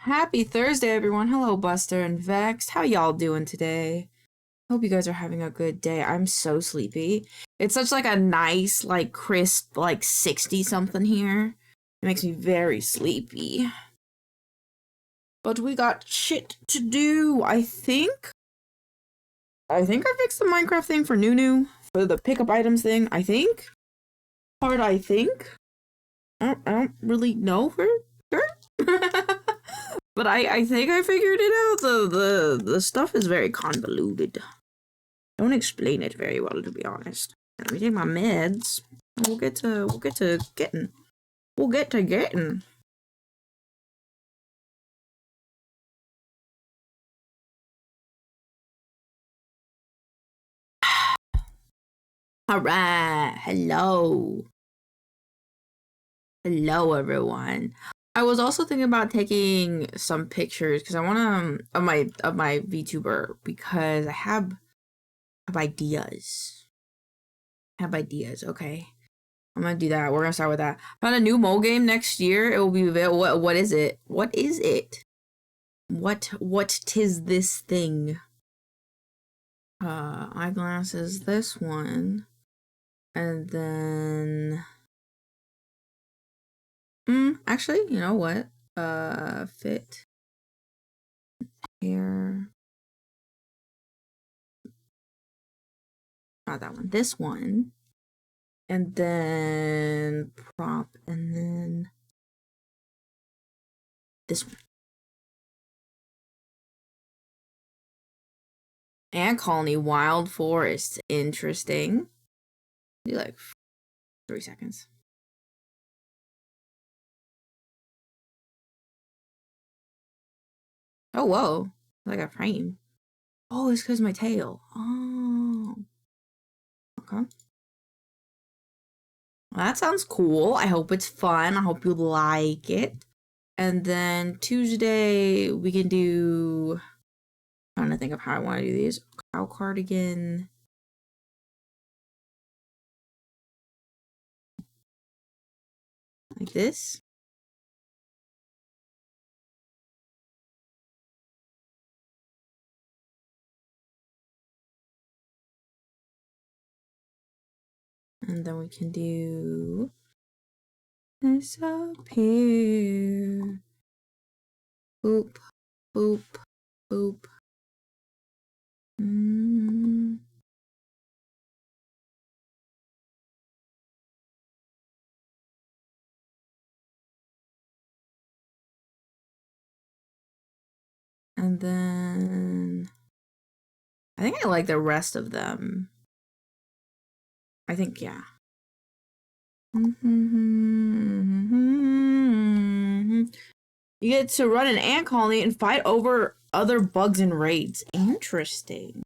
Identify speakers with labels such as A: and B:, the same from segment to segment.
A: Happy Thursday, everyone. Hello, Buster and Vexed. How y'all doing today? Hope you guys are having a good day. I'm so sleepy. It's such like a nice, like crisp, like 60-something here. It makes me very sleepy. But we got shit to do, I think. I fixed the Minecraft thing for Nunu. For the pickup items thing, I think. I think. I don't really know for sure. But I think I figured it out. The stuff is very convoluted. Don't explain it very well, to be honest. Let me take my meds. We'll get to getting. We'll get to getting. Alright. Hello. Hello, everyone. I was also thinking about taking some pictures because I want to of my VTuber because I have ideas. Okay. I'm gonna do that. We're gonna start with that. Found a new mole game next year. It will be available. What is it? What is it? What tis this thing? Eyeglasses. This one, and then. Actually, you know what? Fit. Hair. Not that one. This one. And then prop, and then this one. Ant colony, wild forest. Interesting. Do like 3 seconds. Oh, whoa. Like a frame. Oh, it's because of my tail. Oh. Okay. Well, that sounds cool. I hope it's fun. I hope you like it. And then Tuesday, we can do... I'm trying to think of how I want to do these. Cow cardigan. Like this. And then we can do this up here. Boop, boop, boop. And then I think I like the rest of them. I think, yeah. You get to run an ant colony and fight over other bugs and raids. Interesting.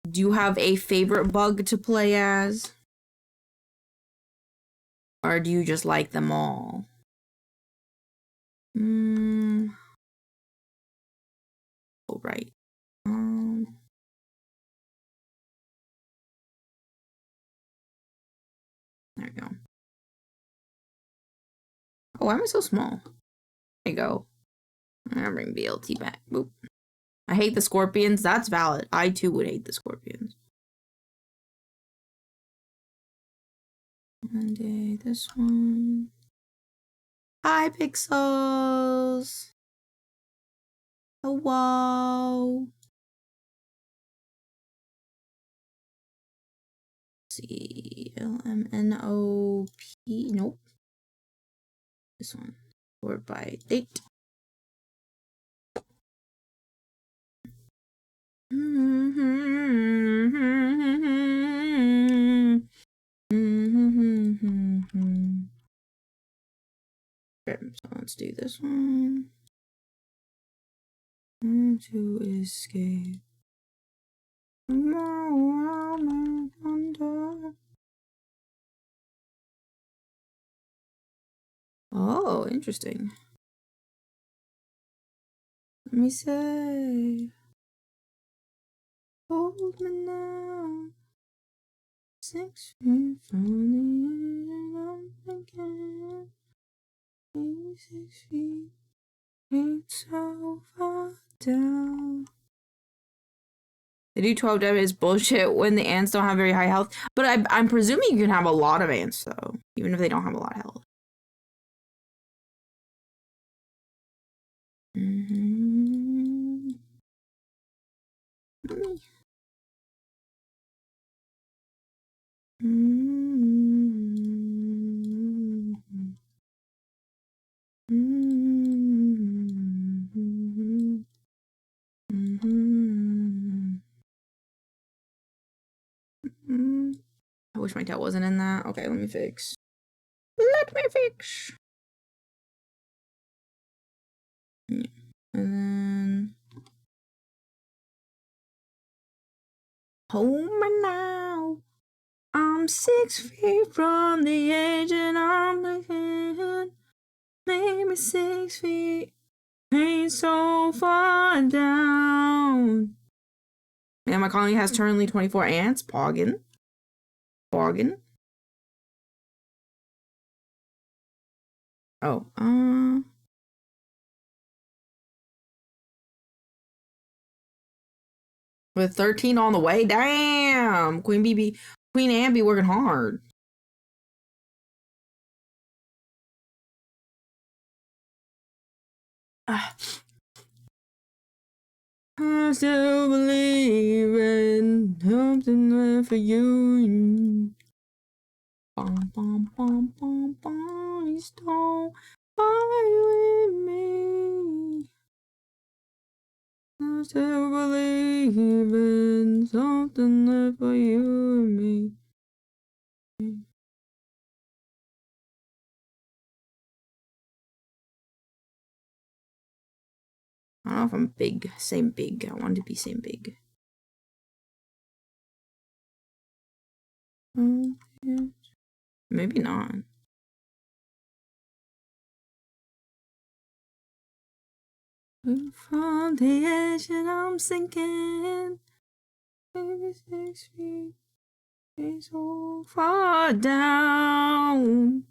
A: Do you have a favorite bug to play as? Or do you just like them all? Oh, right. There we go. Oh, why am I so small? There you go. I'll bring BLT back. Boop. I hate the scorpions. That's valid. I too would hate the scorpions. Monday, this one. Hi, Pixels. Hello. Let's see. LMNOP. Nope. This one. Sort by date. Okay, so let's do this one. To escape. Oh, interesting. Let me say. Hold me now. 6 feet from the end, I'm thinking. 6 feet. It's so far down. They do 12 damage is bullshit when the ants don't have very high health. But I'm presuming you can have a lot of ants, though. Even if they don't have a lot of health. I wish my tail wasn't in that. Okay, let me fix. Let me fix. Yeah. And then home now. I'm 6 feet from the edge and I'm looking. Maybe 6 feet. Ain't so far down. And my colony has currently 24 ants. Poggin. Oh, with 13 on the way. Damn. Queen Anne be working hard. I still believe in something for you. Bum, bum, bum, bum, bum. Please don't fight with me. I still believe in something for you and me. I don't know if I'm big. Same big. I want to be same big. Yeah. Maybe not. From the edge and I'm sinking. Maybe 6 feet. It's so far down.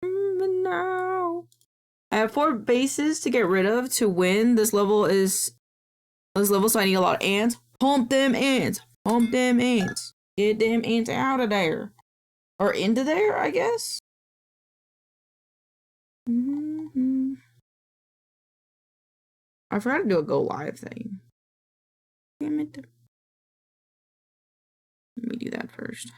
A: But now I have 4 bases to get rid of to win. This level, so I need a lot of ants. Pump them ants. Pump them ants. Get them ants out of there. Or into there, I guess. I forgot to do a go live thing. Damn it. Let me do that first.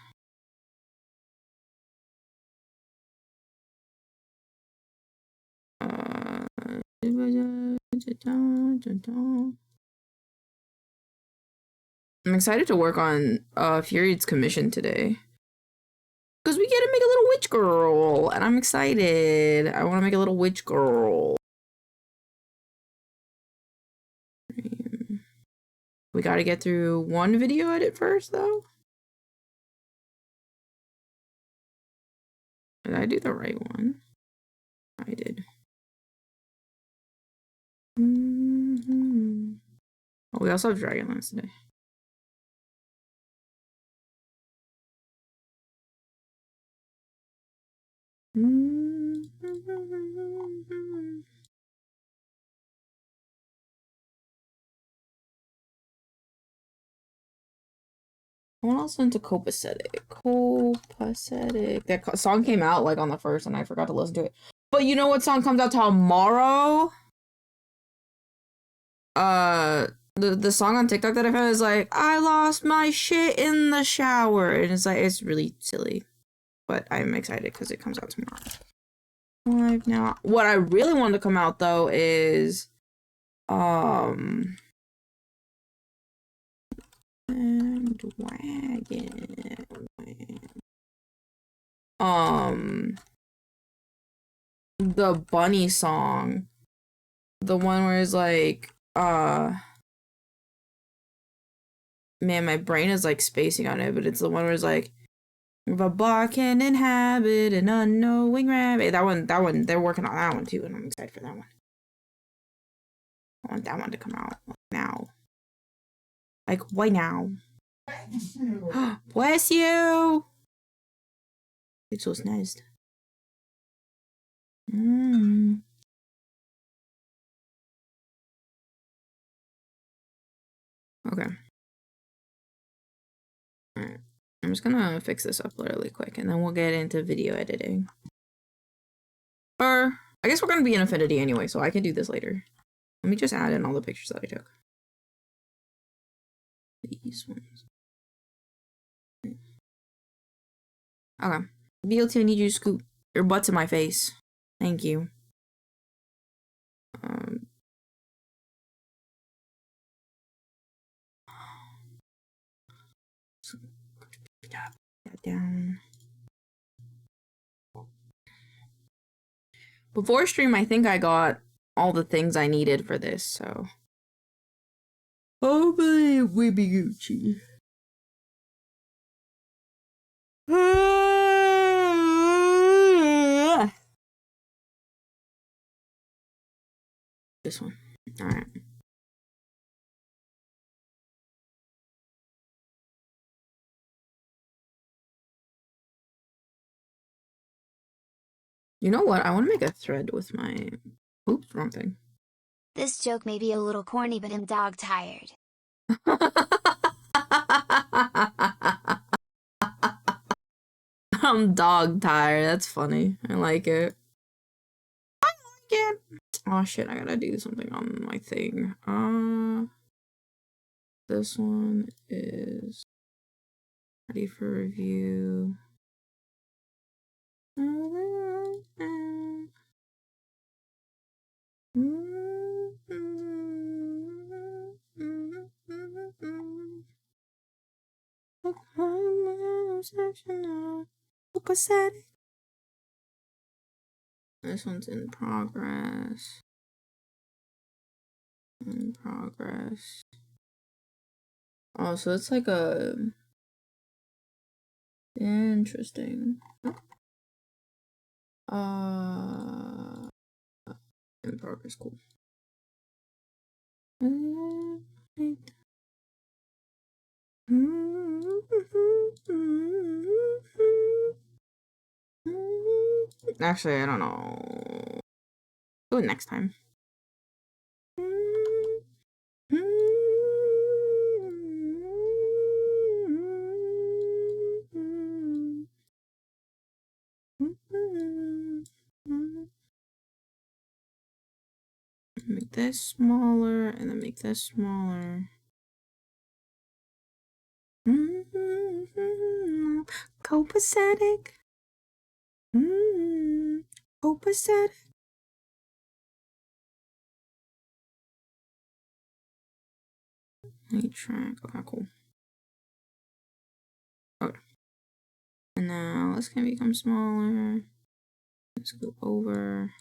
A: I'm excited to work on Fury's commission today. Because we get to make a little witch girl. And I'm excited. I want to make a little witch girl. We got to get through one video edit first, though. Did I do the right one? I did. Oh, we also have Dragonlance today. I want to listen to Copacetic. That song came out like on the 1st and I forgot to listen to it. But you know what song comes out tomorrow? The song on TikTok that I found is like, I lost my shit in the shower. And it's like, it's really silly. But I'm excited because it comes out tomorrow. Live now. What I really want to come out though is the bunny song. The one where it's like, man, my brain is like spacing on it, but it's the one where it's like, if a bar can inhabit an unknowing rabbit. That one, they're working on that one too, and I'm excited for that one. I want that one to come out now. Like, why now? Bless you! It's so nice. Okay. Alright. I'm just gonna fix this up really quick and then we'll get into video editing. Or, I guess we're gonna be in Affinity anyway, so I can do this later. Let me just add in all the pictures that I took. These ones. Okay. VLT, I need you to scoot your butt to my face. Thank you. That down. Before stream, I think I got all the things I needed for this, so hopefully we be Gucci. This one. Alright. You know what? I want to make a thread with my... Oops, wrong thing.
B: This joke may be a little corny, but I'm dog tired.
A: I'm dog tired. That's funny. I like it. I like it. Oh shit, I gotta do something on my thing. This one is ready for review. This one's in progress. In progress. Oh, so it's like a... Interesting. In progress, cool. Actually, I don't know. Do it next time. Make this smaller and then make this smaller. Copacetic. Copacetic. Track. Okay, cool. Okay. And now this can become smaller. Let's go over.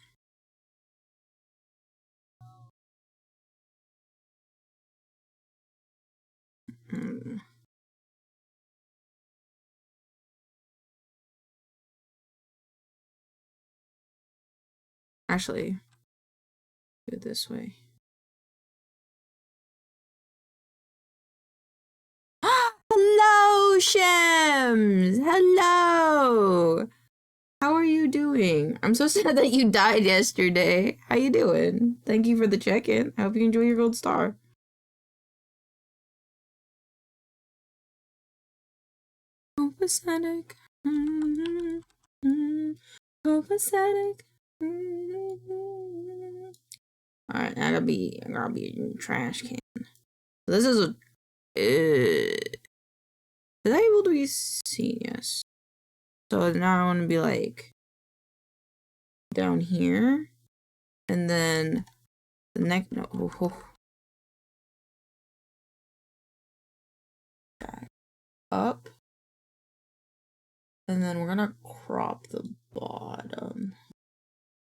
A: Actually, do it this way. Hello, Shems! Hello! How are you doing? I'm so sad that you died yesterday. How you doing? Thank you for the check-in. I hope you enjoy your gold star. Copacetic. Copacetic. Alright, I gotta be a trash can. This is a... is that able to be seen? Yes. So now I want to be like down here, and then the next back up, and then we're gonna crop the bottom.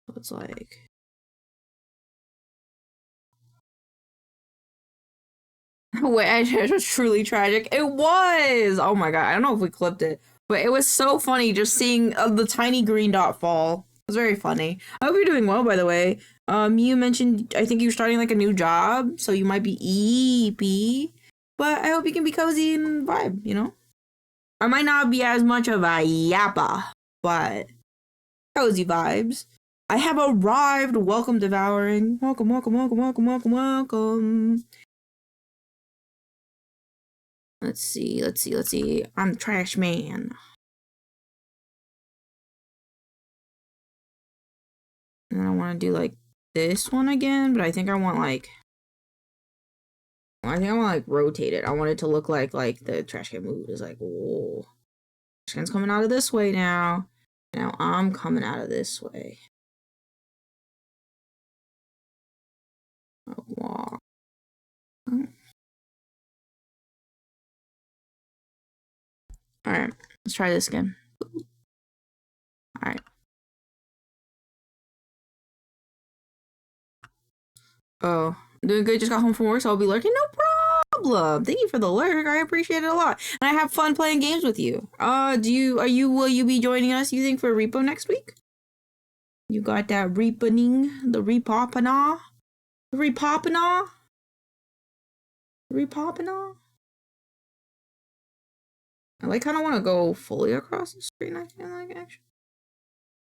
A: So it's like wait, it was truly tragic. It was. Oh my god, I don't know if we clipped it. But it was so funny just seeing the tiny green dot fall. It was very funny. I hope you're doing well, by the way. You mentioned, I think you're starting like a new job, so you might be EP. But I hope you can be cozy and vibe, you know? I might not be as much of a yappa, but cozy vibes. I have arrived. Welcome, Devouring. Welcome, welcome, welcome, welcome, welcome, welcome. Let's see. I'm the trash man. And I want to do like this one again, but I think I want like rotate it. I want it to look like the trash can move. It's like, whoa. Trash can's coming out of this way now. Now I'm coming out of this way. Oh, wow. Alright, let's try this again. Alright. Oh, doing good. Just got home from work, so I'll be lurking. No problem. Thank you for the lurk. I appreciate it a lot. And I have fun playing games with you. Will you be joining us, you think, for Repo next week? You got that reponing, the repopana? The repopana? Repopana? I kind of want to go fully across the screen. I feel like, actually.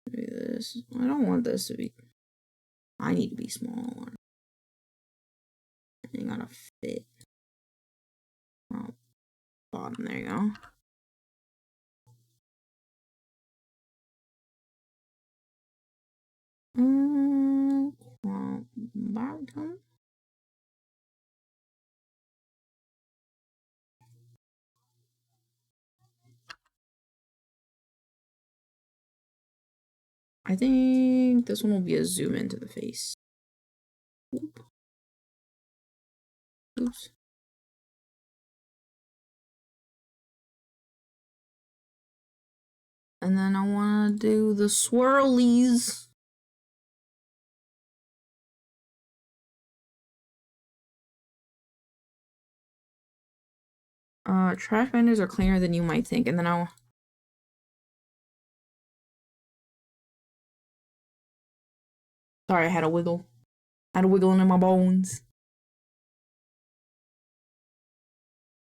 A: Maybe this. I don't want this to be. I need to be smaller. You gotta fit. Oh, bottom. There you go. Bottom. I think this one will be a zoom into the face. Oop. Oops. And then I want to do the swirlies. Trash binders are cleaner than you might think. And then Sorry, I had a wiggle. I had a wiggling in my bones.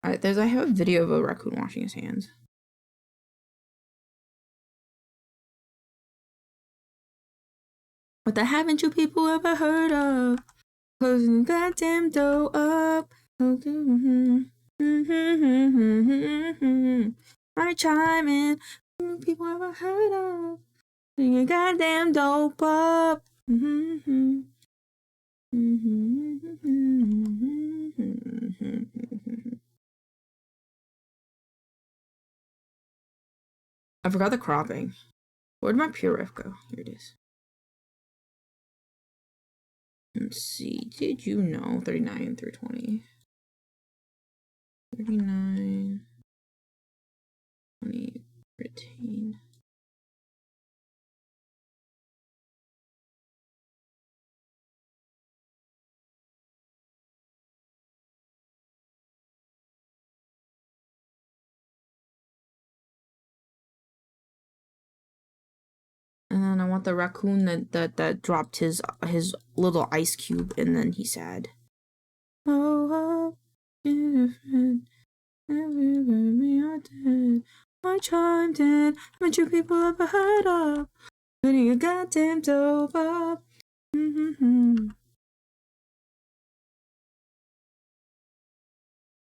A: Alright, I have a video of a raccoon washing his hands. What the haven't you people ever heard of? Closing goddamn door up. I chime in. People ever heard of? Closing goddamn dope up. I forgot the cropping. Where'd my pure ref go? Here it is. Let's see. Did you know 39 through 20? 39, 20, retain. And then I want the raccoon that dropped his little ice cube, and then he's sad. Oh, I chimed in. Haven't you people ever heard of? Putting a goddamn dope up.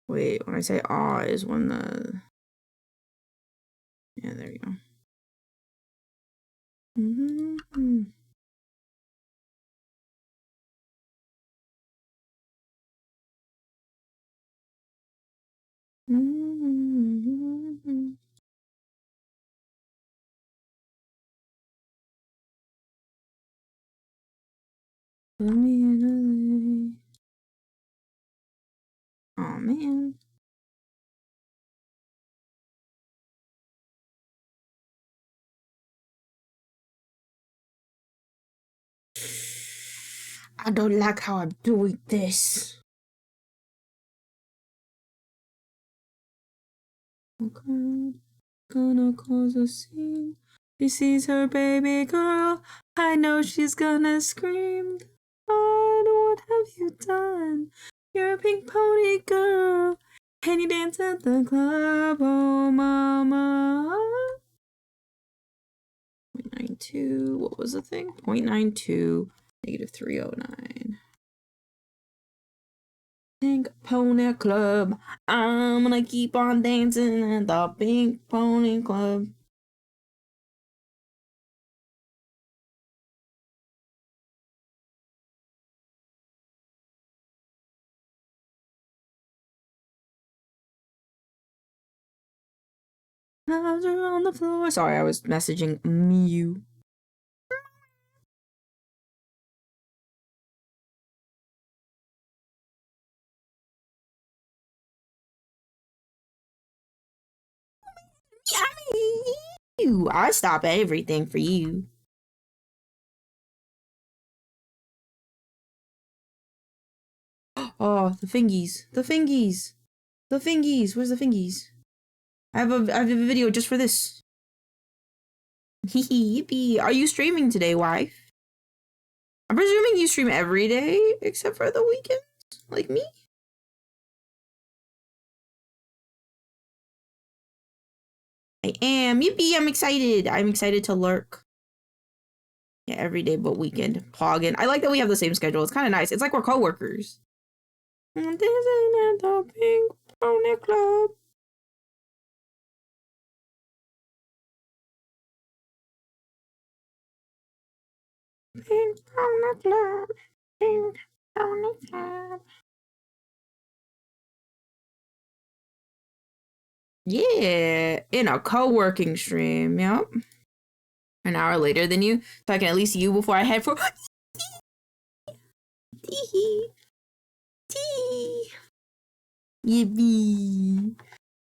A: Wait, when I say ah is when the. Yeah, there you go. Put me in LA. Oh man. I don't like how I'm doing this. Okay. Gonna cause a scene. She sees her baby girl. I know she's gonna scream. God, what have you done? You're a pink pony girl. Can you dance at the club? Oh, mama. 0.92. What was the thing? 0.92. -309. Pink Pony Club. I'm gonna keep on dancing at the Pink Pony Club. Hands are on the floor. Sorry, I was messaging Mew. Yummy! I stop everything for you. Oh, the fingies. The fingies. The fingies. Where's the fingies? I have a video just for this. Yippee. Are you streaming today, wife? I'm presuming you stream every day except for the weekends, like me. I am. Yippee, I'm excited. I'm excited to lurk. Yeah, every day but weekend. Poggin. I like that we have the same schedule. It's kind of nice. It's like we're co-workers. This is the Pink Pony Club. Pink Pony Club. Pink Pony Club. Yeah, in a co-working stream. Yep. An hour later than you, so I can at least see you before I head for. Tee tee. Yippee.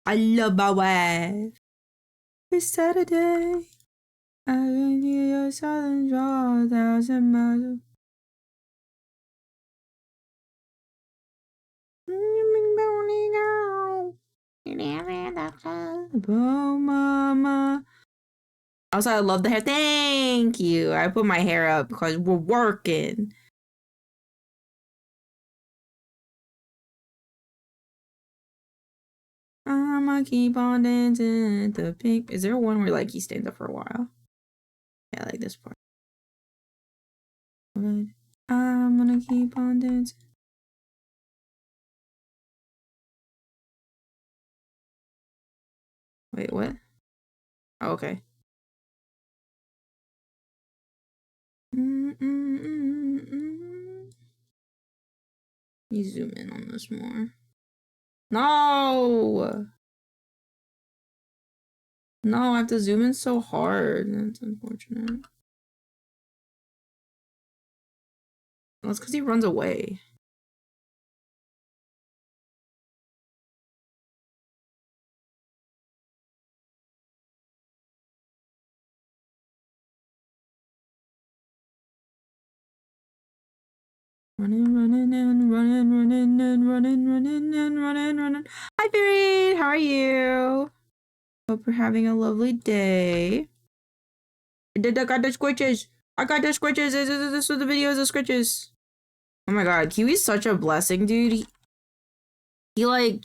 A: I love my wife. It's Saturday. I can hear your southern drawl 1,000 miles. Oh, mama. Also, I love the hair. Thank you. I put my hair up because we're working. I'ma keep on dancing at the pink. Is there one where like he stands up for a while? Yeah, like this part. Good. I'm gonna keep on dancing. Wait, what? Oh, okay. You zoom in on this more. No! No, I have to zoom in so hard. That's unfortunate. That's because he runs away. Running, running, and running, running, and running, running, and running, running. Hi, Beard! How are you? Hope you're having a lovely day. I got the squitches. I got the squitches. This was the videos of squitches. Oh my god, Kiwi's such a blessing, dude. He like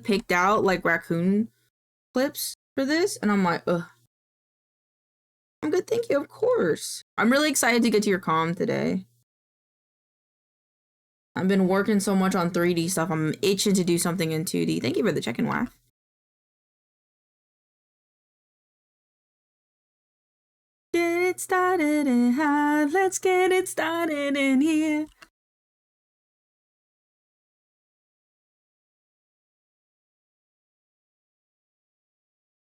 A: picked out like raccoon clips for this, and I'm like, ugh. I'm good, thank you, of course. I'm really excited to get to your comm today. I've been working so much on 3D stuff, I'm itching to do something in 2D. Thank you for the check-in, wife. Get it started in high, let's get it started in here.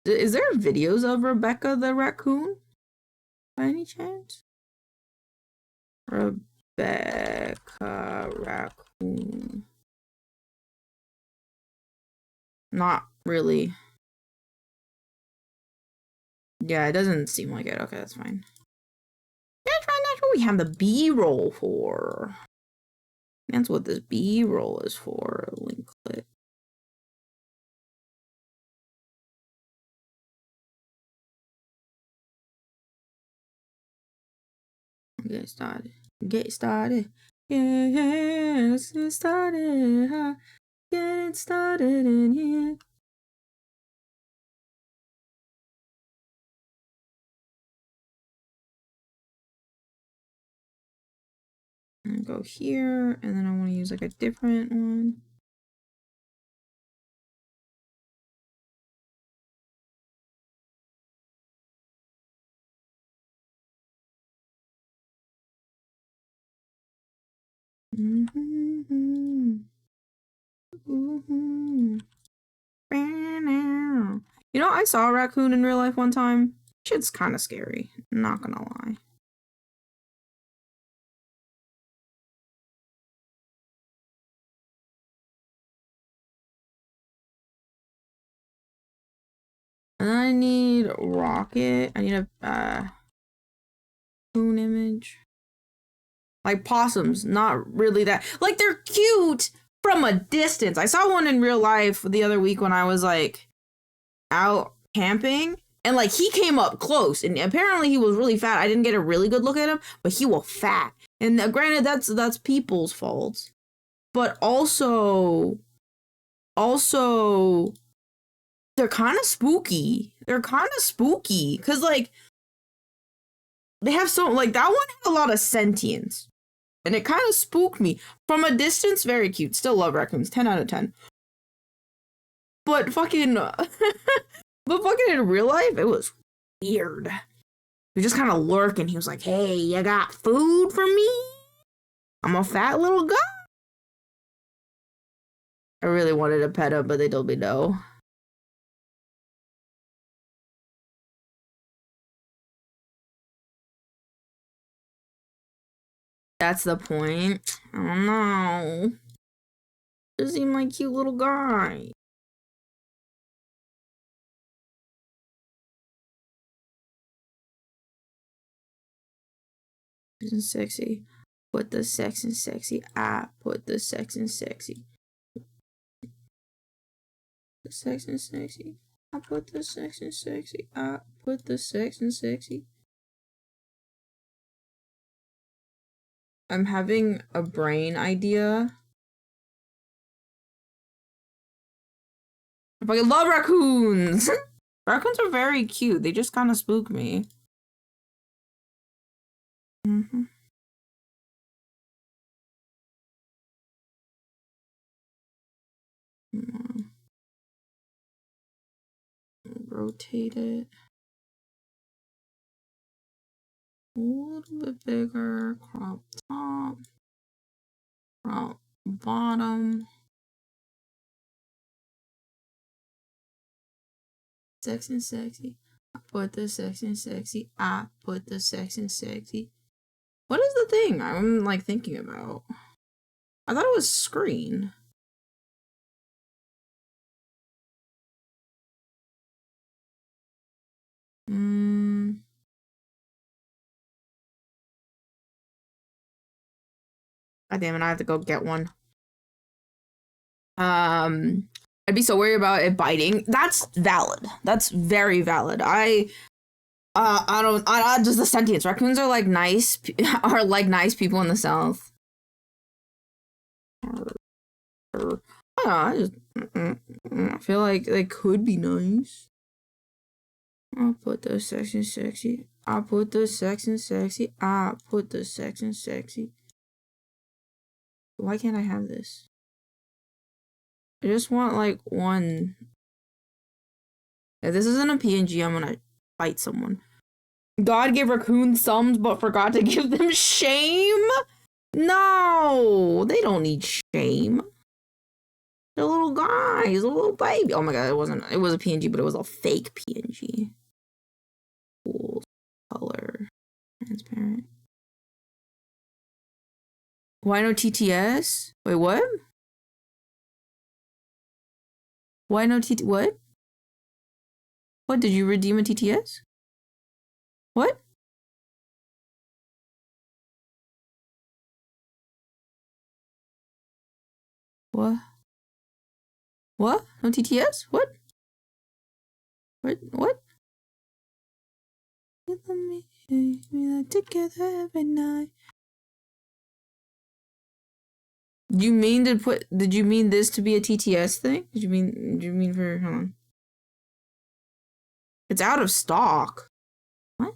A: Is there videos of Rebecca the raccoon? By any chance? Rebecca raccoon. Not really. Yeah, it doesn't seem like it. Okay, that's fine. That's what we have the B-roll for. That's what this B-roll is for. Link clip. Get started. Get started. Yeah, let's get started. Huh? Get it started in here. And go here, and then I want to use like a different one. You know, I saw a raccoon in real life one time. Shit's kind of scary, not gonna lie. And I need rocket. I need a raccoon image. Like possums, not really that. Like they're cute from a distance. I saw one in real life the other week when I was like out camping, and like he came up close, and apparently he was really fat. I didn't get a really good look at him, but he was fat. And granted, that's people's faults, but also they're kind of spooky. They're kind of spooky because like they have so like that one had a lot of sentience, and it kind of spooked me from a distance. Very cute. Still love raccoons. 10 out of 10. But fucking, but fucking in real life, it was weird. He just kind of lurking. He was like, "Hey, you got food for me? I'm a fat little guy." I really wanted to pet him, but they told me no. That's the point. I don't know. Just seem like cute little guy. And sexy. Put the sex in sexy. I put the sex in sexy. The sex in sexy. I put the sex in sexy. I put the sex in sexy. I'm having a brain idea. I fucking love raccoons! Raccoons are very cute. They just kind of spook me. Rotate it. A little bit bigger. Crop top. Crop bottom. Sex and sexy. I put the sex in sexy. I put the sex in sexy. What is the thing I'm like thinking about? I thought it was screen. God damn it, I have to go get one. I'd be so worried about it biting. That's valid. That's very valid. I just the sentience. Raccoons are like nice, are like nice people in the South. I feel like they could be nice. I'll put the sex in sexy. I'll put the sex in sexy. I'll put the sex in sexy. Why can't I have this? I just want like one. If this isn't a PNG, I'm gonna fight someone. God gave raccoons thumbs but forgot to give them shame? No, they don't need shame. They're little guys, a little baby. Oh my god, it was a PNG, but it was a fake PNG. Cool color. Transparent. Why no TTS? Wait, what? Why no what? What, did you redeem a TTS? What? What? What? No TTS? What? What? Let me that together every night. Did you mean this to be a TTS thing? Did you mean for, hold on. It's out of stock. What?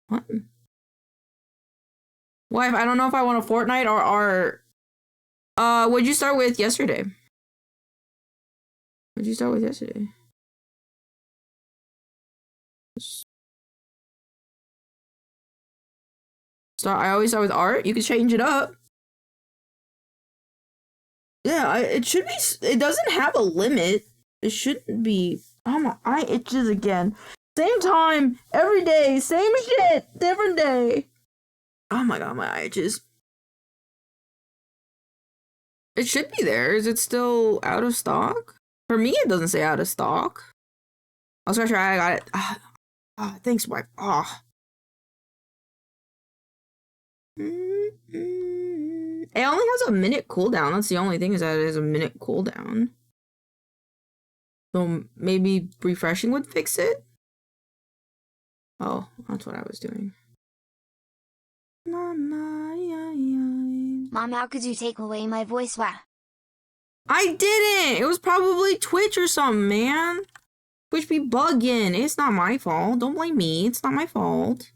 A: What? Wife, I don't know if I want a Fortnite or what'd you start with yesterday? What'd you start with yesterday? I always start with art. You can change it up. Yeah, it should be. It doesn't have a limit. It shouldn't be. Oh my eye itches again. Same time every day. Same shit. Different day. Oh my god, my eye itches. It should be there. Is it still out of stock? For me, it doesn't say out of stock. I'll try. I got it. Thanks, wife. It only has a minute cooldown. That's the only thing, is that it has a minute cooldown. So maybe refreshing would fix it? Oh, that's what I was doing.
B: Mom, how could you take away my voice? Wow.
A: I didn't! It was probably Twitch or something, man. Twitch be bugging. It's not my fault. Don't blame me. It's not my fault.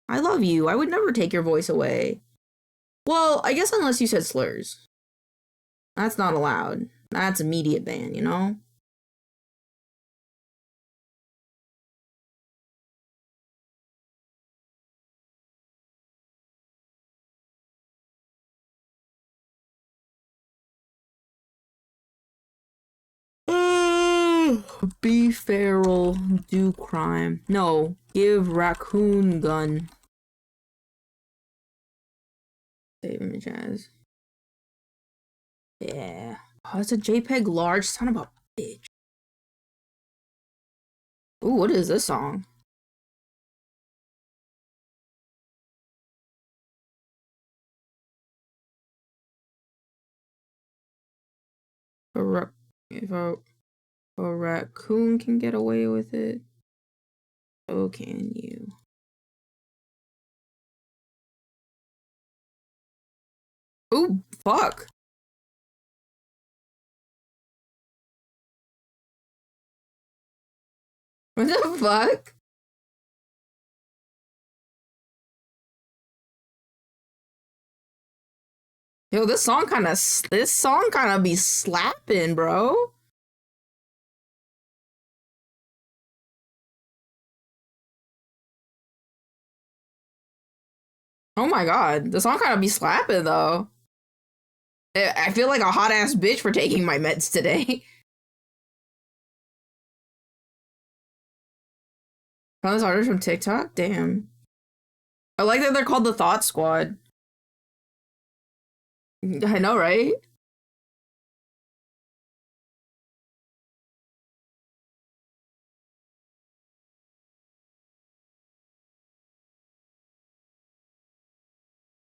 A: I love you. I would never take your voice away. Well, I guess unless you said slurs. That's not allowed. That's immediate ban, you know? Be feral, do crime. No, give raccoon gun. Save image as. Yeah. Oh, it's a JPEG large, son of a bitch. Ooh, what is this song? If a raccoon can get away with it, so can you. Ooh, fuck. What the fuck? Yo, this song kind of be slapping, bro. Oh my god, the song kind of be slapping though. I feel like a hot ass bitch for taking my meds today. Found this artist from TikTok? Damn. I like that they're called the Thought Squad. I know, right?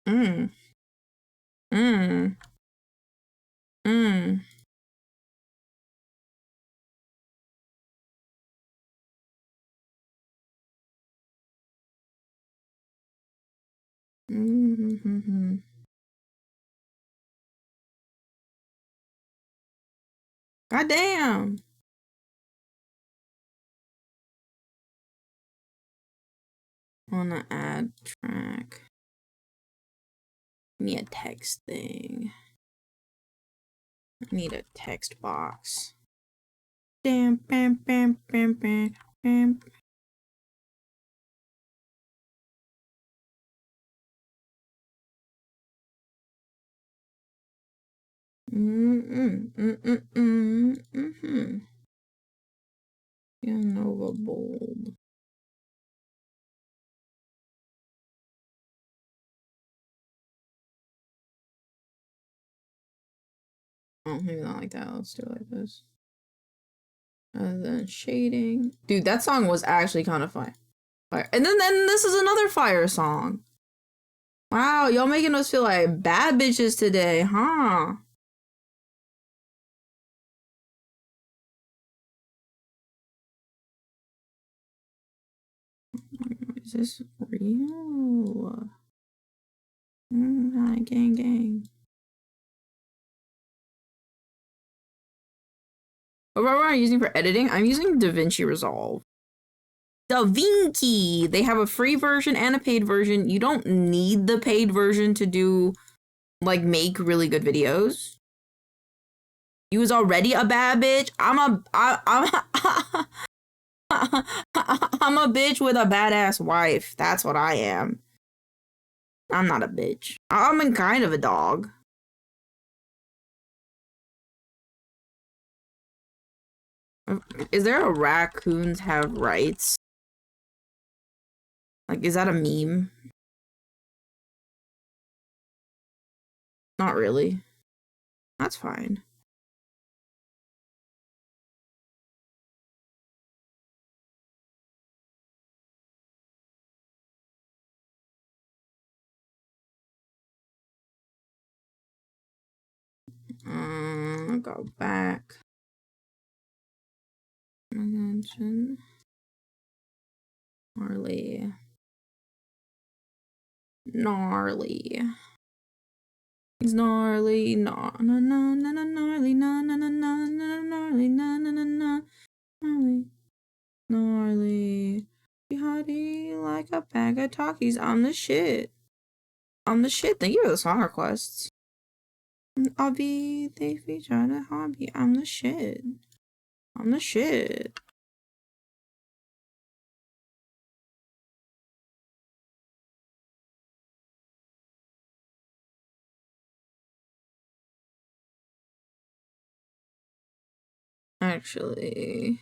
A: Mm. Mm. Mm. Mm-hmm. God damn. On the ad track. Give me a text thing. I need a text box. Damn, bam, bam, bam, bam, bam. Nova bold. Oh, maybe not like that. Let's do it like this. And then shading. Dude, that song was actually kind of fire. And then this is another fire song. Wow, y'all making us feel like bad bitches today, huh? Is this real? Hi, gang, gang. What am I using for editing? I'm using DaVinci Resolve. DaVinci! They have a free version and a paid version. You don't need the paid version to do, like, make really good videos. You was already a bad bitch. I'm a bitch with a badass wife. That's what I am. I'm not a bitch. I'm kind of a dog. Is there a raccoons have rights? Like, is that a meme? Not really. That's fine. I'll go back. Mention gnarly. Gnarly. He's gnarly. No, no, no, no, no, gnarly. No, no, no, no, no, gnarly. No, no, no, no, gnarly. Gnarly. Hottie like a bag of talkies. I'm the shit. I'm the shit. Thank you for the song requests. I'll be the feature a hobby. I'm the shit. I'm the shit. Actually,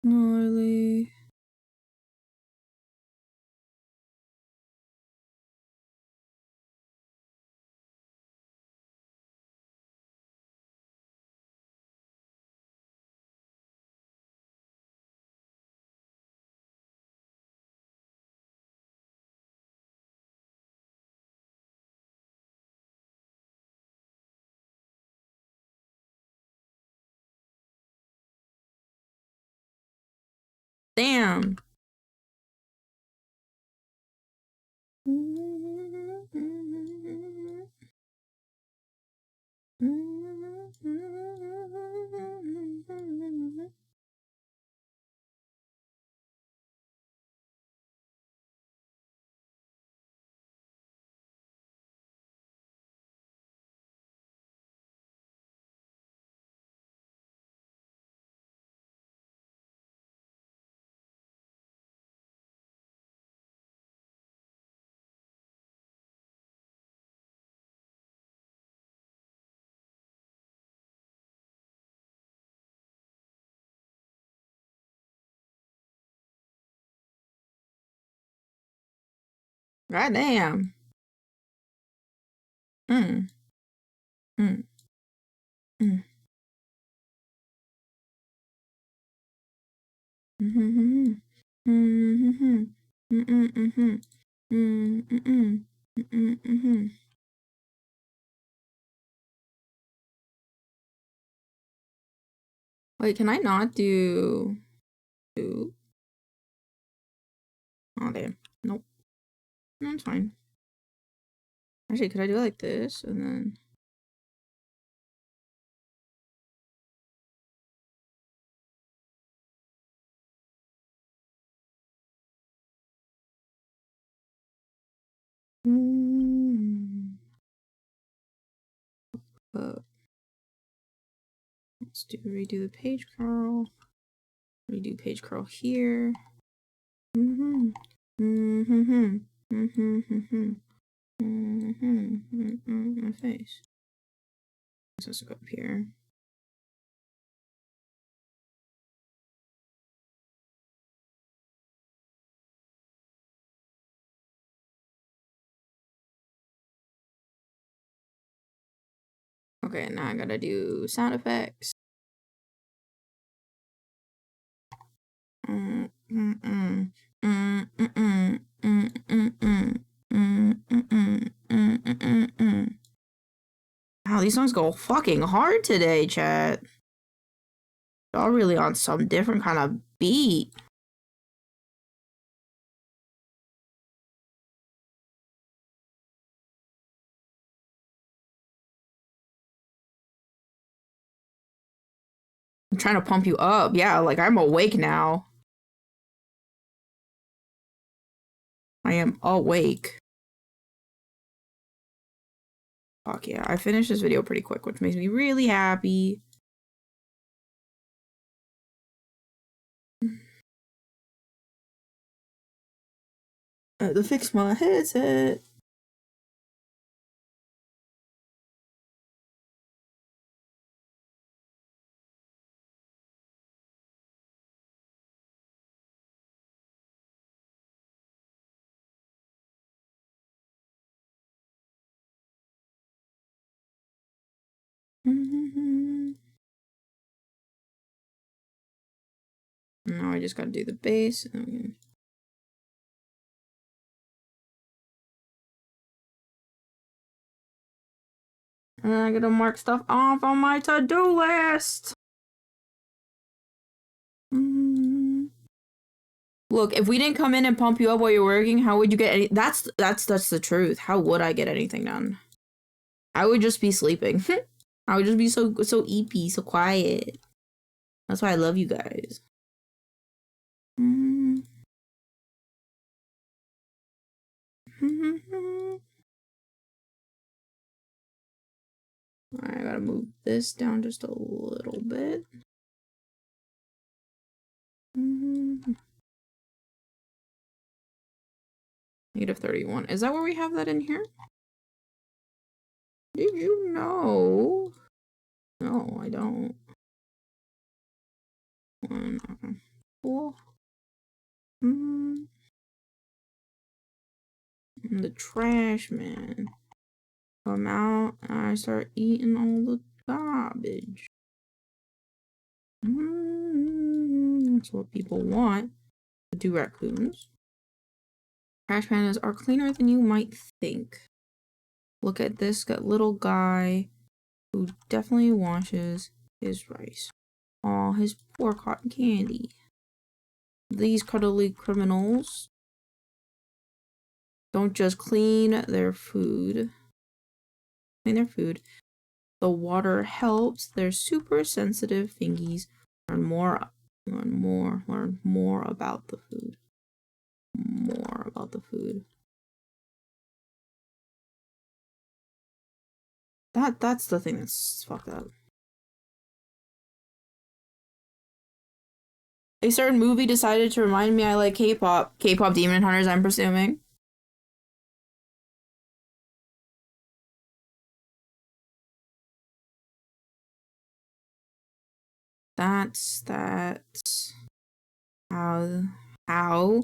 A: gnarly. Damn. God damn. Mm. Mm. Mm. Mm-hmm. Mm-hmm. Mm-hmm. Mm-hmm. Mm-hmm. Wait, can I not do... Oh, damn. Nope. That's fine. Actually, could I do it like this? And then... Let's redo the page curl. Redo page curl here. My face. This has to go up here. Okay, now I gotta do sound effects. Wow, these songs go fucking hard today, chat. Y'all really on some different kind of beat. I'm trying to pump you up. Yeah, like I'm awake now. I am awake. Fuck yeah, I finished this video pretty quick, which makes me really happy. I had to fix my headset. Now I just gotta do the base. And I gotta mark stuff off on my to-do list. Look, if we didn't come in and pump you up while you're working, how would you get any? That's the truth. How would I get anything done? I would just be sleeping. I would just be so eepy, so quiet. That's why I love you guys. I gotta move this down just a little bit. -31. Is that where we have that in here? Did you know? No, I don't. 1, 4. I'm the trash man. Come out and I start eating all the garbage. That's what people want to do, raccoons. Trash pandas are cleaner than you might think. Look at this little guy who definitely washes his rice. Aw, his poor cotton candy. These cuddly criminals don't just clean their food. The water helps their super sensitive fingies learn more about the food. That's the thing that's fucked up. A certain movie decided to remind me I like K-pop. K-pop Demon Hunters, I'm presuming. That's how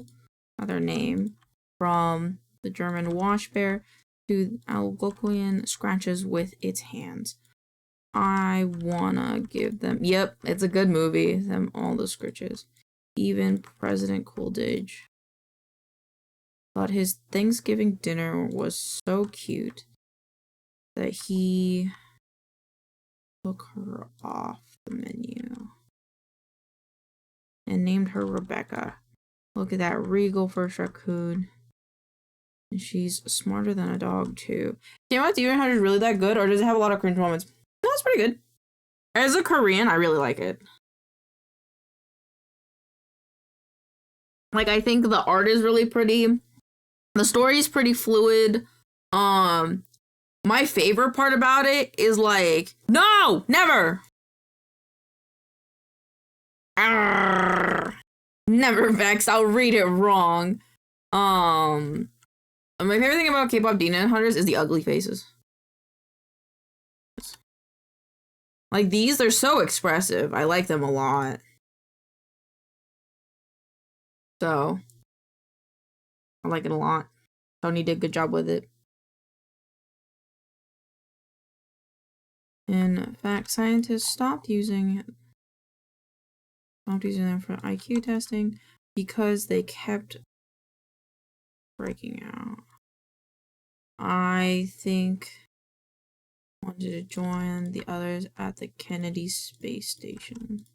A: other name from the German wash bear to Algonquian scratches with its hands. I wanna give them, yep, it's a good movie, them all the scritches. Even President Coolidge thought his Thanksgiving dinner was so cute that he took her off the menu and named her Rebecca. Look at that regal first raccoon. And she's smarter than a dog too. Damn it, Demon Hunter is really that good, or does it have a lot of cringe moments? No, it's pretty good. As a Korean, I really like it. Like, I think the art is really pretty. The story is pretty fluid. My favorite part about it is like, no, never. Arrgh. Never Vex. I'll read it wrong. My favorite thing about K-pop Demon Hunters is the ugly faces. Like these, they're so expressive. I like them a lot. So, I like it a lot. Tony did a good job with it. In fact, scientists stopped using them for IQ testing because they kept breaking out. I think wanted to join the others at the Kennedy Space Station.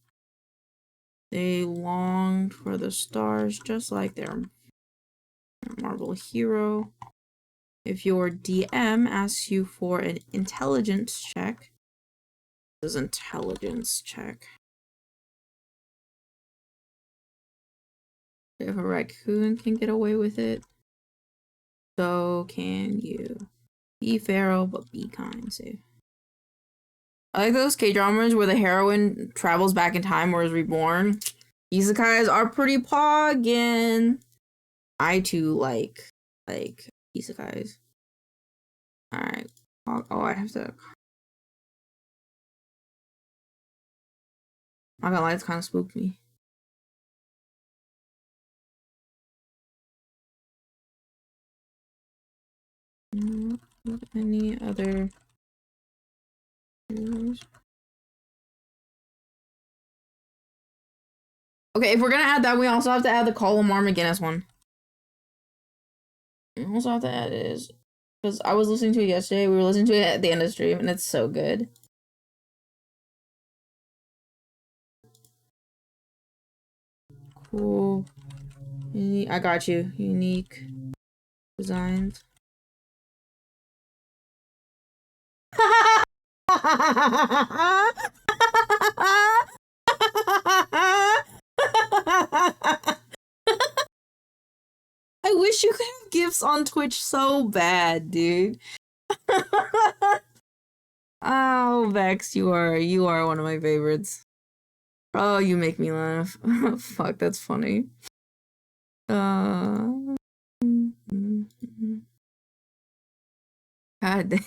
A: They longed for the stars just like their Marvel hero. If your DM asks you for an intelligence check, this is intelligence check. If a raccoon can get away with it, so can you. Be feral, but be kind, safe. I like those K-dramas where the heroine travels back in time or is reborn. Isekais are pretty poggin. I too like like isekais. Alright. Oh, I have to. I'm not gonna lie, it's kind of spooked me. Any other viewers? Okay, if we're gonna add that, we also have to add the Column McGinnis one. We also have to add is because I was listening to it yesterday. We were listening to it at the end of the stream, and it's so good. Cool. I got you. Unique designs. I wish you could have gifts on Twitch so bad, dude. Oh, Vex, you are one of my favorites. Oh, you make me laugh. Fuck, that's funny. God damn.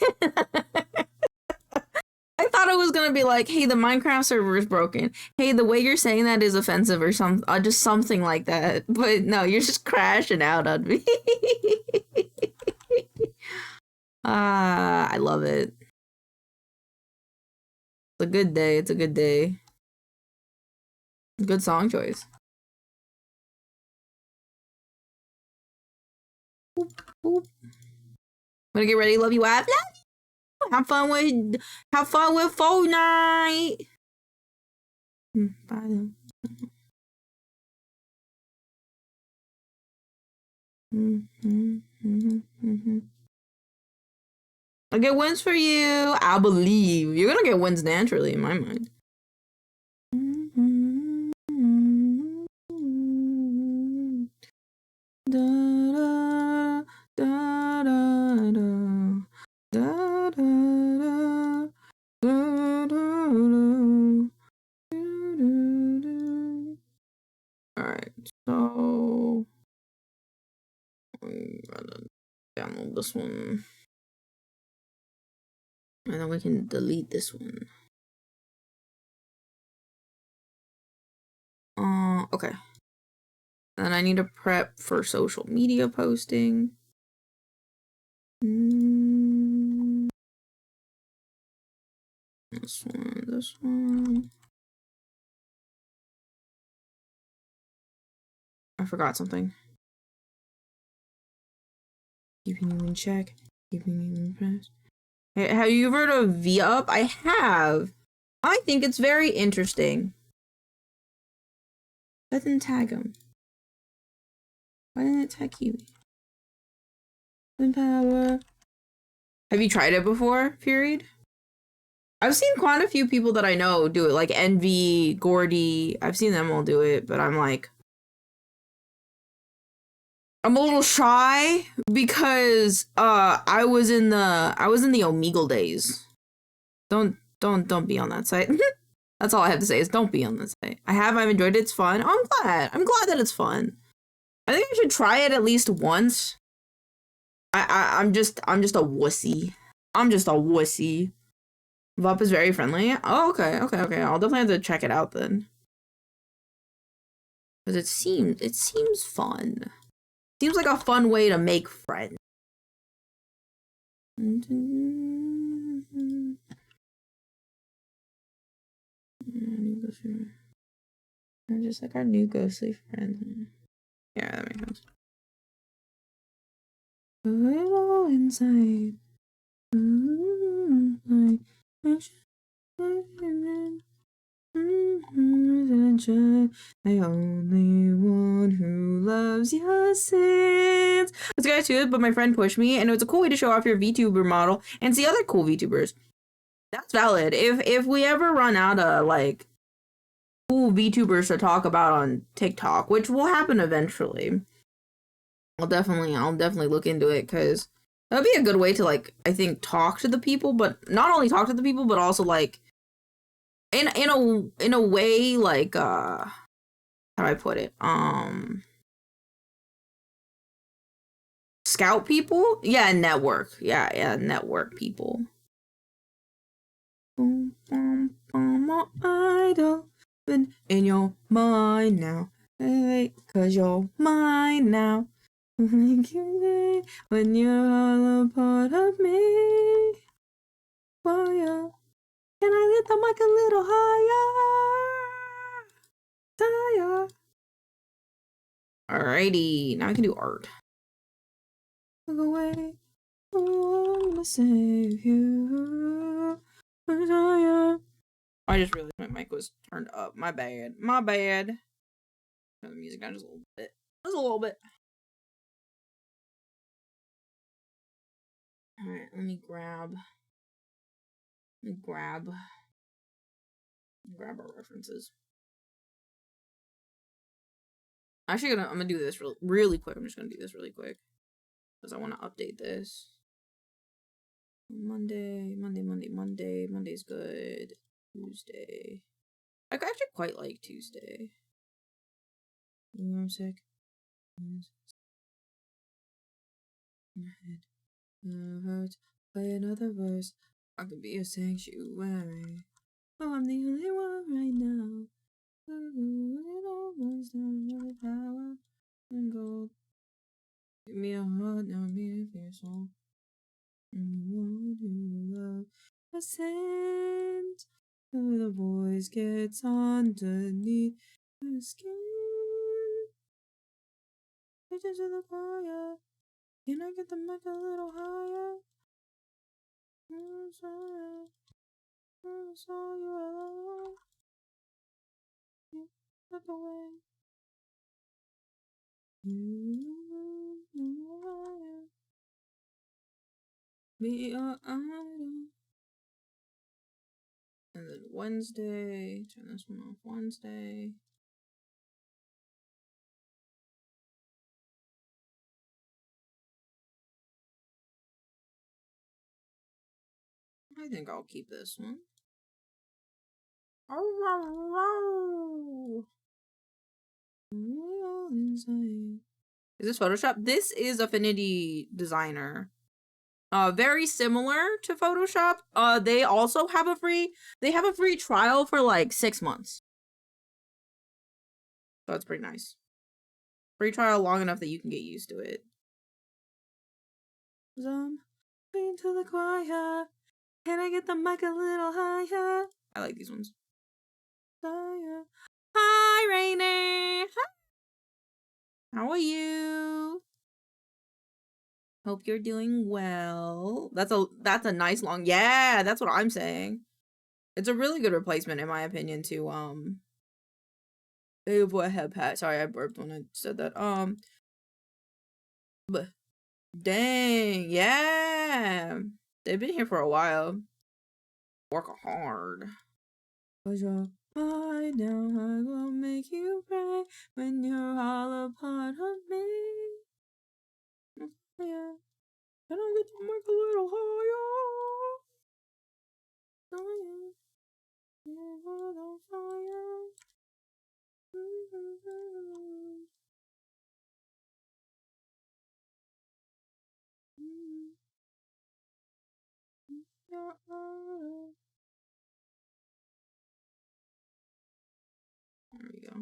A: I thought it was gonna be like, hey, the Minecraft server is broken. Hey, the way you're saying that is offensive or just something like that. But no, you're just crashing out on me. I love it. It's a good day. It's a good day. Good song choice. Boop, boop. Wanna get ready? Love you, I love you. Have fun with Fortnite. Bye. I'll get wins for you. I believe you're gonna get wins naturally in my mind. Da, da, da, da, da, da, da, da, Alright, so I'm gonna download this one. And then we can delete this one. Okay. Then I need to prep for social media posting. This one. I forgot something. Keeping you in check. Keeping you impressed. Hey, have you heard of VUp? I have. I think it's very interesting. Why didn't tag him? Why didn't it tag Kiwi? Power. Have you tried it before, Fury? I've seen quite a few people that I know do it, like Envy, Gordy. I've seen them all do it, but I'm like, I'm a little shy because I was in the Omegle days. Don't be on that site. That's all I have to say is don't be on that site. I've enjoyed it. It's fun. Oh, I'm glad that it's fun. I think I should try it at least once. I'm just a wussy. I'm just a wussy. VUp is very friendly. Oh, okay. I'll definitely have to check it out then. Because it seems fun. Seems like a fun way to make friends. They're just like our new ghostly friends. Yeah, that makes sense. Put it all inside. The only one who loves your sins. Let's get to it, but my friend pushed me, and it was a cool way to show off your VTuber model and see other cool VTubers. That's valid. If we ever run out of like cool VTubers to talk about on TikTok, which will happen eventually, I'll definitely look into it because that'd be a good way to like I think talk to the people, but not only talk to the people, but also like in a way like how do I put it? Scout people? Yeah, network. Yeah, network people. Boom, boom, boom, idol. Been in your mind now. Hey, cause you're mine now. When you're all a part of me. Oh, yeah. Can I lift the mic a little higher? Alrighty, now I can do art. Look away. I'm gonna save you. I just realized my mic was turned up. My bad. Turn the music down just a little bit. Just a little bit. Alright, let me grab our references. Actually, I'm gonna do this really quick. I'm just gonna do this really quick because I want to update this. Monday's good. Tuesday. I actually quite like Tuesday. I'm sick. My head hurts. Play another verse. I could be a sanctuary. Oh, I'm the only one right now. It almost down power and gold. Give me a heart, now me a fierce soul. And who love ascend. The voice gets underneath the skin. Reaches to the choir. Can I get the mic a little higher? I'm sorry. I saw you alone. You took away. Be your idol. And then Wednesday, turn this one off Wednesday. I think I'll keep this one. Is this Photoshop? This is Affinity Designer. Very similar to Photoshop. They also have a free trial for like 6 months. So it's pretty nice. Free trial long enough that you can get used to it. Into the choir. Can I get the mic a little higher? I like these ones. Higher. Hi, Rainer. Hi. How are you? Hope you're doing well. That's a nice long. Yeah, that's what I'm saying. It's a really good replacement in my opinion to Hey boy head pat. Sorry, I burped when I said that. But dang, yeah. They've been here for a while. Work hard. Cause you're mine now, I will make you pray when you're all a part of me. Yeah. I don't get to make a little higher. Oh yeah. You're on fire. There we go.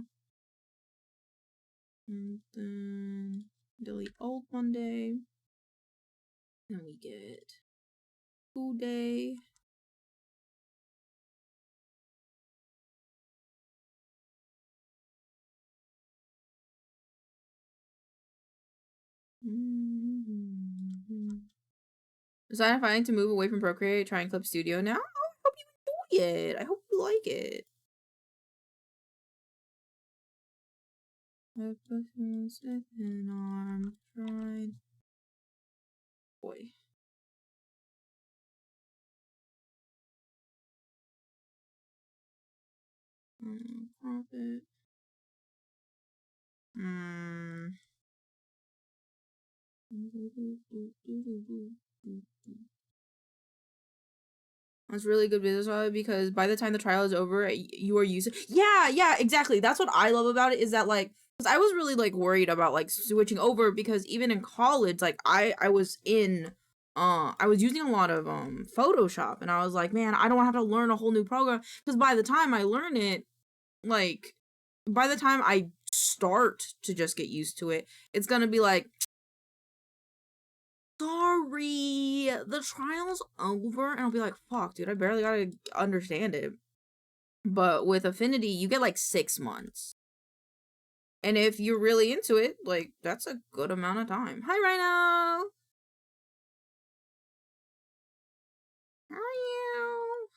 A: And then delete old Monday. Then we get food day. Decided finally to move away from Procreate, try and Clip Studio now. Oh, I hope you enjoy it. I hope you like it. An arm tried. Boy. Profit. That's really good business model because by the time the trial is over, you are using. Yeah, exactly. That's what I love about it is that like Because I was really like worried about like switching over, because even in college, like I was in I was using a lot of Photoshop, and I was like, man, I don't have to learn a whole new program, because by the time I learn it, like by the time I start to just get used to it, it's gonna be like, sorry, the trial's over, and I'll be like, fuck, dude, I barely gotta understand it. But with Affinity, you get like 6 months. And if you're really into it, like, that's a good amount of time. Hi, Rhino! How are you?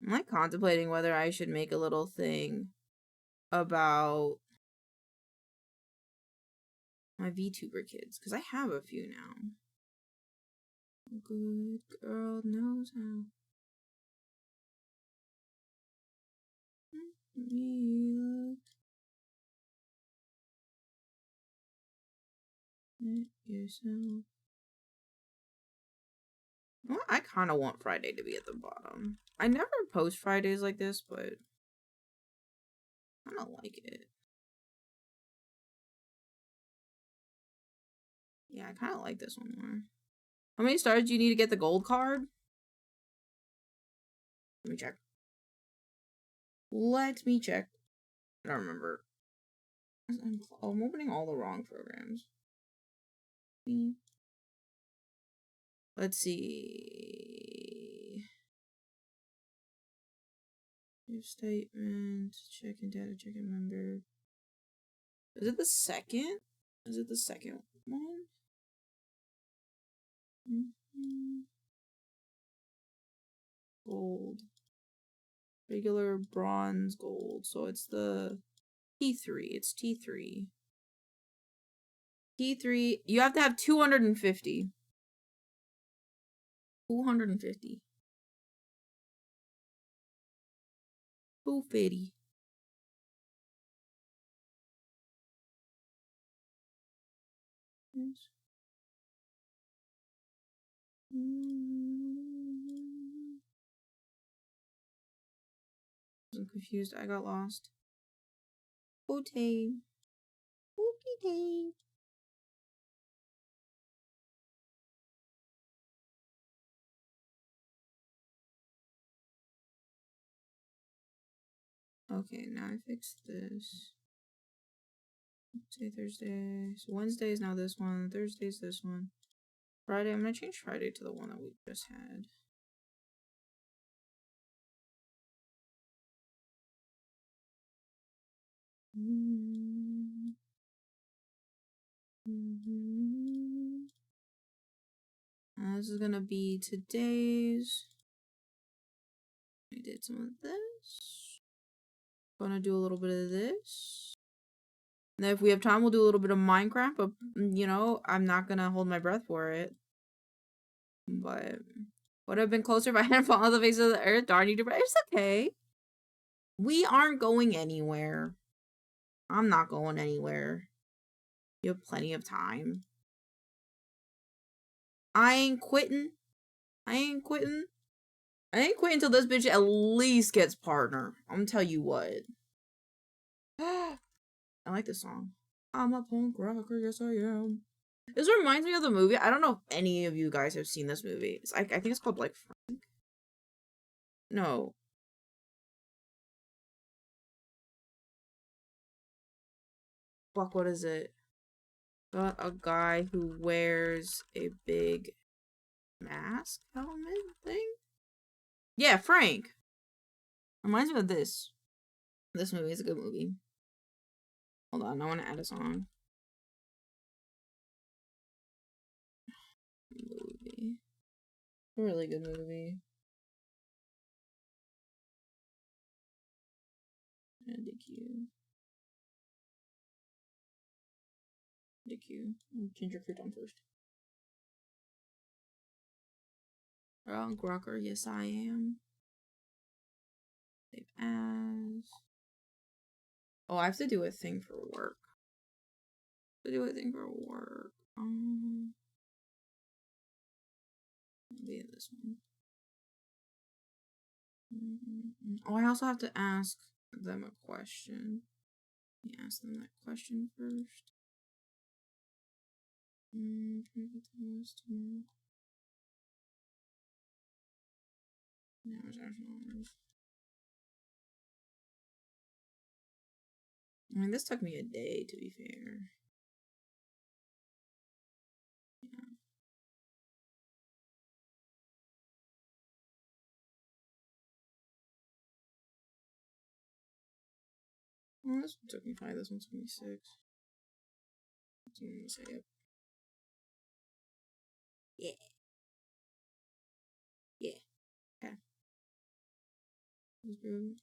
A: I'm like contemplating whether I should make a little thing about my VTuber kids, because I have a few now. A good girl knows how. Me look at yourself. Well, I kind of want Friday to be at the bottom. I never post Fridays like this, but I don't like it. Yeah, I kind of like this one more. How many stars do you need to get the gold card? Let me check. Let me check. I don't remember. I'm opening all the wrong programs. Let's see. Your statement. Check-in data, check-in member. Is it the second? Is it the second one? Gold. Regular, bronze, gold. So it's the T3. It's T3. T3. You have to have 250. 250. 250. Yes. I'm confused. I got lost. Okay. Okay. Okay, now I fixed this. Say Thursday. So Wednesday is now this one. Thursday's this one. Friday, I'm gonna change Friday to the one that we just had. This is gonna be today's. I did some of this. Gonna do a little bit of this. And then if we have time, we'll do a little bit of Minecraft, but, you know, I'm not gonna hold my breath for it. But would have been closer if I hadn't fallen off the face of the earth. Darn you, but it's okay. We aren't going anywhere. I'm not going anywhere. You have plenty of time. I ain't quitting. I ain't quitting. I ain't quitting until this bitch at least gets partner. I'm gonna tell you what. I like this song. I'm a punk rocker, yes I am. This reminds me of the movie. I don't know if any of you guys have seen this movie. I think it's called like Frank. No. Fuck, what is it? Got a guy who wears a big mask helmet thing? Yeah, Frank. Reminds me of this. This movie is a good movie. Hold on, I want to add a song. Movie. A really good movie. DQ. DQ. Ginger fruit on first. Wrong rocker, yes I am. Save as. Oh, I have to do a thing for work. Maybe in this one. Oh, I also have to ask them a question. Let me ask them that question first. Can I get the most tomorrow? No, it's actually. I mean, this took me a day, to be fair. Yeah. Well, this one took me 5, this one took me 6. That's what I'm gonna say, yep. Yeah. Yeah. Okay. That's good.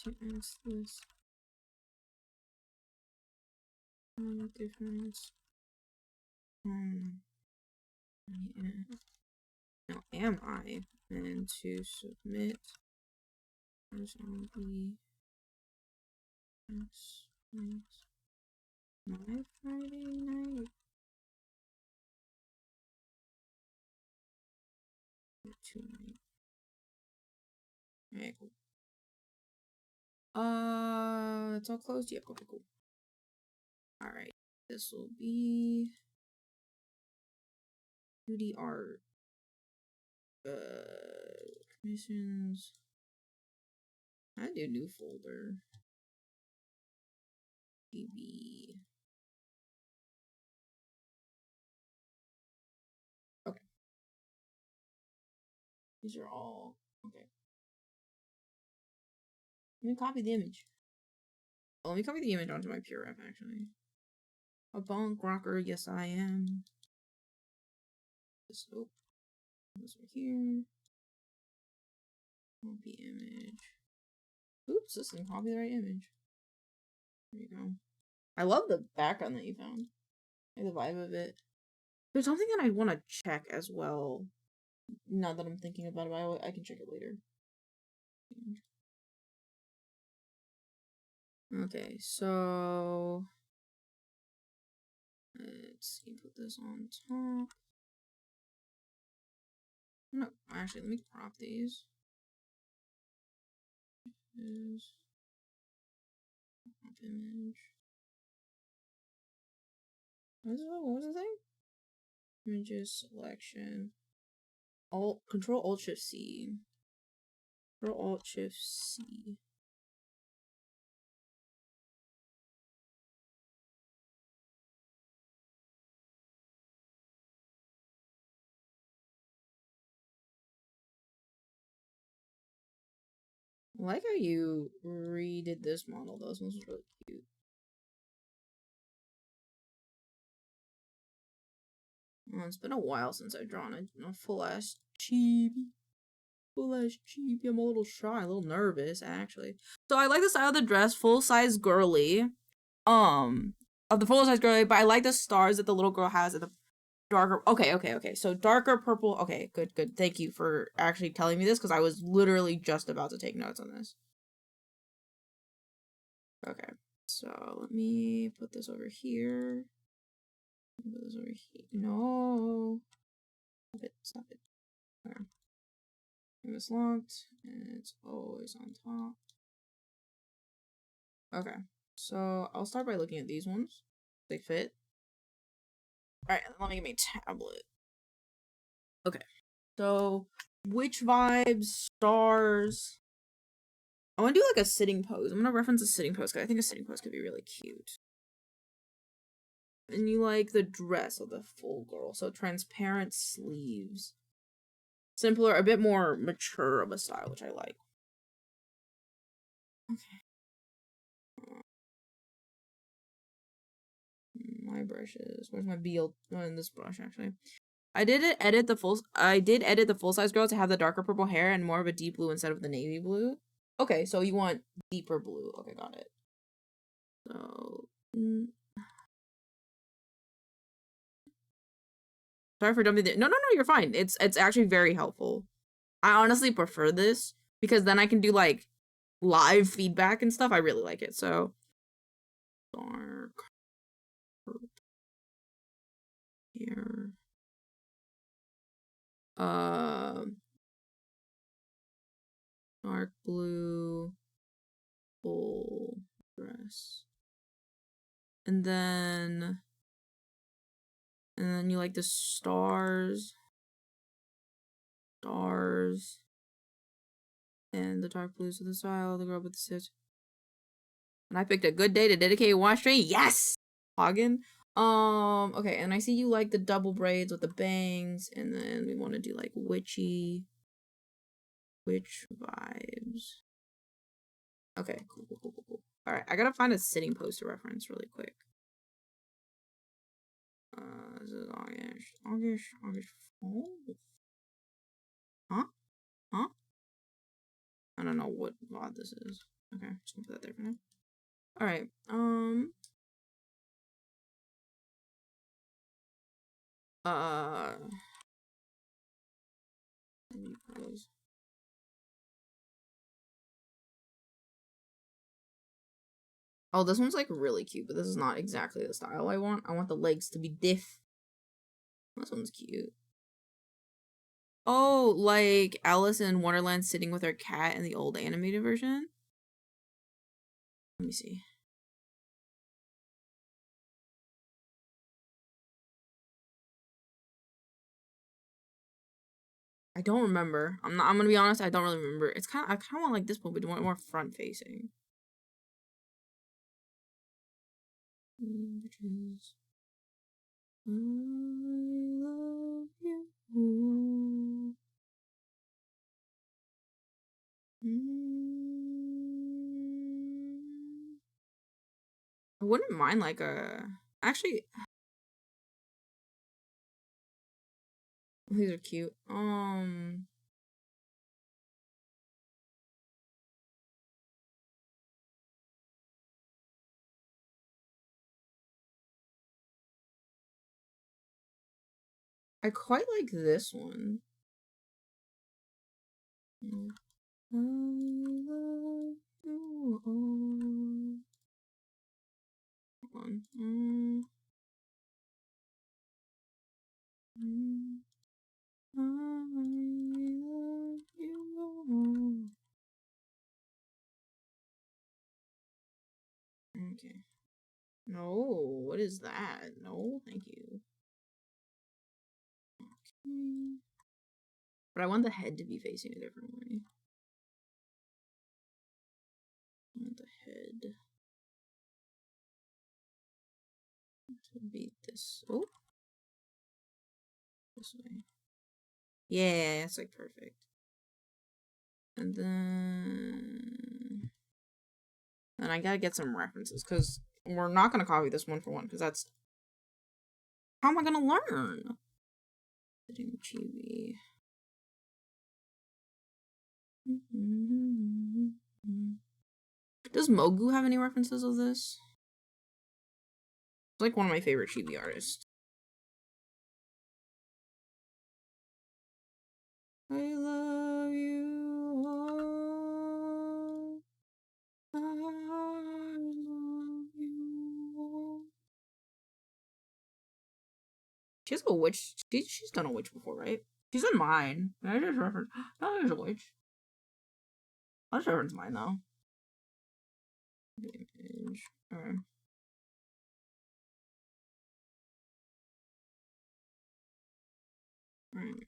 A: To ask this difference. Yeah. Now, am I meant to submit as on the my Friday night? Tonight. Alright, cool. It's all closed? Yep, okay, cool. Alright, this will be 2D art. Commissions. I do new folder. TV. Okay. These are all okay. Let me copy the image. Oh, let me copy the image onto my pure ref actually. A bonk rocker, yes I am. This this right here. Copy image. Oops, this didn't copy the right image. There you go. I love the background that you found. I like the vibe of it. There's something that I want to check as well. Now that I'm thinking about it, I can check it later. Okay, so let's see, put this on top. No, actually, let me crop these. Crop image. What was the thing? Images selection. Control Alt Shift C. Control Alt Shift C. I like how you redid this model. Those ones was really cute. Well, it's been a while since I've drawn a full-ass chibi. Full-ass chibi. I'm a little shy, a little nervous, actually. So I like the style of the dress, full-size girly. Of the full-size girly, but I like the stars that the little girl has at the darker. Okay. So darker purple. Okay, good. Thank you for actually telling me this, because I was literally just about to take notes on this. Okay, so let me put this over here. Put this over here. No. Stop it. Okay. It's locked, and it's always on top. Okay, so I'll start by looking at these ones. They fit. Alright, let me get my tablet. Okay, so witch vibes, stars. I want to do like a sitting pose. I'm going to reference a sitting pose because I think a sitting pose could be really cute. And you like the dress of the full girl, so transparent sleeves. Simpler, a bit more mature of a style, which I like. Okay. My brushes. Where's my BL? Oh, in this brush actually. I did edit the full size girl to have the darker purple hair and more of a deep blue instead of the navy blue. Okay, so you want deeper blue. Okay, got it. So sorry for dumping it. No, you're fine. It's actually very helpful. I honestly prefer this because then I can do like live feedback and stuff. I really like it. So dark purple here. Dark blue full dress. And then you like the stars. And the dark blues of the style, the girl with the stitch. And I picked a good day to dedicate one stream. Yes! Hagen. Okay, and I see you like the double braids with the bangs, and then we want to do like witch vibes. Okay, cool. Alright, I gotta find a sitting pose to reference really quick. This is August. Oh. Huh? I don't know what VOD this is. Okay, just gonna put that there for now. Alright, oh, this one's like really cute, but this is not exactly the style I want. I want the legs to be diff. This one's cute. Oh, like Alice in Wonderland sitting with her cat in the old animated version? Let me see. I don't remember. I'm gonna be honest, I don't really remember. I kinda want like this one, but more front facing. I love you. I wouldn't mind like a actually these are cute. I quite like this one. I love you all. Hold on. I love you all. Okay. No, what is that? No, thank you. Okay. But I want the head to be facing a different way. I want the head to be this. Oh, this way. Yeah, it's like perfect. And then I gotta get some references because we're not gonna copy this one for one because that's how am I gonna learn? Chibi. Does Mogu have any references of this? It's like one of my favorite chibi artists. I love you all. I love you all. She has a witch. She's done a witch before, right? She's in mine. I just reference. Oh, there's a witch. I'll just reference mine though. Image. Alright. Alright.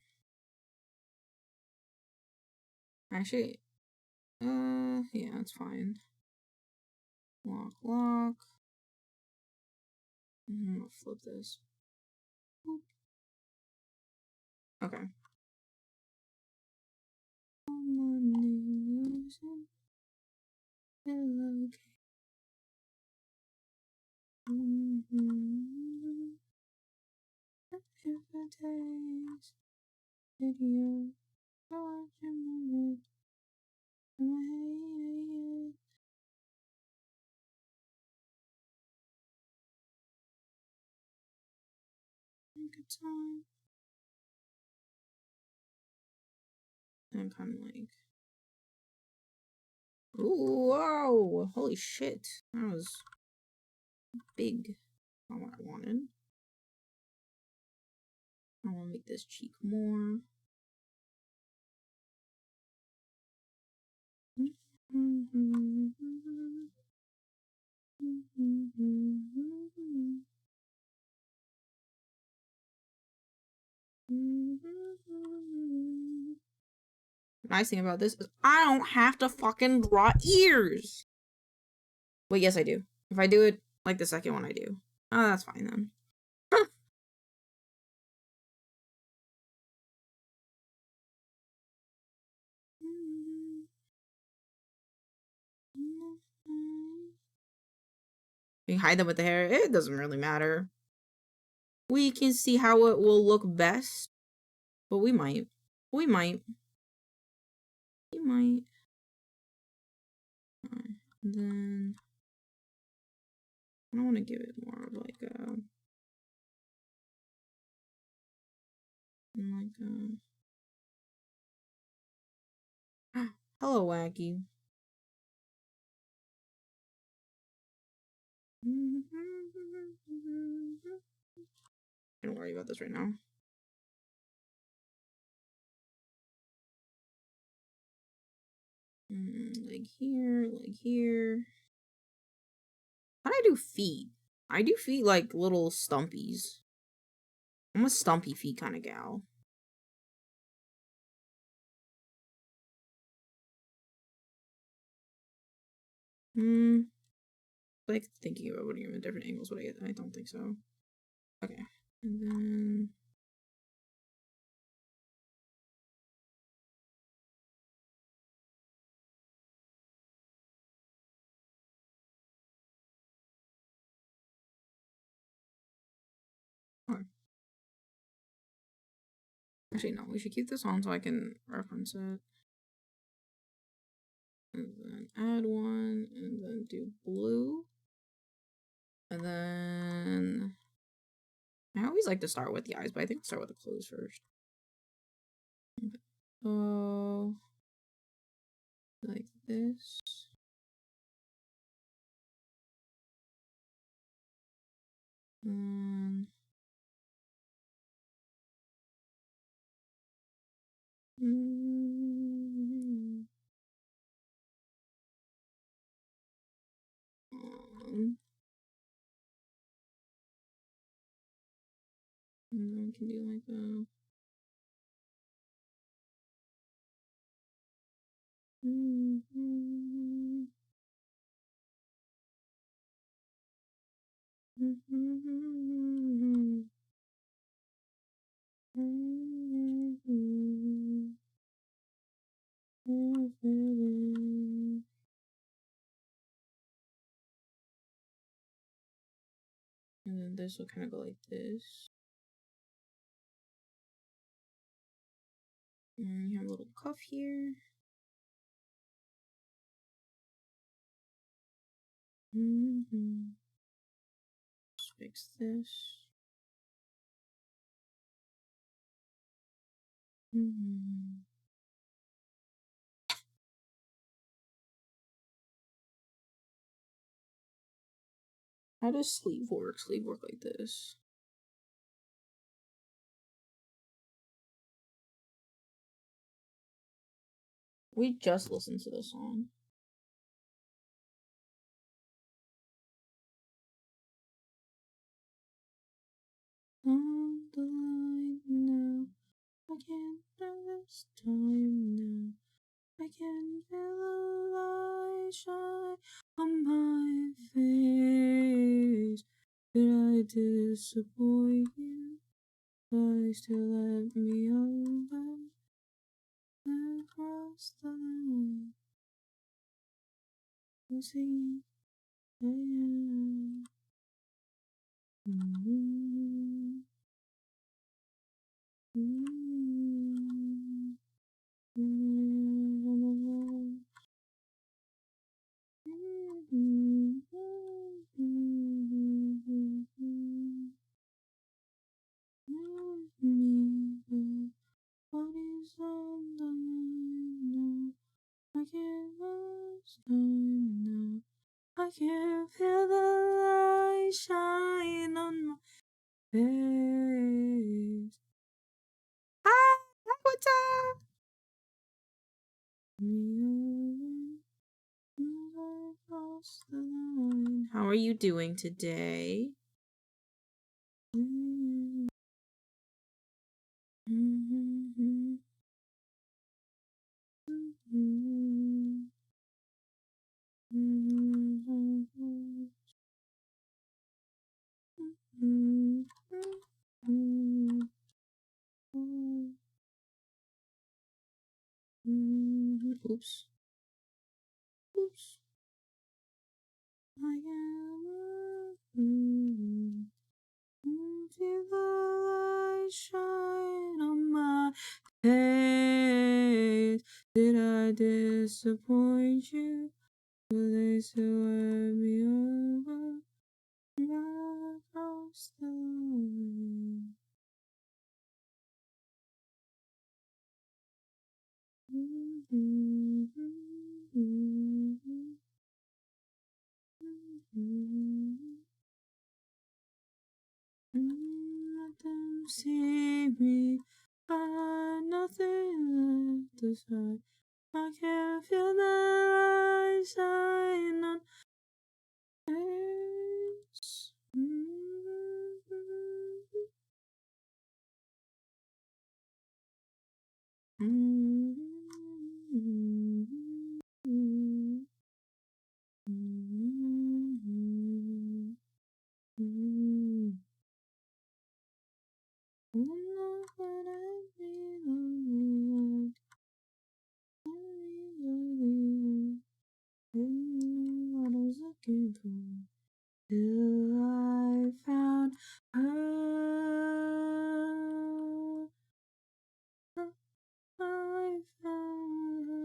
A: Actually, yeah, that's fine. Lock. I'm gonna flip this. Boop. Okay. Video. Good time. And kind of like Ooh, whoa! Holy shit. That was big. Not what I wanted. I want to make this cheek more. Nice thing about this is I don't have to fucking draw ears. Wait, yes I do. If I do it like the second one, I do. Oh, that's fine then. You hide them with the hair. It doesn't really matter. We can see how it will look best. But we might. We might. We might. And then I want to give it more of like a hello, Wacky. Don't worry about this right now. Leg here, leg here. How do I do feet? I do feet like little stumpies. I'm a stumpy feet kind of gal. Like thinking about putting them in different angles, but I don't think so. Okay. And then okay. Actually, no, we should keep this on so I can reference it. And then add one, and then do blue. And then I always like to start with the eyes, but I think I'll start with the clothes first. Okay. So like this. And then I can do like a and then this will kind of go like this. And you have a little cuff here. Just fix this. How does sleeve work? Sleeve work like this. We just listened to this song. On the line now, I can't this time now. I can feel the light shine on my face. Did I disappoint you? But still let me over across the line. You see, I am. What is on the line now? I can't last can feel the light shine on my face. Hi, what's up? How are you doing today? Oops. Oops. I am feel the light shine on my face. Did I disappoint you? Will they still let me over? Across the line. Let them see me. I had nothing left to say. I can feel the light shine on face. What I was looking for till I found her. I found her.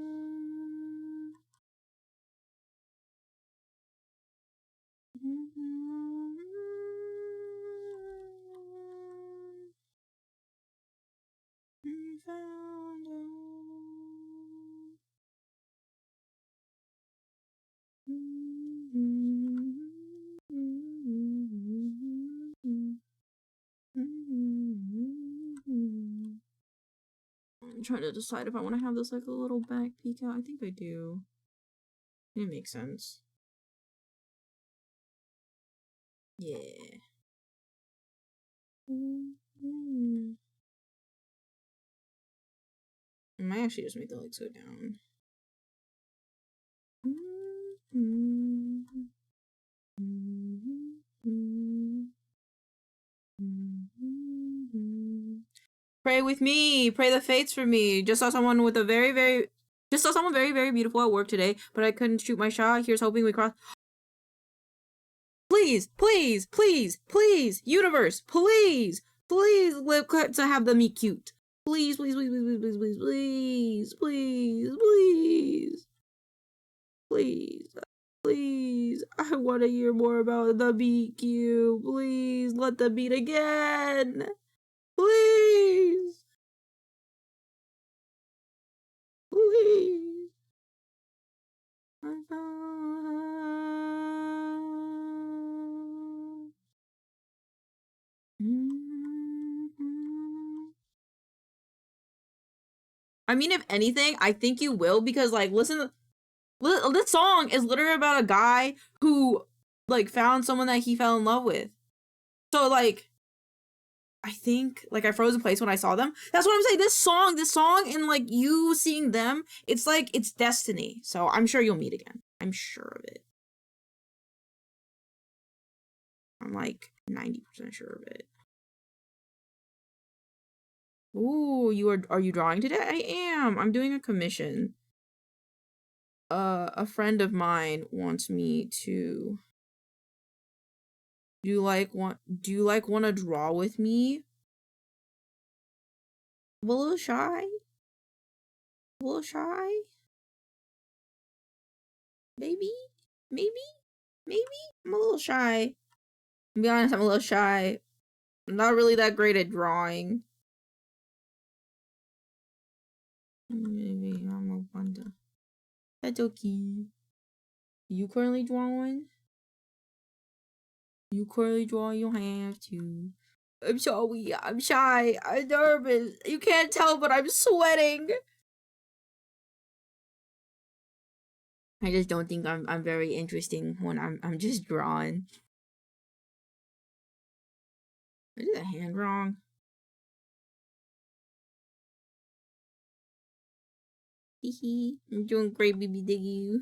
A: I found her. I'm trying to decide if I want to have this like a little back peek out. I think I do. It makes sense. Yeah. I might actually just make the legs go down. Pray with me. Pray the fates for me. Just saw someone with a very beautiful at work today, but I couldn't shoot my shot. Here's hoping we cross. Please, please, please, please, universe, please, please, live to have them meet cute. Please, please, please, please, please, please, please, please, please, please, please. I want to hear more about the meet cute. Please, let them meet again. Please, please. I found her. I mean, if anything, I think you will, because like, listen, this song is literally about a guy who like found someone that he fell in love with. So like, I think like I froze in place when I saw them. That's what I'm saying. This song, and like you seeing them, it's like it's destiny. So I'm sure you'll meet again. I'm sure of it. I'm like 90% sure of it. Ooh, are you drawing today? I am. I'm doing a commission. A friend of mine wants me to. Do you like want to draw with me? I'm a little shy. A little shy. Maybe. I'm a little shy. To be honest, I'm a little shy. I'm not really that great at drawing. Maybe I'm a wonder. That's okay. You currently drawing? You curly draw, you have to. I'm sorry, I'm shy, I'm nervous. You can't tell, but I'm sweating. I just don't think I'm very interesting when I'm just drawing. I did the hand wrong. Hee I'm doing great, baby diggy.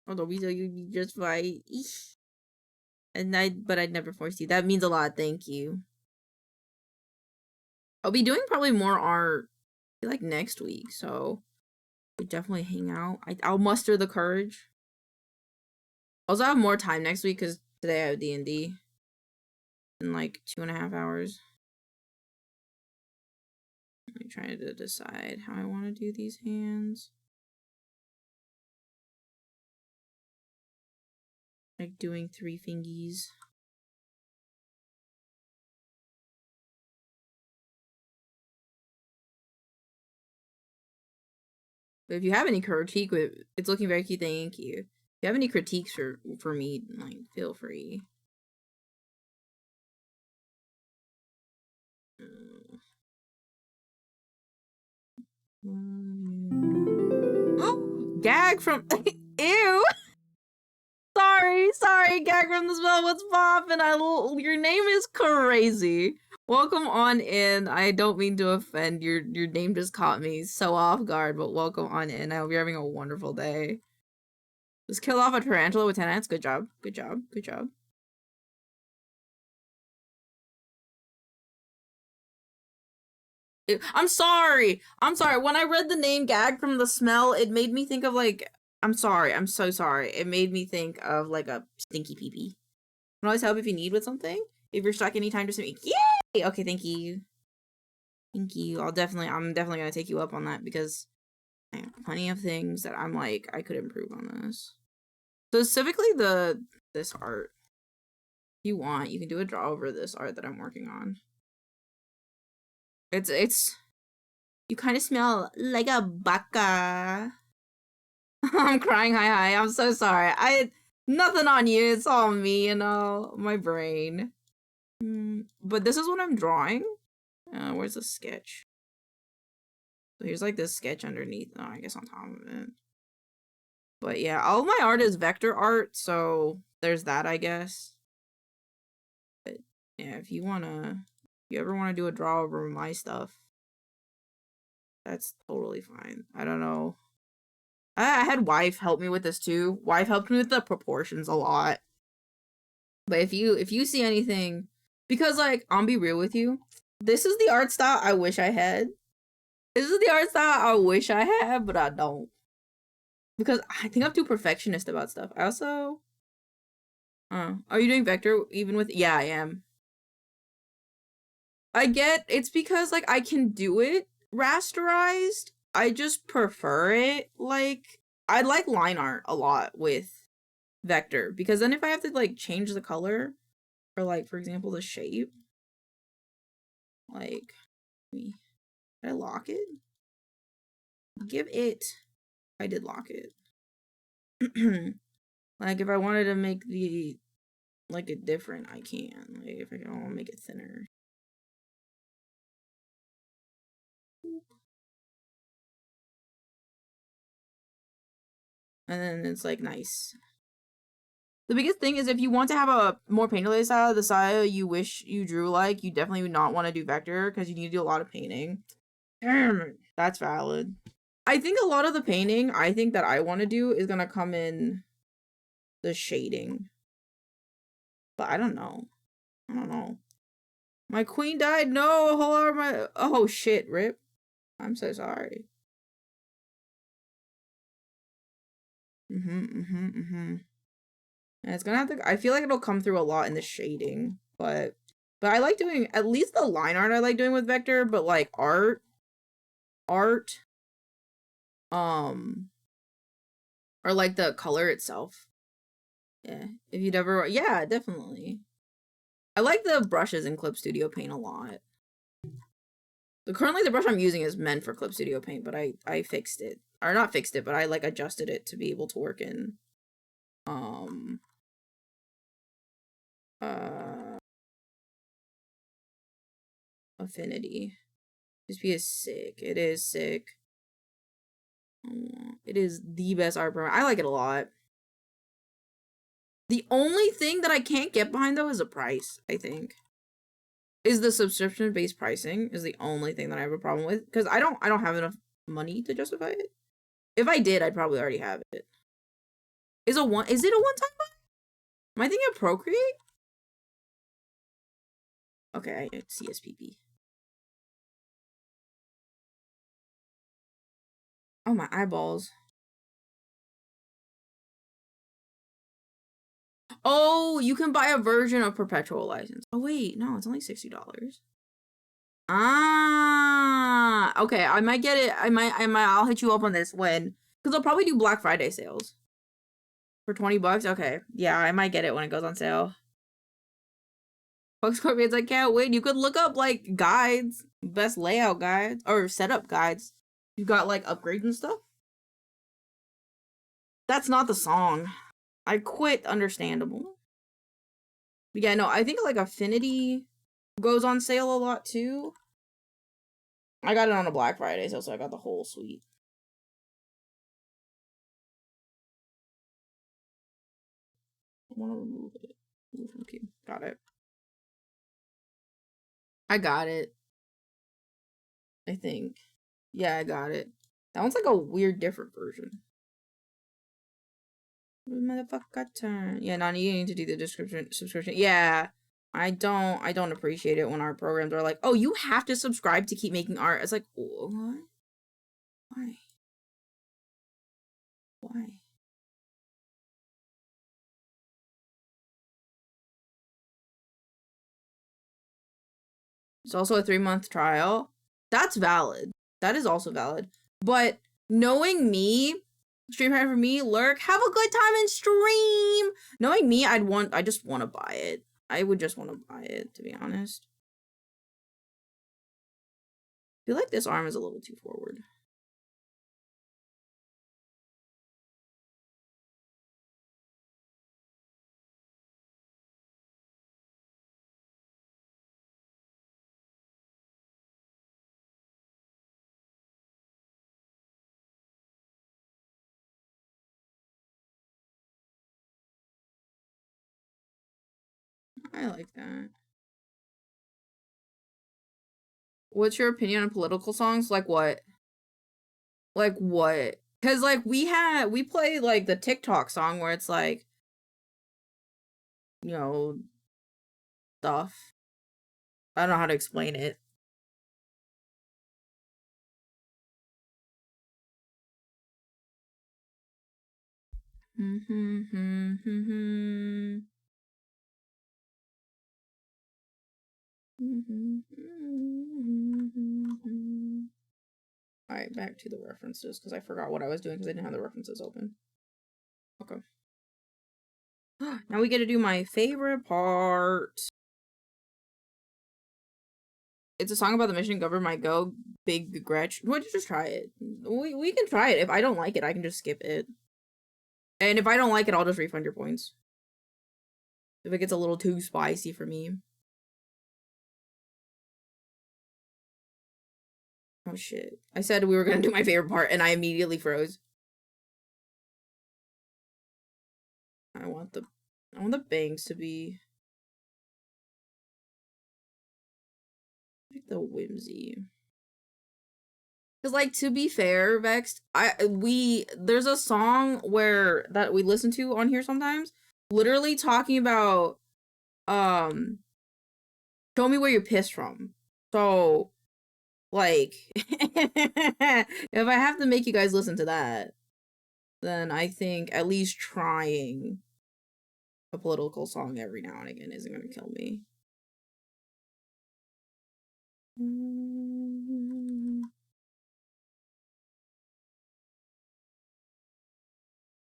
A: Although we saw you'd be just fine. But I'd never force you. That means a lot, thank you. I'll be doing probably more art like next week, so we definitely hang out. I'll muster the courage. Also, I have more time next week because today I have D&D in like 2.5 hours. I'm trying to decide how I want to do these hands. Like doing 3 fingies. But if you have any critique, it's looking very cute. Thank you. If you have any critiques for me, like feel free. Gag from ew. Sorry, gag from the spell. What's poppin'? Your name is crazy. Welcome on in. I don't mean to offend. Your name just caught me so off guard, but welcome on in. I hope you're having a wonderful day. Just kill off a tarantula with 10 ants. Good job. Good job. Good job. I'm sorry. When I read the name Gag from the smell, it made me think of like, I'm sorry. I'm so sorry. It made me think of like a stinky pee-pee. Can always help if you need with something. If you're stuck anytime, just make yay! Okay, thank you. Thank you. I'm definitely gonna take you up on that because I have plenty of things that I'm like, I could improve on this. Specifically this art. If you want, you can do a draw over this art that I'm working on. It's you kind of smell like a baka. I'm crying. Hi. I'm so sorry. Nothing on you. It's all me, you know, my brain. But this is what I'm drawing. Where's the sketch? So here's like this sketch underneath. Oh, I guess on top of it. But yeah, all of my art is vector art, so there's that, I guess. But yeah, if you ever wanna do a draw over my stuff, that's totally fine. I don't know. I had wife help me with this too. Wife helped me with the proportions a lot. But if you see anything, because like I'll be real with you, this is the art style I wish I had. This is the art style I wish I had, but I don't. Because I think I'm too perfectionist about stuff. I also are you doing vector even with yeah, I am. I get it's because like I can do it rasterized. I just prefer it like I like line art a lot with vector because then if I have to like change the color or like for example the shape, like did I lock it? Give it. I did lock it. Like if I wanted to make the like it different, I can. Like if I want to make it thinner. And then it's like nice. The biggest thing is if you want to have a more painterly style, the style you wish you drew like, you definitely would not want to do vector because you need to do a lot of painting. That's valid. I think a lot of the painting I think that I want to do is going to come in the shading. But I don't know. My queen died? No, a whole lot of my... Oh shit, rip. I'm so sorry. And it's gonna have to... I feel like it'll come through a lot in the shading, but I like doing... At least the line art I like doing with vector, but like art... or like the color itself. Yeah, if you'd ever... Yeah, definitely. I like the brushes in Clip Studio Paint a lot. Currently the brush I'm using is meant for Clip Studio Paint, but I fixed it. Or not fixed it, but I like adjusted it to be able to work in Affinity. This be is sick. It is sick. It is the best art program. I like it a lot. The only thing that I can't get behind though is the price, I think. Is the subscription-based pricing is the only thing that I have a problem with. Because I don't have enough money to justify it. If I did, I'd probably already have it. Is it a one-time buy? Am I thinking of Procreate? Okay, I CSPP. Oh, my eyeballs. Oh, you can buy a version of Perpetual License. Oh, wait. No, it's only $60. Ah, okay. I might get it. I'll hit you up on this when, because they'll probably do Black Friday sales. For 20 bucks? Okay. Yeah, I might get it when it goes on sale. Fuck Scorpions, I can't wait. You could look up, like, guides. Best layout guides. Or setup guides. You got, like, upgrades and stuff. That's not the song. I quit, understandable. But yeah, no, I think, like, Affinity goes on sale a lot, too. I got it on a Black Friday sale, so I got the whole suite. I want to remove it. Okay, got it. I got it. I think. Yeah, I got it. That one's like a weird, different version. Motherfucker turn. Yeah, Nani, you need to do the subscription. Yeah. I don't appreciate it when our programs are like, oh, you have to subscribe to keep making art. It's like, what? Why? Why? It's also a 3-month trial. That's valid. That is also valid. But knowing me, stream for me, lurk, have a good time in stream. Knowing me, I just want to buy it. I would just want to buy it, to be honest. I feel like this arm is a little too forward. I like that. What's your opinion on political songs? Like what? Like what? Cause like we play like the TikTok song where it's like, you know, stuff. I don't know how to explain it. Alright, back to the references, because I forgot what I was doing because I didn't have the references open. Okay. Now we get to do my favorite part. It's a song about the mission governed by Go Big Gretch. Why don't you just try it? We can try it. If I don't like it, I can just skip it. And if I don't like it, I'll just refund your points. If it gets a little too spicy for me. Oh shit. I said we were gonna do my favorite part and I immediately froze. I want the bangs to be like the whimsy. Cause like to be fair, Vexed, there's a song that we listen to on here sometimes, literally talking about show me where you're pissed from. So like if I have to make you guys listen to that, then I think at least trying a political song every now and again isn't gonna kill me.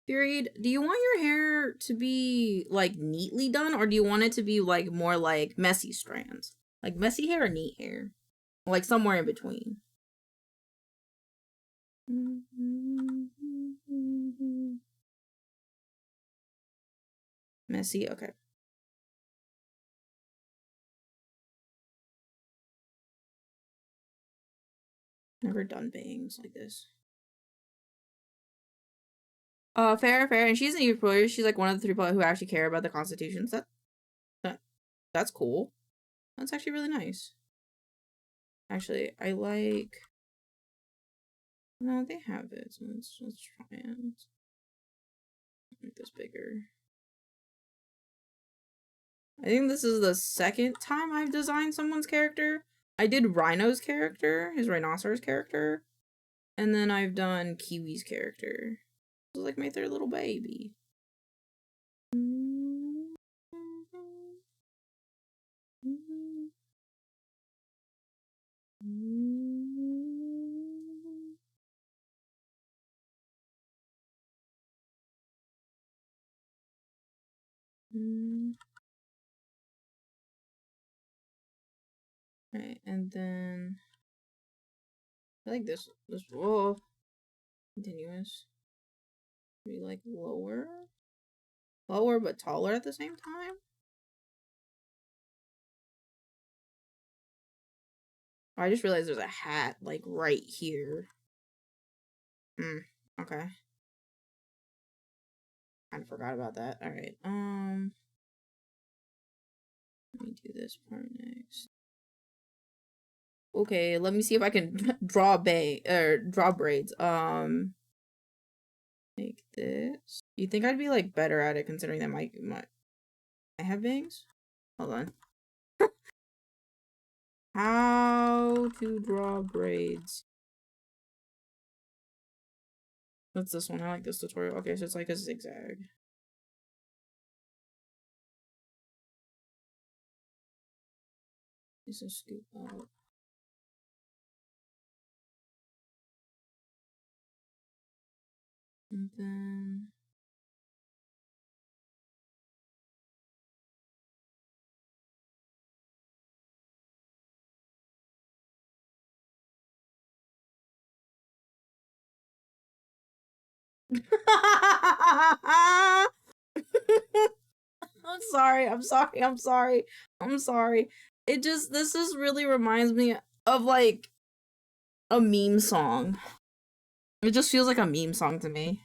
A: Period. Do you want your hair to be like neatly done, or do you want it to be like more like messy strands? Like messy hair or neat hair? Like somewhere in between. Messy? Okay. Never done bangs like this. Fair, fair. And she's an e-player. She's like one of the 3 people who actually care about the constitutions. That's cool. That's actually really nice. Actually, I like... No, they have it. So let's try and make this bigger. I think this is the 2nd time I've designed someone's character. I did Rhino's character, his rhinoceros character, and then I've done Kiwi's character. This is like my 3rd little baby. Right, and then I like this whoa, continuous. Maybe like lower but taller at the same time. I just realized there's a hat like right here. Okay. Kind of forgot about that. All right. Let me do this part next. Okay, let me see if I can draw braids. Make this. You think I'd be like better at it considering that I have bangs? Hold on. How to draw braids. What's this one? I like this tutorial. Okay, so it's like a zigzag. Just a scoop up. And then I'm sorry. This just really reminds me of like a meme song. It just feels like a meme song to me.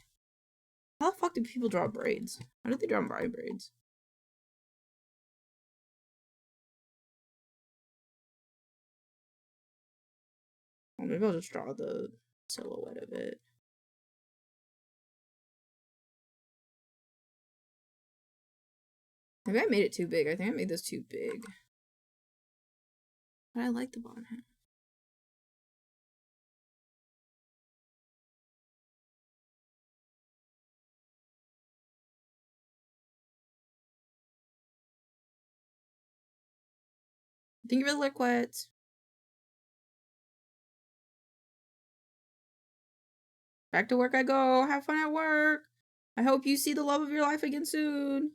A: How the fuck do people draw braids? How do they draw my braids? Well, maybe I'll just draw the silhouette of it. Maybe I made it too big. I think I made this too big. But I like the bottom half. Thank you for the liquids. Back to work I go. Have fun at work. I hope you see the love of your life again soon.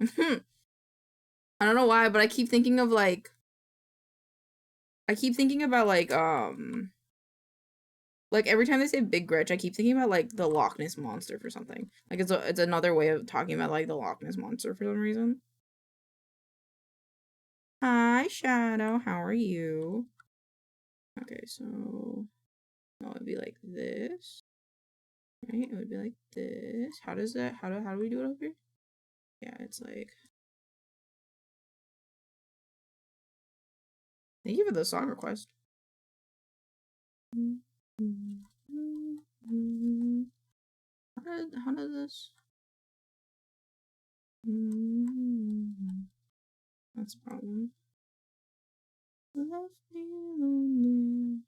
A: I don't know why, but I keep thinking of like every time they say Big Gretch, I keep thinking about like the Loch Ness Monster for something. Like it's another way of talking about like the Loch Ness Monster for some reason. Hi, Shadow. How are you? Okay, so it would be like this. Right? It would be like this. How does that how do we do it over here? Yeah, it's like thank you for the song request. How does this? That's a problem. Left me lonely.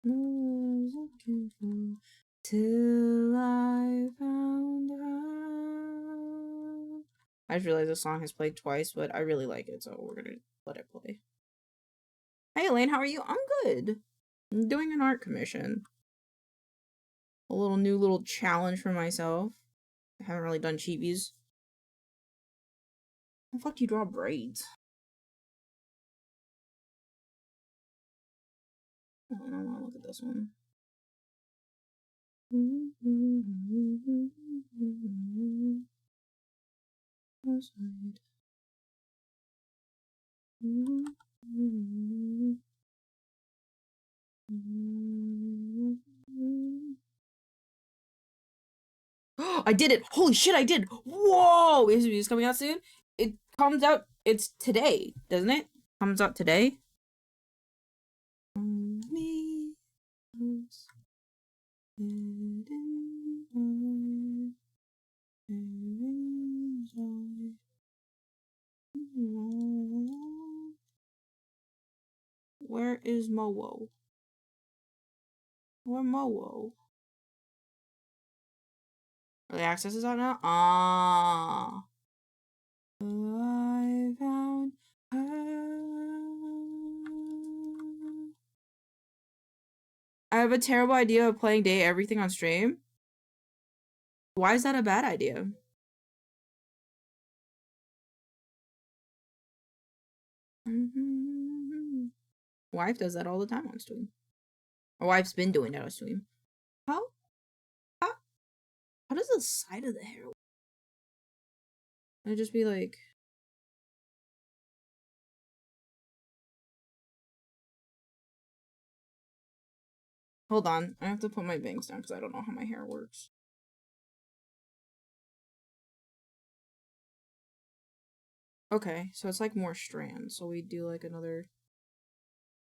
A: No, I was looking for till I found her. I just realized this song has played twice, but I really like it, so we're gonna let it play. Hey Elaine, how are you? I'm good. I'm doing an art commission. A new little challenge for myself. I haven't really done chibies. How the fuck do you draw braids? I don't want to look at this one. Outside. I did it! Holy shit, I did! Whoa! Is it coming out soon? It comes out. It's today, doesn't it? Comes out today. Where is Mowo? Where Mowo? Early access is out now? Ah. I found her. I have a terrible idea of playing day everything on stream. Why is that a bad idea? Wife does that all the time on stream. My wife's been doing that on stream. How does the side of the hair work? It'd just be like... Hold on, I have to put my bangs down because I don't know how my hair works. Okay, so it's like more strands. So we do like another...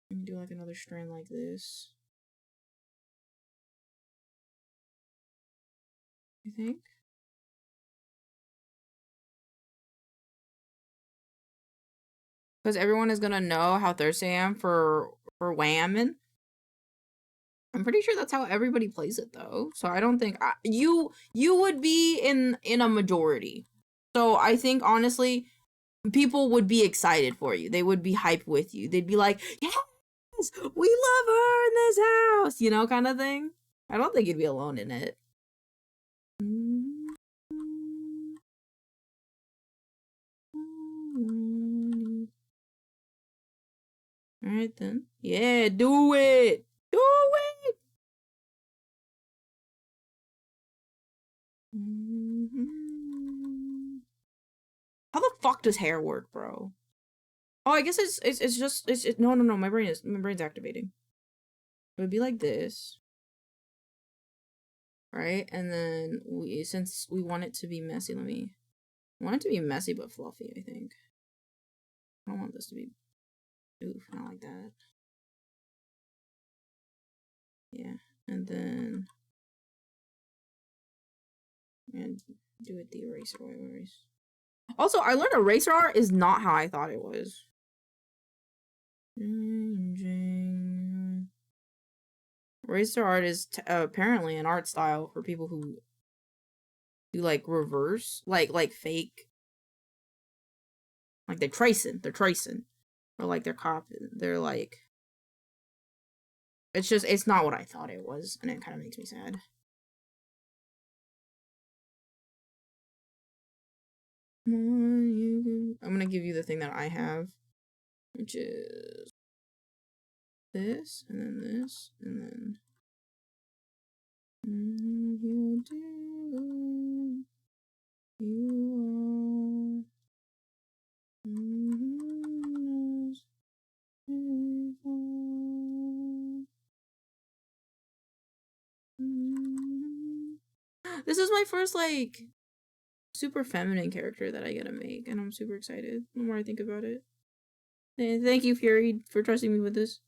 A: We do like another strand like this. I think? Because everyone is gonna know how thirsty I am for whamming. I'm pretty sure that's how everybody plays it though. So I don't think you would be in a majority. So I think honestly, people would be excited for you. They would be hyped with you. They'd be like, yes, we love her in this house, you know, kind of thing. I don't think you'd be alone in it. Alright then. Yeah, do it! Do it! How the fuck does hair work, bro? Oh, I guess it's just no, my brain's activating. It would be like this. Right? And then since we want it to be messy, I want it to be messy but fluffy, I think. I don't want this to be oof, not like that. Yeah. And then and do it the eraser way erase. Also, I learned eraser art is not how I thought it was. Eraser art is apparently an art style for people who do like reverse, like fake, like they're tracing, or like they're copying, they're like. It's not what I thought it was, and it kind of makes me sad. I'm gonna give you the thing that I have, which is this, and then this, and then you do, you are. This is my first like super feminine character that I get to make, and I'm super excited the more I think about it. And thank you, Fury, for trusting me with this.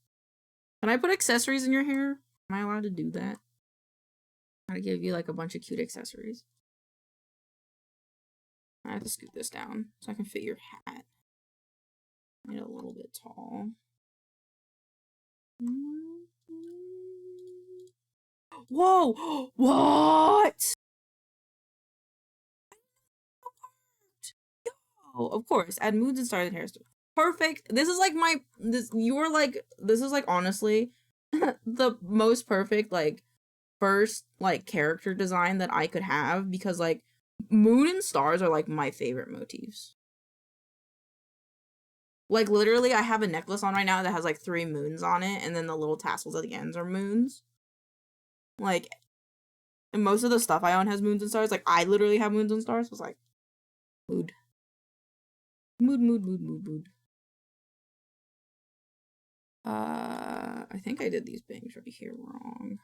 A: Can I put accessories in your hair? Am I allowed to do that? I'm gonna give you like a bunch of cute accessories. I have to scoot this down so I can fit your hat. Made it a little bit tall. Whoa! What? Oh, of course. Add moods and styles and hairstyles. Perfect. This is like this is like honestly the most perfect like first like character design that I could have, because like moon and stars are like my favorite motifs. Like, literally, I have a necklace on right now that has, like, 3 moons on it, and then the little tassels at the ends are moons. Like, and most of the stuff I own has moons and stars. Like, I literally have moons and stars. So it's like, mood. Mood, mood, mood, mood, mood. I think I did these bangs right here wrong.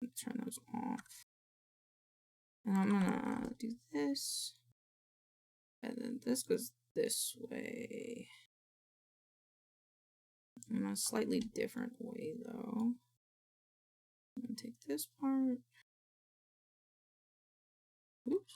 A: Let's turn those off. And I'm gonna do this. And then this goes this way. In a slightly different way, though. I'm gonna take this part. Oops.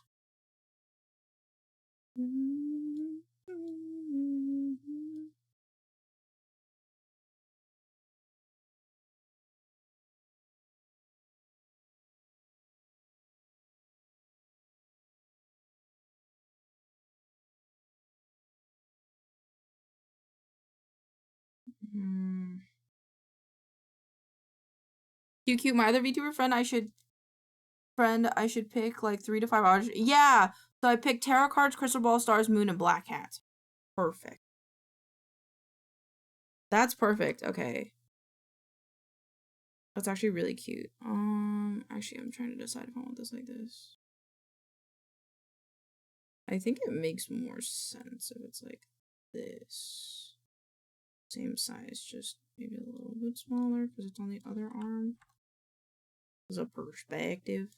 A: Cute, my other VTuber friend, I should pick like 3 to 5 hours. Yeah, so I picked tarot cards, crystal ball, stars, moon, and black hats. Perfect. That's perfect. Okay. That's actually really cute. Actually, I'm trying to decide if I want this like this. I think it makes more sense if it's like this. Same size, just maybe a little bit smaller because it's on the other arm. As a perspective.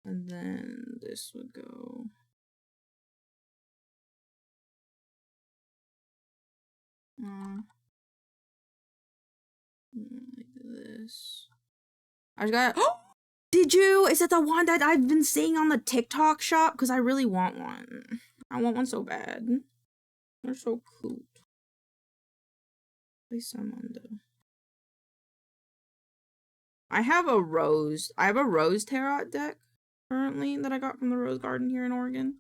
A: And then this would go. Like this. I just got. Oh! Did you? Is it the one that I've been seeing on the TikTok shop? Because I really want one. I want one so bad. They're so cute. Play some on the. I have a rose tarot deck currently that I got from the Rose Garden here in Oregon.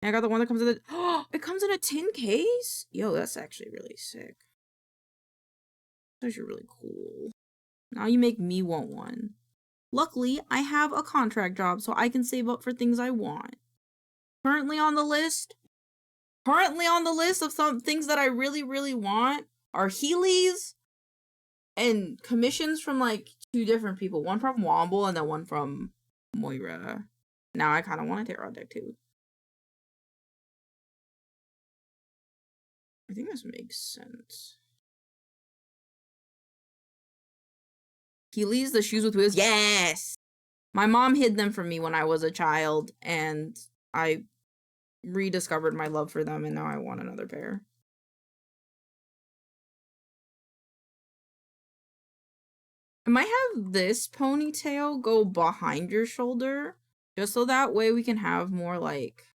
A: And I got the one that comes in the. Oh, it comes in a tin case? Yo, that's actually really sick. That's actually really cool. Now you make me want one. Luckily, I have a contract job, so I can save up for things I want. Currently on the list of some things that I really, really want are Heelys and commissions from like 2 different people. One from Womble and then one from Moira. Now I kind of want a tarot deck too. I think this makes sense. Heelys, the shoes with wheels? Yes! My mom hid them from me when I was a child, and I rediscovered my love for them, and now I want another pair. I might have this ponytail go behind your shoulder, just so that way we can have more like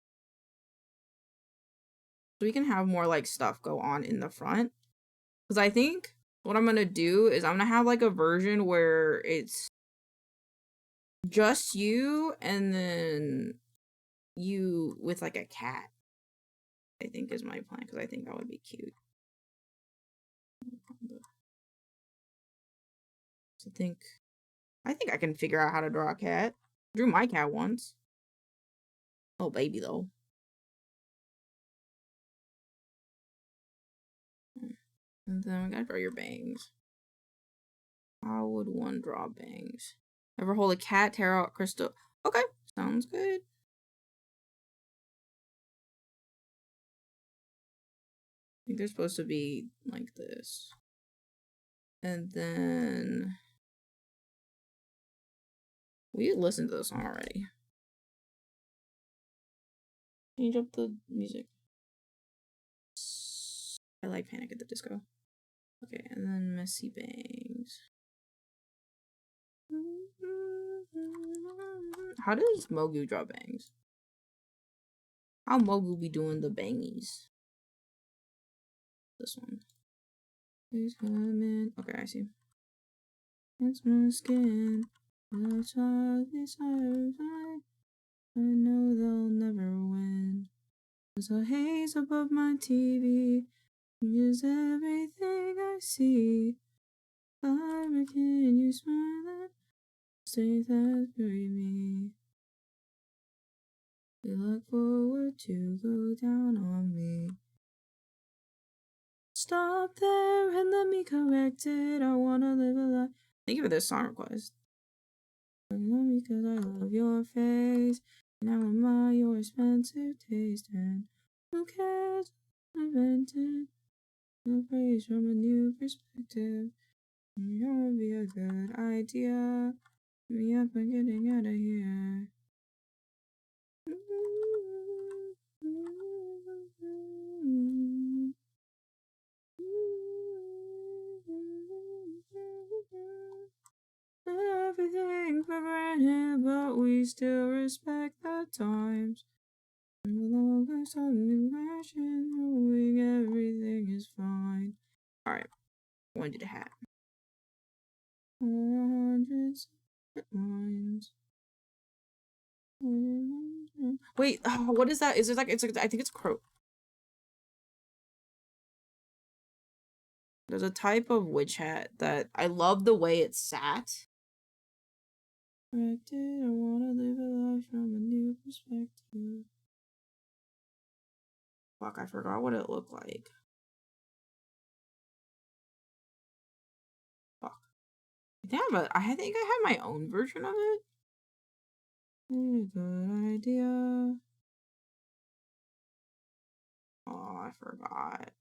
A: stuff go on in the front. Because I think what I'm gonna do is I'm gonna have like a version where it's just you and then you with like a cat. I think is my plan, because I think that would be cute. So I think I can figure out how to draw a cat. Drew my cat once. Oh baby though. And then we gotta draw your bangs. How would one draw bangs? Ever hold a cat, tarot, crystal? Okay, sounds good. I think they're supposed to be like this. And then we listened to this song already. Change up the music. I like Panic at the Disco. Okay, and then messy bangs. How does Mogu draw bangs? How Mogu be doing the bangies? This one. Who's coming? Okay, I see. It's my skin. That's why this I know they'll never win. There's a haze above my TV. Is everything I see. Can you smile at? Say that for me. We look forward to go down on me. Stop there and let me correct it. I wanna live a life. Thank you for this song request. Because I love your face. Now am I your expensive taste? And who cares? Invented no praise from a new perspective. It would be a good idea. Me up and getting out of here. Everything for granted, but we still respect the times. And the longest on passion, knowing everything is fine. Alright, when did it happen? 100 lines. Wait, what is that? Is it like, it's like, I think it's crow. There's a type of witch hat that I love the way it sat. I wanna live a life from a new perspective. Fuck, I forgot what it looked like. Fuck. I think I have my own version of it. Good idea. Oh, I forgot.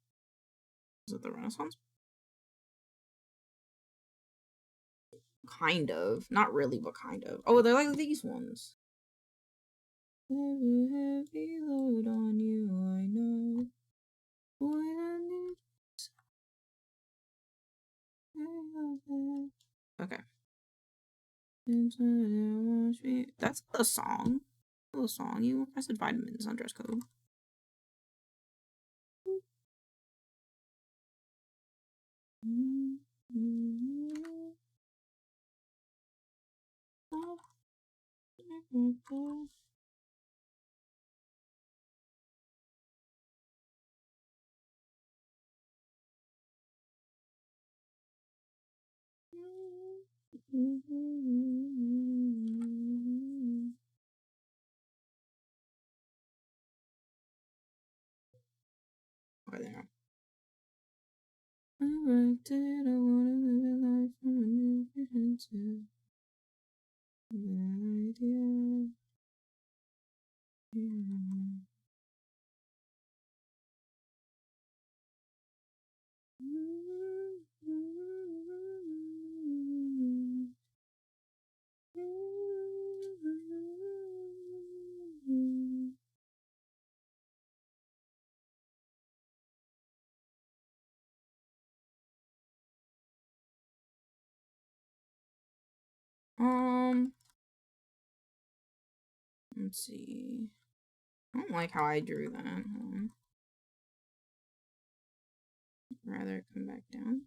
A: Is it the Renaissance? Kind of. Not really, but kind of. Oh, they're like these ones. Heavy load on you, I know. Okay. That's the song. A little song. You requested vitamins on dress code. Okay, there. I wanna live a life from a new perspective. Idea. Let's see. I don't like how I drew that. Rather come back down.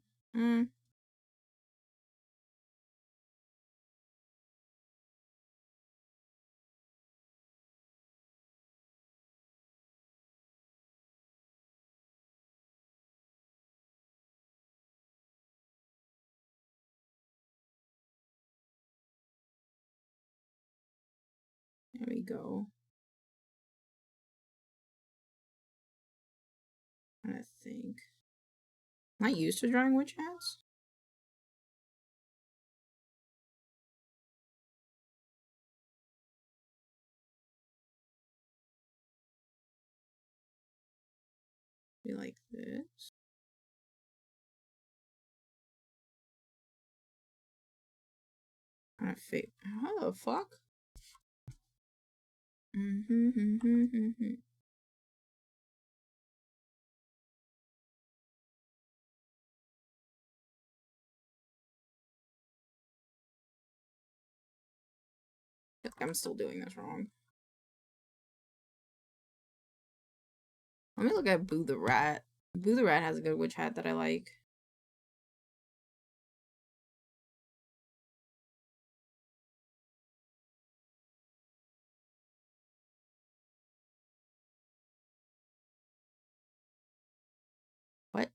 A: There we go. I think. Am I used to drawing witch hats? Be like this. I fake. How the fuck? I'm still doing this wrong. Let me look at Boo the Rat. Boo the Rat has a good witch hat that I like. What?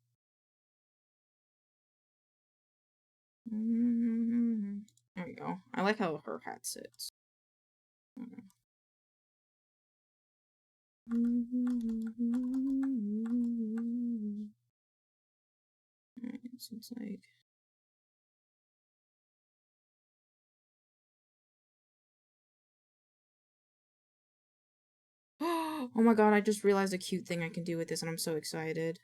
A: There we go. I like how her hat sits. Alright, seems like oh my god, I just realized a cute thing I can do with this and I'm so excited.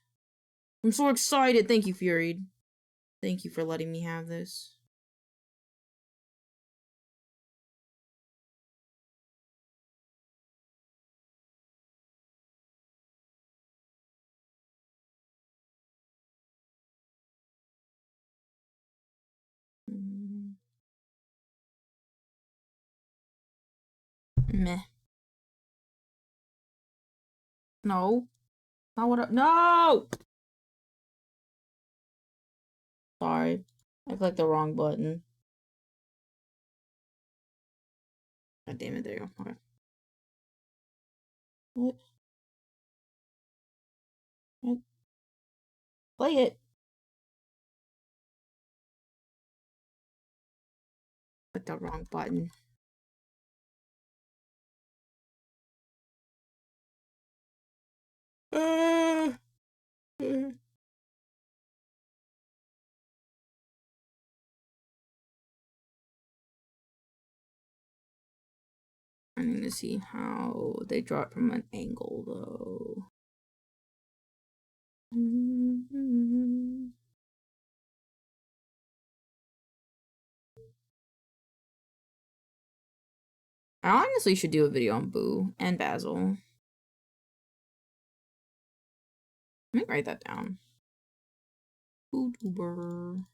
A: I'm so excited! Thank you, Fury. Thank you for letting me have this. Meh. No. Not what no! Sorry. I clicked the wrong button. God damn it, there you go. Okay. What? Play it. Clicked the wrong button. I need to see how they draw it from an angle, though. I honestly should do a video on Boo and Basil. Let me write that down. VTuber.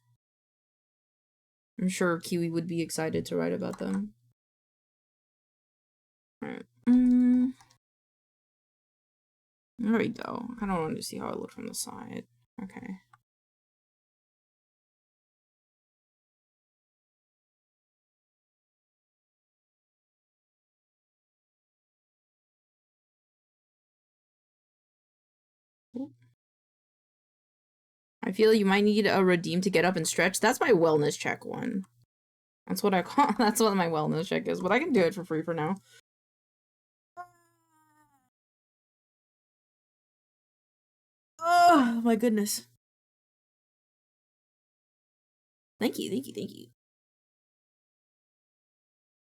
A: I'm sure Kiwi would be excited to write about them. Alright. There we go. I don't want to see how it looks from the side. Okay. I feel you might need a redeem to get up and stretch. That's my wellness check one. That's what I call. That's what my wellness check is. But I can do it for free for now. Oh my goodness. Thank you, thank you, thank you.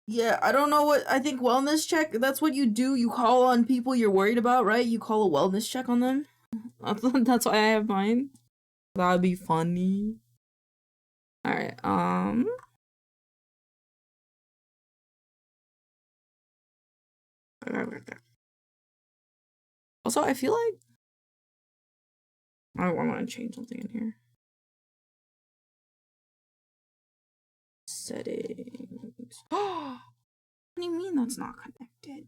A: Yeah, I don't know what I think wellness check. That's what you do. You call on people you're worried about, right? You call a wellness check on them. That's why I have mine. That'd be funny. All right. Also, I feel like I want to change something in here. Settings. Oh, what do you mean that's not connected?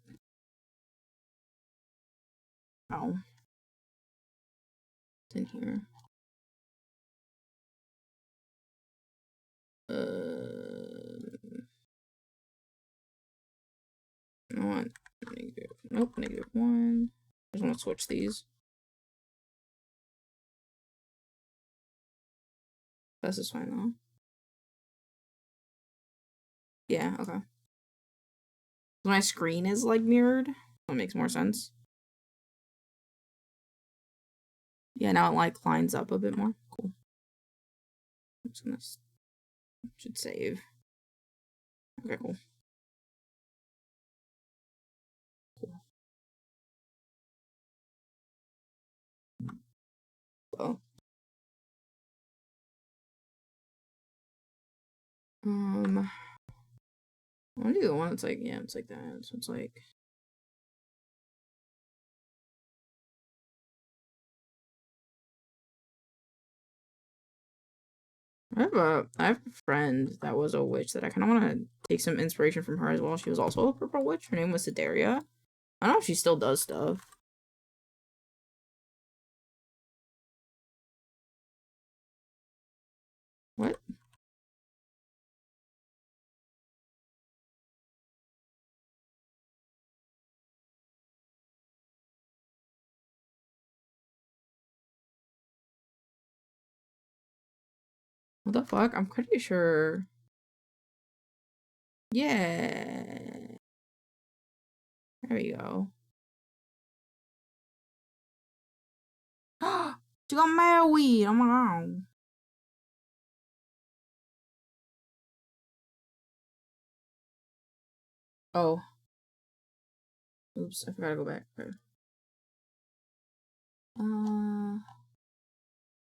A: Oh, it's in here. You know what? Negative. Nope, -1. I just want to switch these. This is fine though. Yeah, okay. My screen is like mirrored. That makes more sense. Yeah, now it like lines up a bit more. Cool. I'm just gonna should save. Okay, cool. Cool. Oh. I want to do the one that's like, yeah, it's like that. So it's like I have a friend that was a witch that I kind of want to take some inspiration from her as well. She was also a purple witch. Her name was Sideria. I don't know if she still does stuff. What? What the fuck? I'm pretty sure. Yeah. There we go. She got married. Oh my god. Oh. Oops, I forgot to go back. Okay.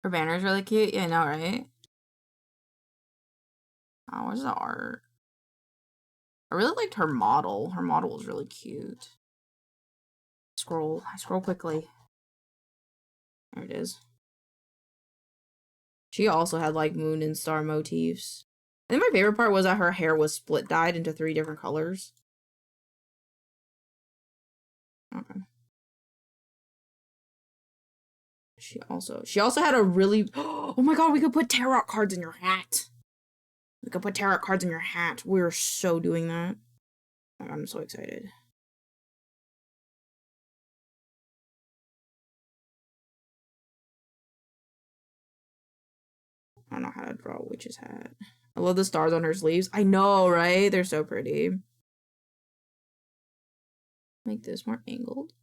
A: Her banner is really cute. Yeah, I know, right? Oh, what's the art? I really liked her model. Her model was really cute. I scroll quickly. There it is. She also had like moon and star motifs. I think my favorite part was that her hair was split dyed into 3 different colors. Okay. She also had a really oh my god, we could put tarot cards in your hat. We could put tarot cards in your hat. We're so doing that. I'm so excited. I don't know how to draw a witch's hat. I love the stars on her sleeves. I know, right? They're so pretty. Make this more angled.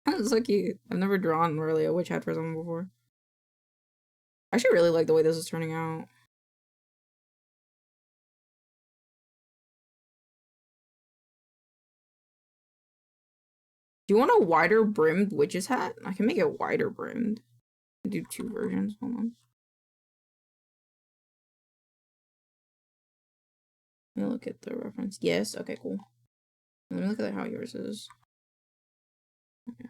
A: That's so cute. I've never drawn really a witch hat for someone before. I actually really like the way this is turning out. Do you want a wider brimmed witch's hat? I can make it wider brimmed. I do 2 versions. Hold on. Let me look at the reference. Yes. Okay, cool. Let me look at how yours is. Okay,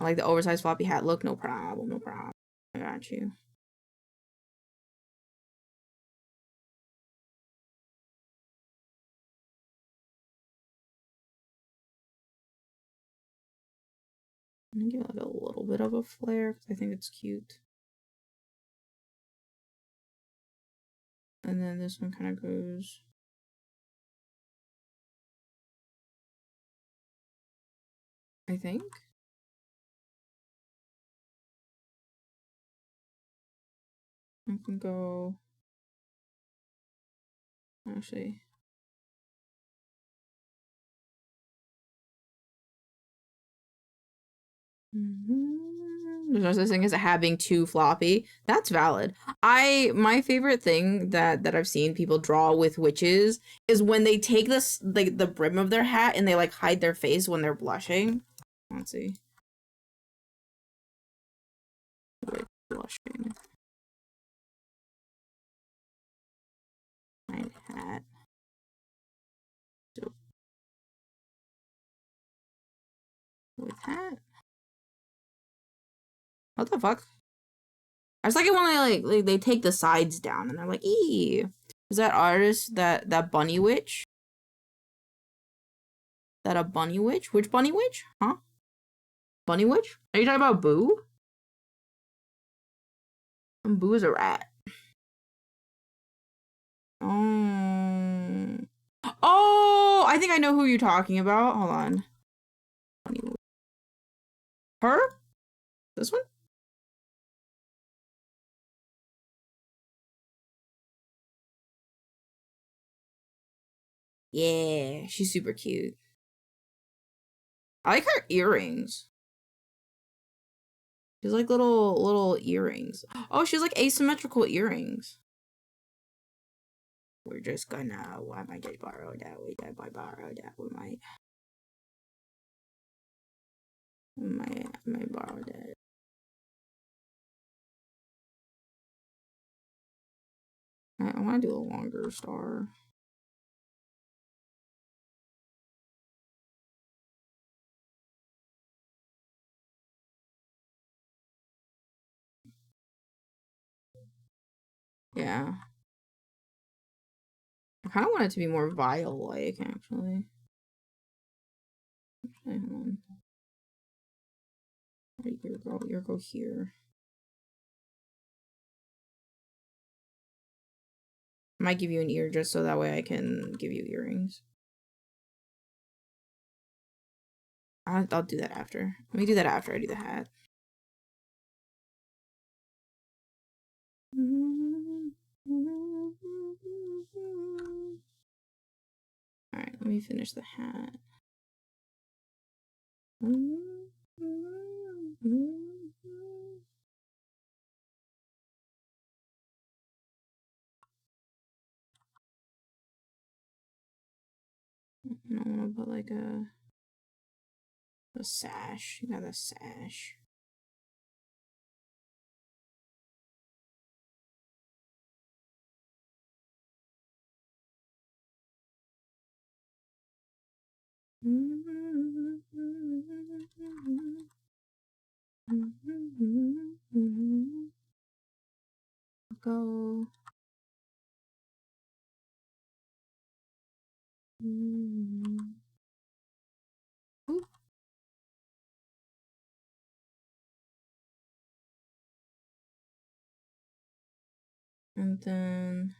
A: I like the oversized floppy hat look. No problem. No problem. I got you. I'm gonna give it like a little bit of a flare because I think it's cute. And then this one kind of goes. I think. I can go. Actually. There's no such thing as having too floppy. That's valid. My favorite thing that I've seen people draw with witches is when they take this the brim of their hat and they like hide their face when they're blushing. Let's see. Blushing. My hat. With hat. What the fuck? I just like it when they they take the sides down and they're like, "Ee." Is that artist that bunny witch? That a bunny witch? Which bunny witch? Huh? Bunny witch? Are you talking about Boo? Boo is a rat. Oh. Oh, I think I know who you're talking about. Hold on. Her? This one? Yeah, she's super cute. I like her earrings. She's like little earrings. Oh, she's like asymmetrical earrings. We're just gonna. Why might I borrow that? We might borrow that. We might borrow that. I want to do a longer star. Yeah. I kind of want it to be more vial-like, actually. Actually, hold on. Your go here. I might give you an ear just so that way I can give you earrings. I'll do that after. Let me do that after I do the hat. Alright, let me finish the hat. I want to put like a sash. You got a sash. Go. Ooh. And then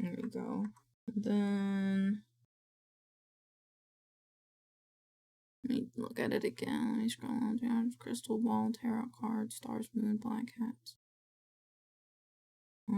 A: there we go. And then let me look at it again. Let me scroll on down. Crystal ball, tarot cards, stars, moon, black hats. I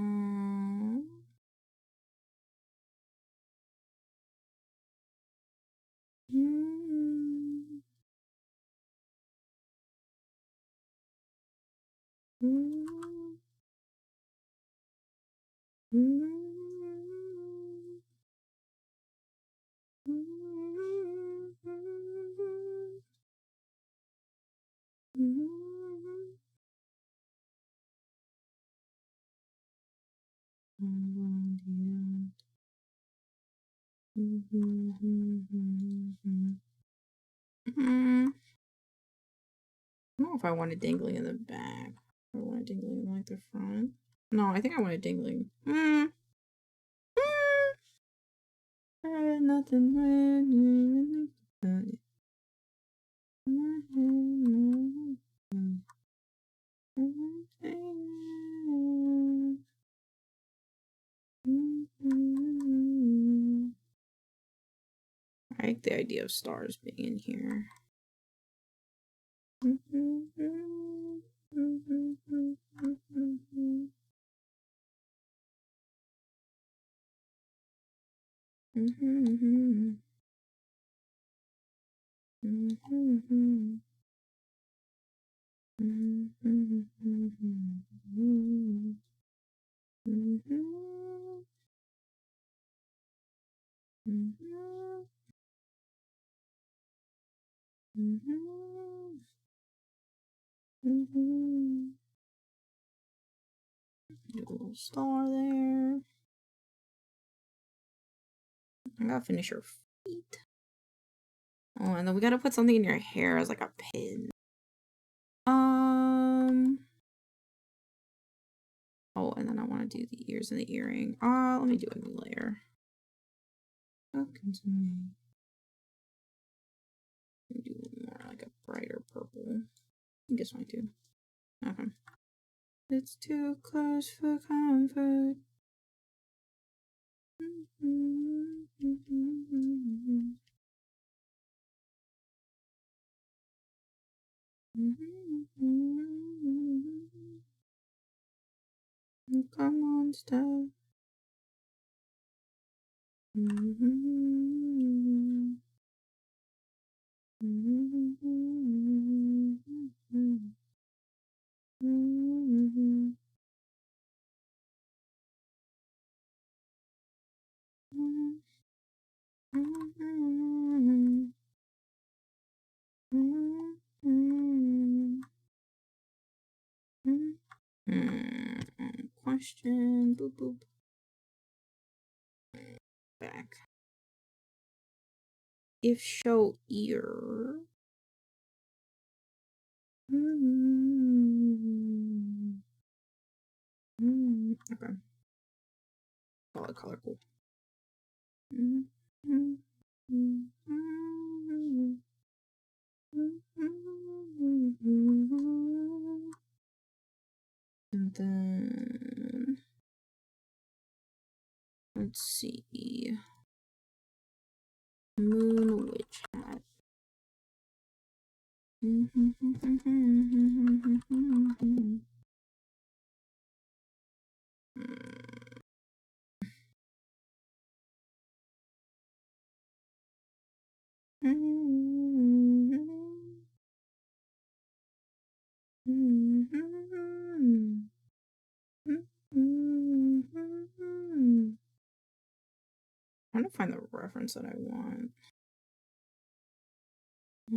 A: don't know if I want it dangling in the back. I want it dangling in like the front. No, I think I want it dangling. Nothing. I like the idea of stars being in here. Do a little star there. I gotta finish your feet. Oh, and then we gotta put something in your hair as like a pin. Oh, and then I want to do the ears and the earring. Let me do a new layer. Welcome to me. Do more like a brighter purple. I guess I do. Okay. It's too close for comfort. Come on, stop. Question. Boop boop. Back. if show ear. Okay. Color cool. And then let's see. Moon witch hat. I'm trying to find the reference that I want. I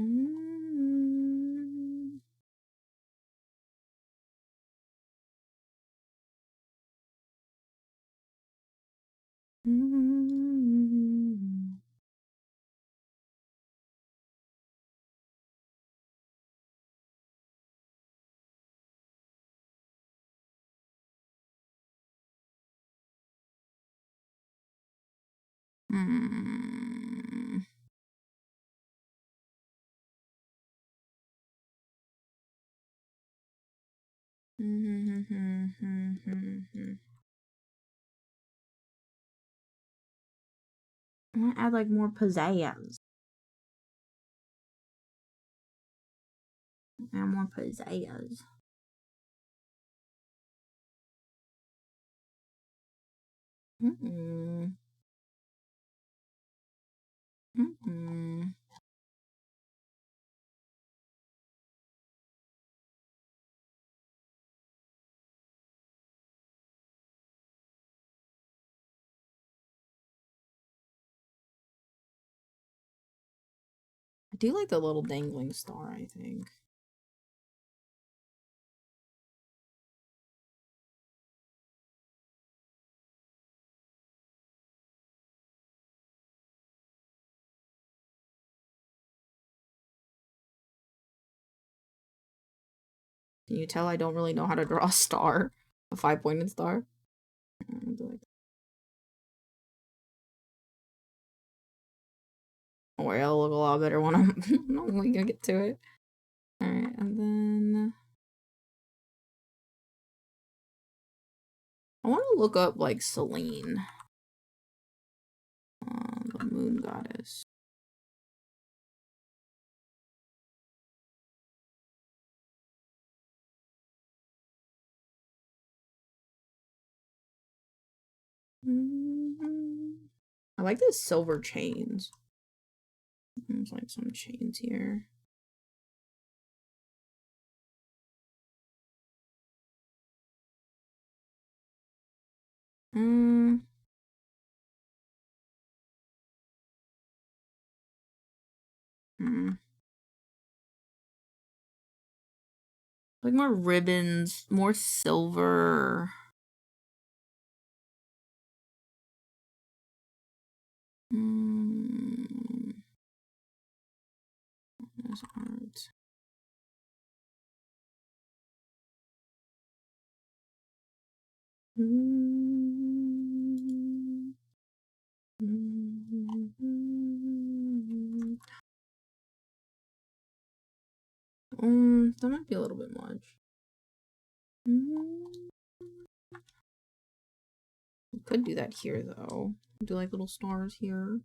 A: want to add like more pizzazz. Add more pizzazz. I do like the little dangling star, I think. Can you tell I don't really know how to draw a star? A 5-pointed star? Oh, it'll look a lot better when I'm only gonna get to it. Alright, and then I want to look up like Selene, the moon goddess. I like the silver chains. There's like some chains here. Like more ribbons, more silver. That's art. That might be a little bit much. We could do that here though. Do like little stars here.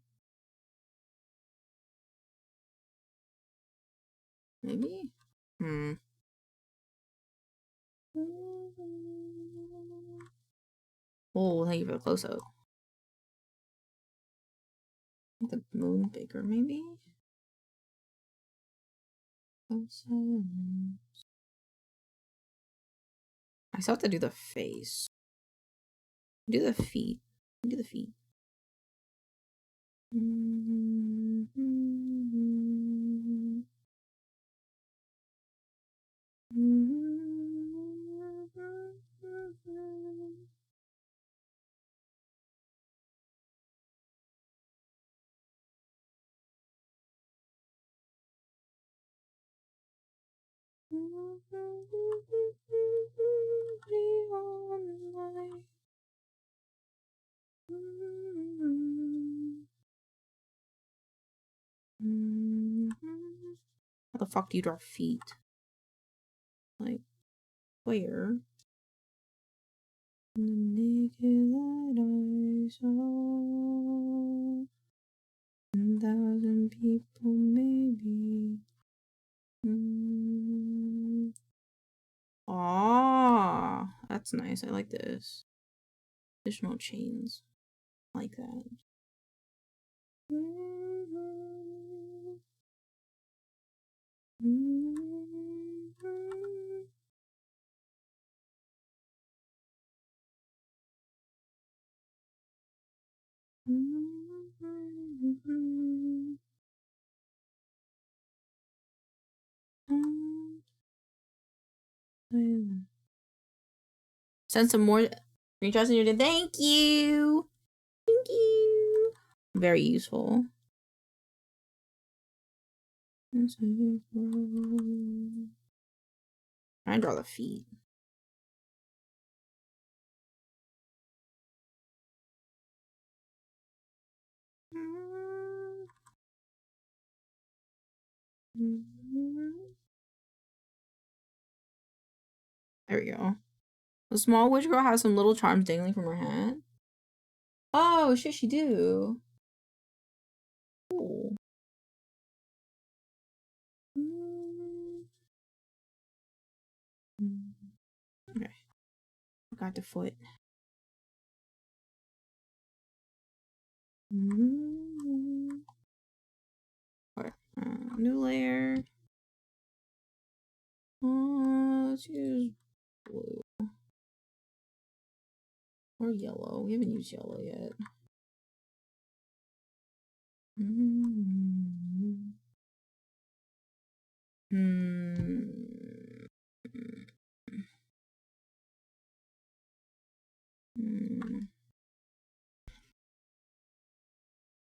A: Maybe? Oh, thank you for the close-up. The moon bigger, maybe? I still have to do the face. Do the feet. Do the feet. How the fuck do you draw feet? Like, where? The naked light I saw, 1,000 people maybe. Ah, that's nice. I like this. Additional chains. I like that. Send some more screenshots in your day. Thank you. Thank you. Very useful. I draw the feet. There we go. The small witch girl has some little charms dangling from her hat. Oh, shit, she do. Cool. Okay. Got the foot. Okay. New layer. Let's use blue. Or yellow. We haven't used yellow yet.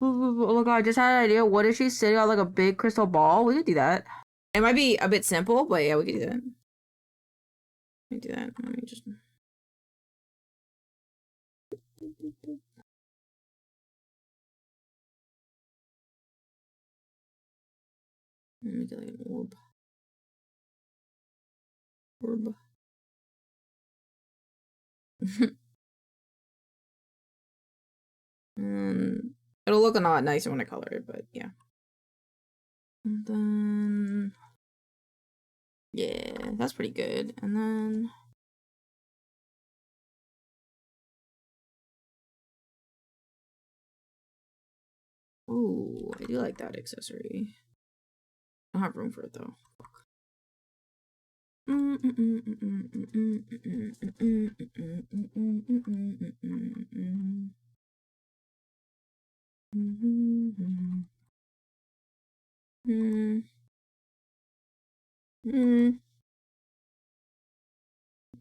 A: Oh my god, I just had an idea. What if she's sitting on like a big crystal ball? We could do that. It might be a bit simple, but yeah, we could do that. Let me do that. Let me just... Let me get like an orb. Orb. It'll look a lot nicer when I color it, but yeah. And then... Yeah, that's pretty good. And then... Ooh, I do like that accessory. I don't have room for it though.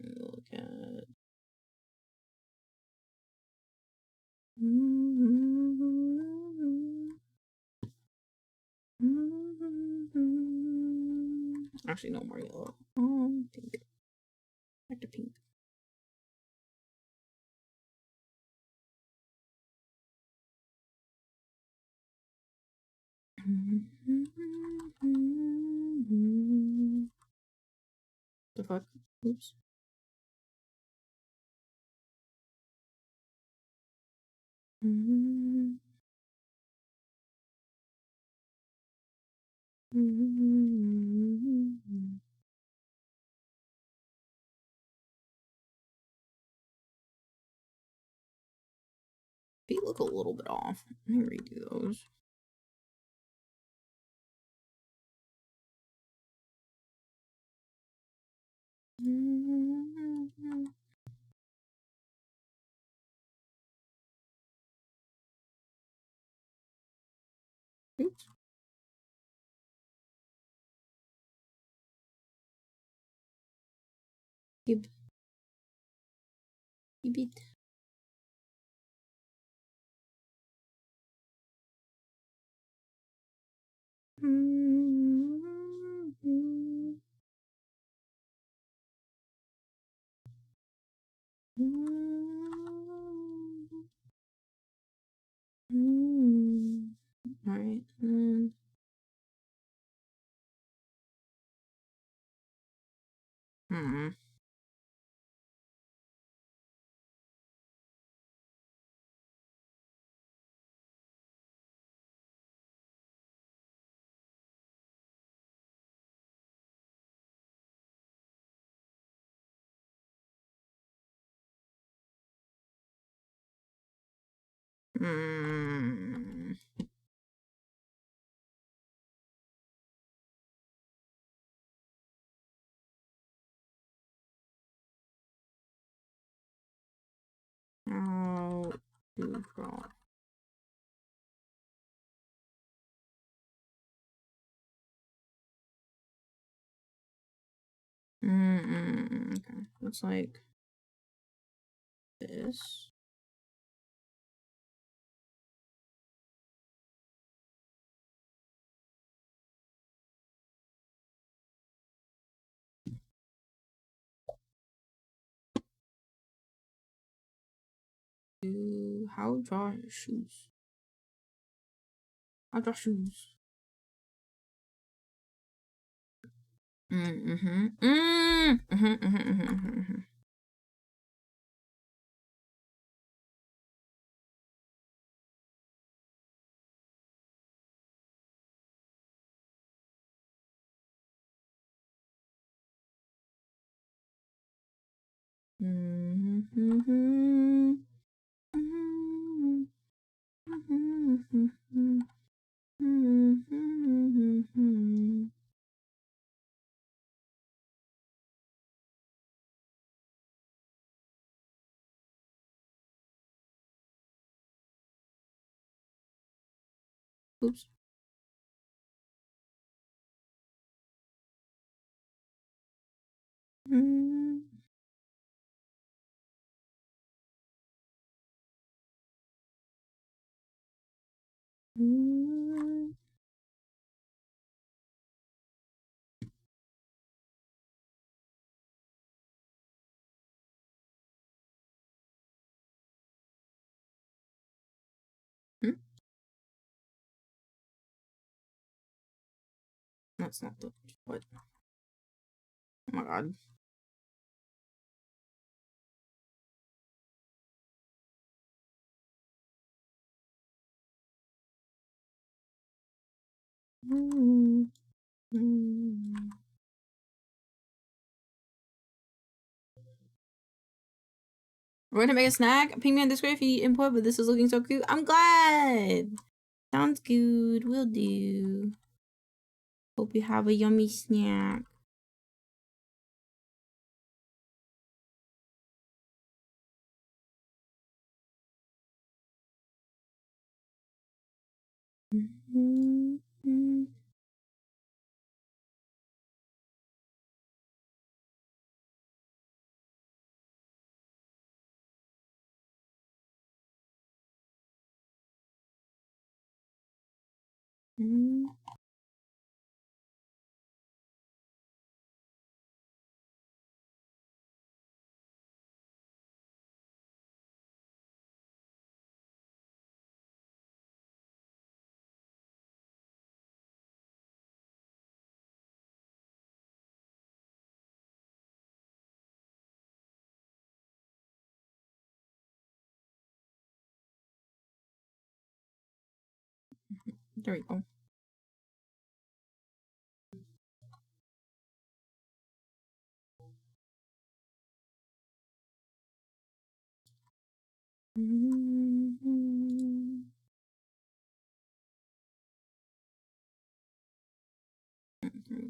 A: Look at... Actually, no more yellow. Pink. Back to pink. The fuck? Oops. Feet look a little bit off. Let me redo those. Oops. Give. Give it. Alright. Mm. How to draw. Okay, looks like this. How to draw shoes. How to draw shoes. Oops. That's not the what? Oh my god. We're gonna make a snack. Ping me on Discord if you need input, but this is looking so cute. I'm glad. Sounds good. Will do. Hope you have a yummy snack. There we go.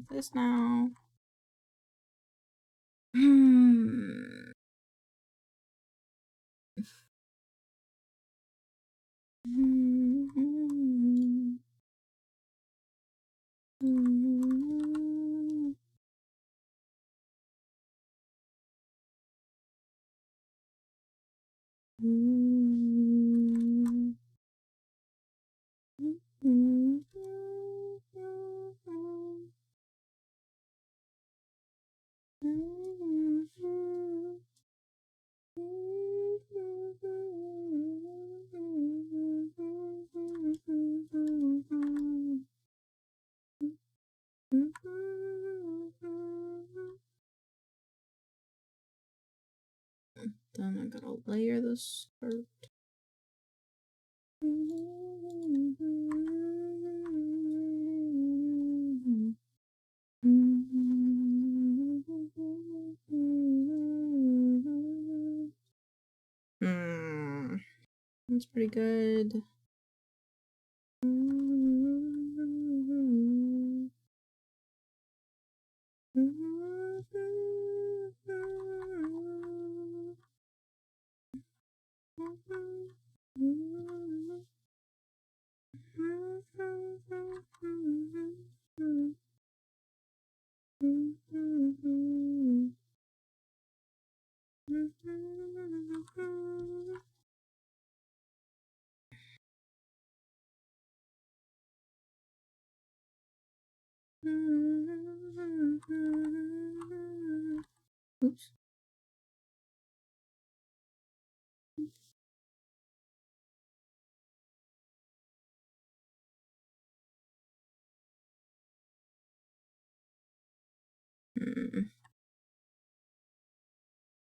A: This now. Then I gotta layer the skirt. Let's pretty good. Oops.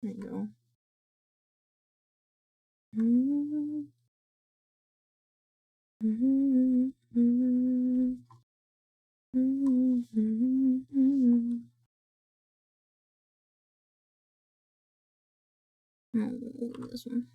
A: There you go. Oh, this one.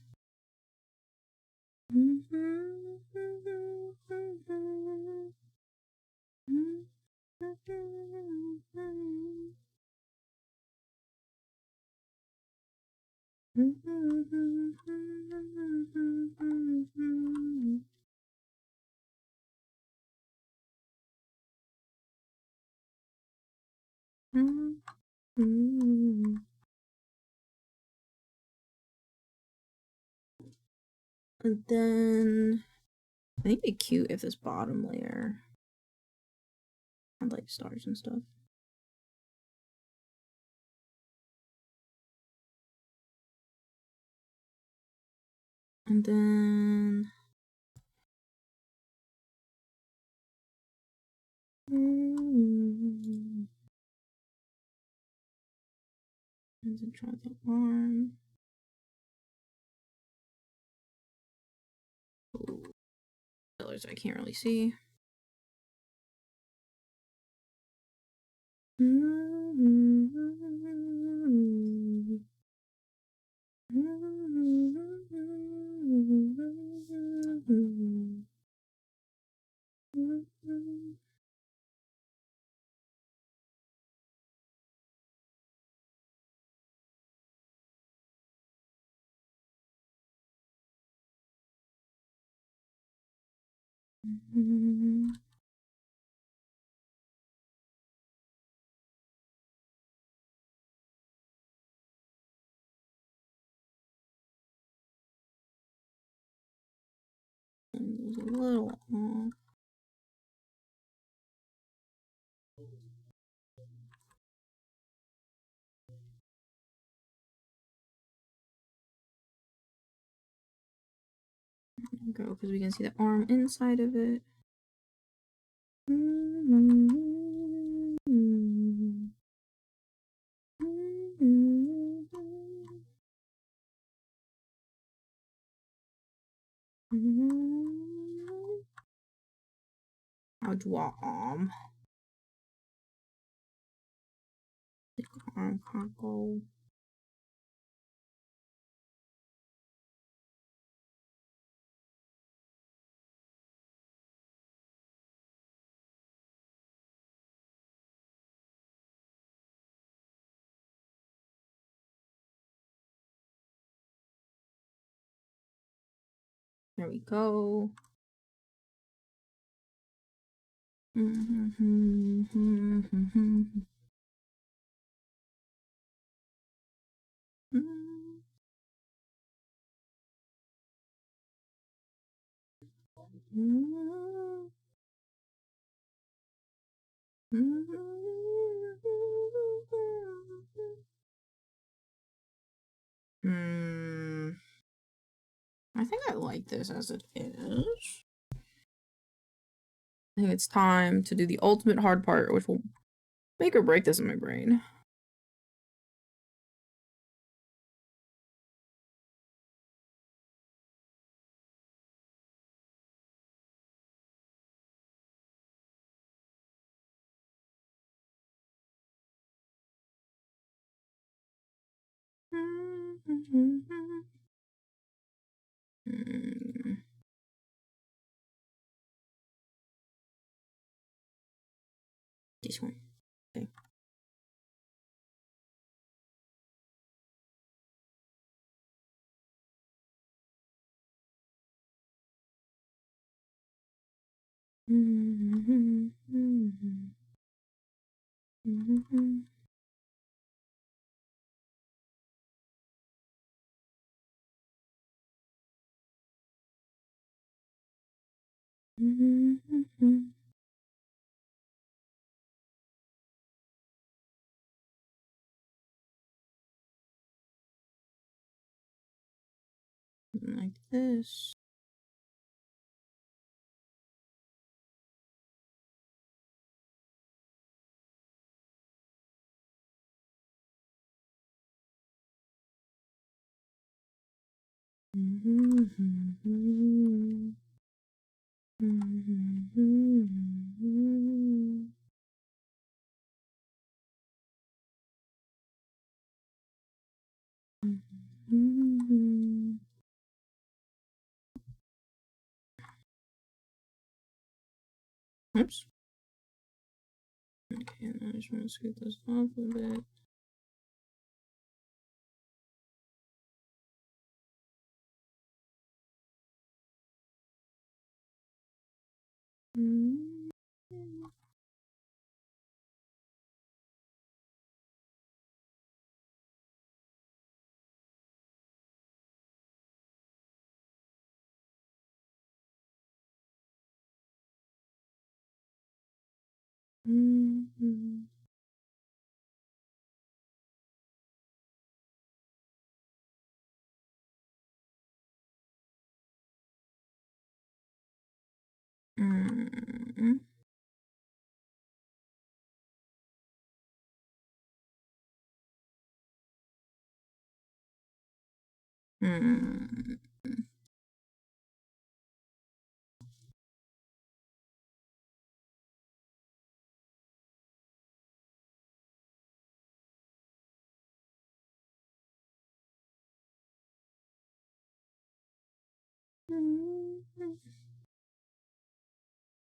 A: And then I think it'd be cute if this bottom layer had like stars and stuff. And then and then try the arm. Colors I can't really see. There's a little off. Go because we can see the arm inside of it. I'll draw arm. Arm can't go. There we go. I think I like this as it is. I think it's time to do the ultimate hard part, which will make or break this in my brain. this one. Okay. Like this. Oops. Okay, and I just want to scoot this off a bit.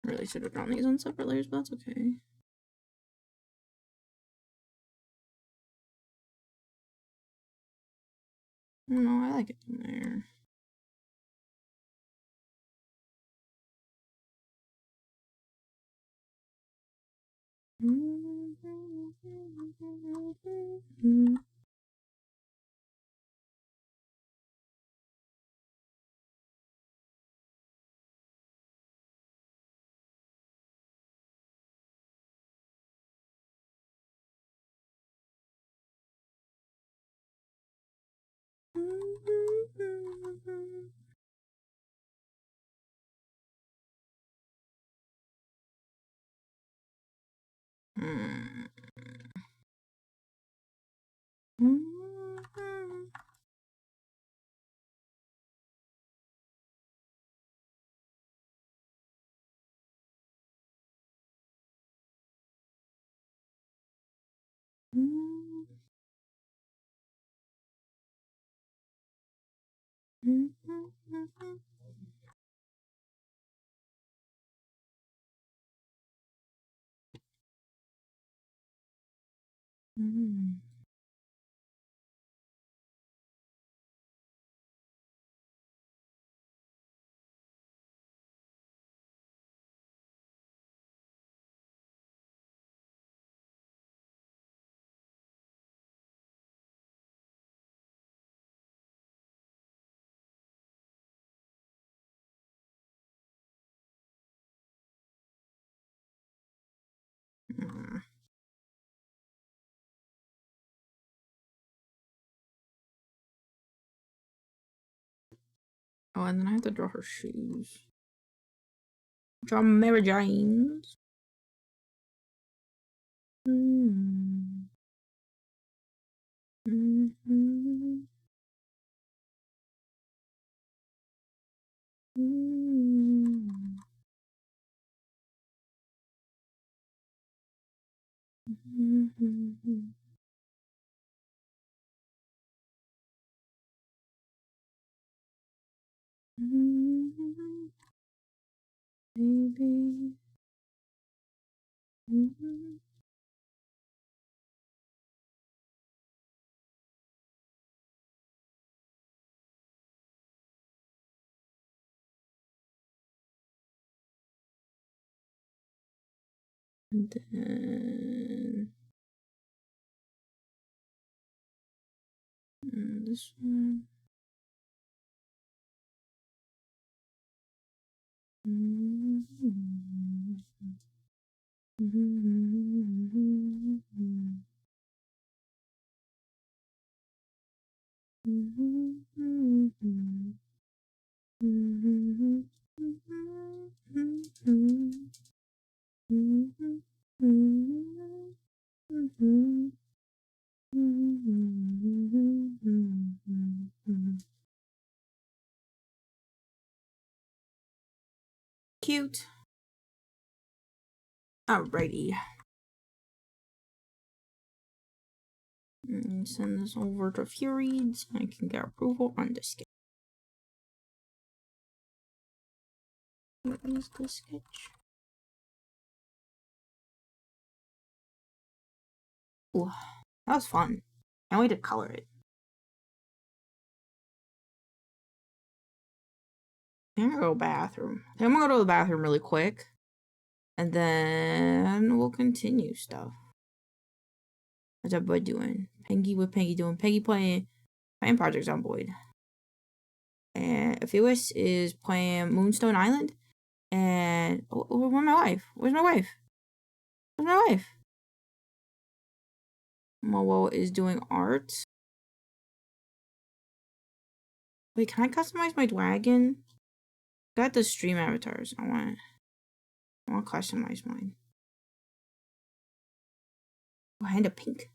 A: Really should have drawn these on separate layers, but that's okay. No, I like it in there. Oh, and then I have to draw her shoes. Draw Mary Jane's. Baby. And then this one. Cute. Alrighty. And send this over to Fury so I can get approval on the sketch. What is the sketch? Ooh, that was fun. Can't wait to color it. I'm gonna go to the bathroom. I'm gonna go to the bathroom really quick. And then we'll continue stuff. How's everybody doing? Pengy, what Pengy doing? Pengy playing Project Zomboid. And Afiwis is playing Moonstone Island. And where's my wife? Where's my wife? Where's my wife? Mowo is doing art. Wait, can I customize my dragon? Got the stream avatars. I want to customize mine. Oh, hand of pink.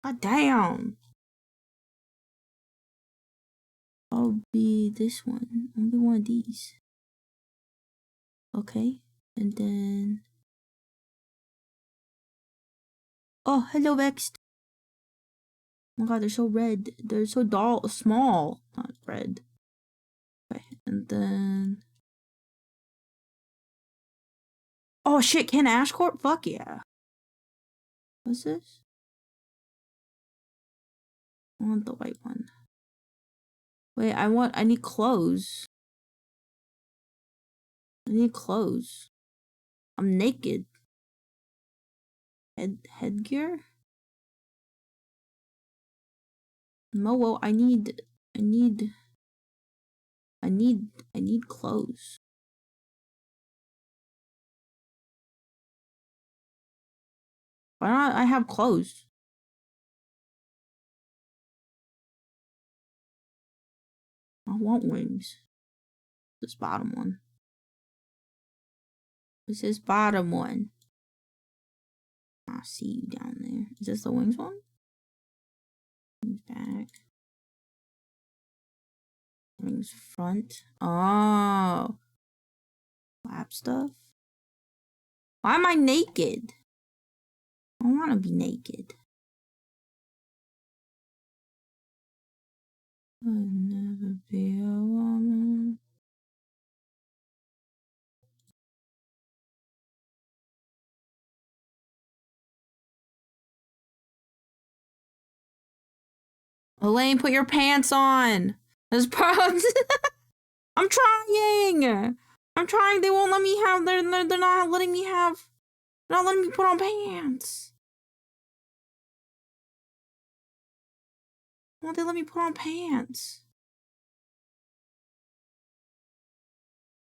A: God damn. I'll be this one. I'll be one of these. Okay. And then... Oh, hello, Vexed. Oh my god, they're so red. They're so small. Not red. Okay, and then... Oh shit, Ken Ashcourt? Fuck yeah. What's this? I want the white one. Wait, I need clothes. I need clothes. I'm naked. Headgear? No, well, I need clothes. Why not I have clothes? I want wings. This bottom one. What's this bottom one? I see you down there. Is this the wings one? Wings back. Wings front. Oh. Lap stuff. Why am I naked? I don't want to be naked. I'll never be a woman. Elaine, put your pants on. There's problems. I'm trying. I'm trying. They won't let me have. They're not letting me have. They're not letting me put on pants. Why won't they let me put on pants?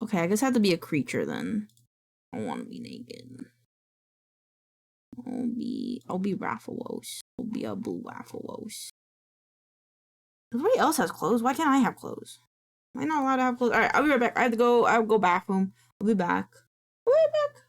A: Okay, I guess I have to be a creature then. I don't want to be naked. I'll be Raffalos. I'll be a blue Raffalos. Everybody else has clothes. Why can't I have clothes? Am I not allowed to have clothes? Alright, I'll be right back. I'll go bathroom. I'll be back. I'll be right back.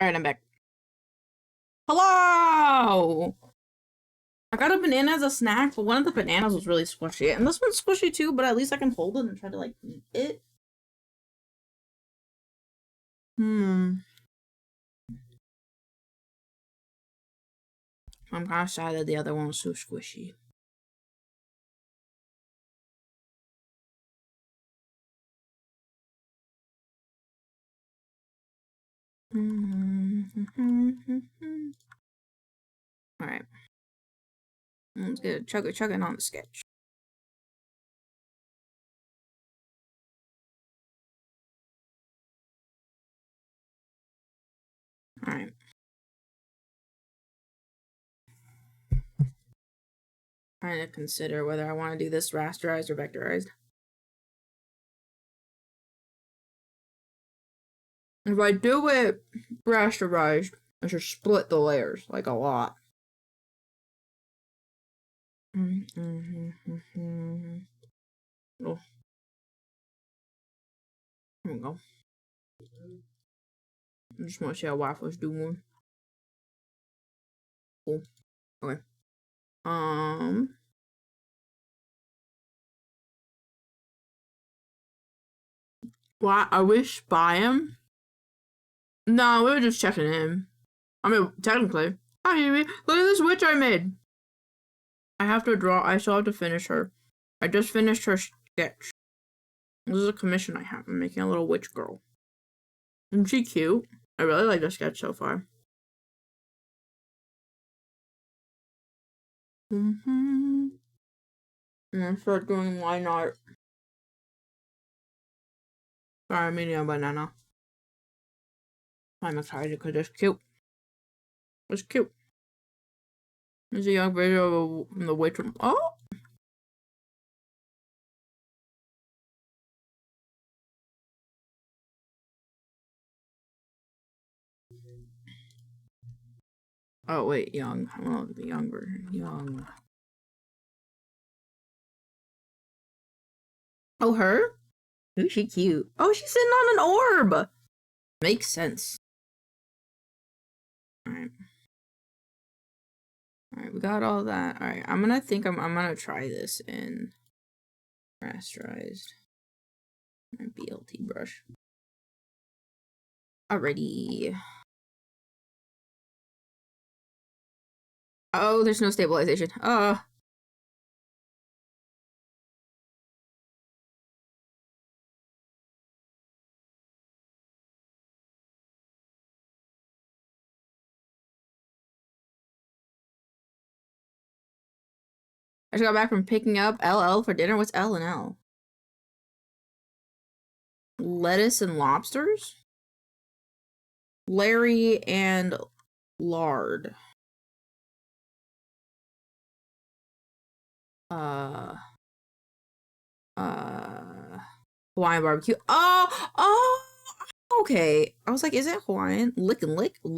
A: Alright, I'm back. Hello! I got a banana as a snack, but one of the bananas was really squishy. And this one's squishy too, but at least I can hold it and try to, like, eat it. I'm kind of sad that the other one was so squishy. Alright. Let's get a chugging on the sketch. Alright. Trying to consider whether I want to do this rasterized or vectorized. If I do it rasterized, I should split the layers, like, a lot. Oh. There we go. I just want to see how Waffle's doing. Cool. Okay. What? Are we spying? No, we were just checking in. I mean, technically. Hi, Amy. Look at this witch I made. I have to draw. I still have to finish her. I just finished her sketch. This is a commission I have. I'm making a little witch girl. Isn't she cute? I really like the sketch so far. And I start doing line art. Sorry, I'm eating a banana. I'm excited because it's cute. It's cute. There's a young video of the witch. Oh! Oh, wait, young. Well, the younger. Young. Oh, her? Ooh, she cute. Oh, she's sitting on an orb! Makes sense. Alright. Alright, we got all that. Alright, I'm gonna try this in rasterized. My BLT brush. Alrighty. Oh, there's no stabilization. I just got back from picking up LL for dinner. What's L and L? Lettuce and lobsters? Larry and lard. Hawaiian barbecue. Oh, okay. I was like, is it Hawaiian? Lick and lick? Oh,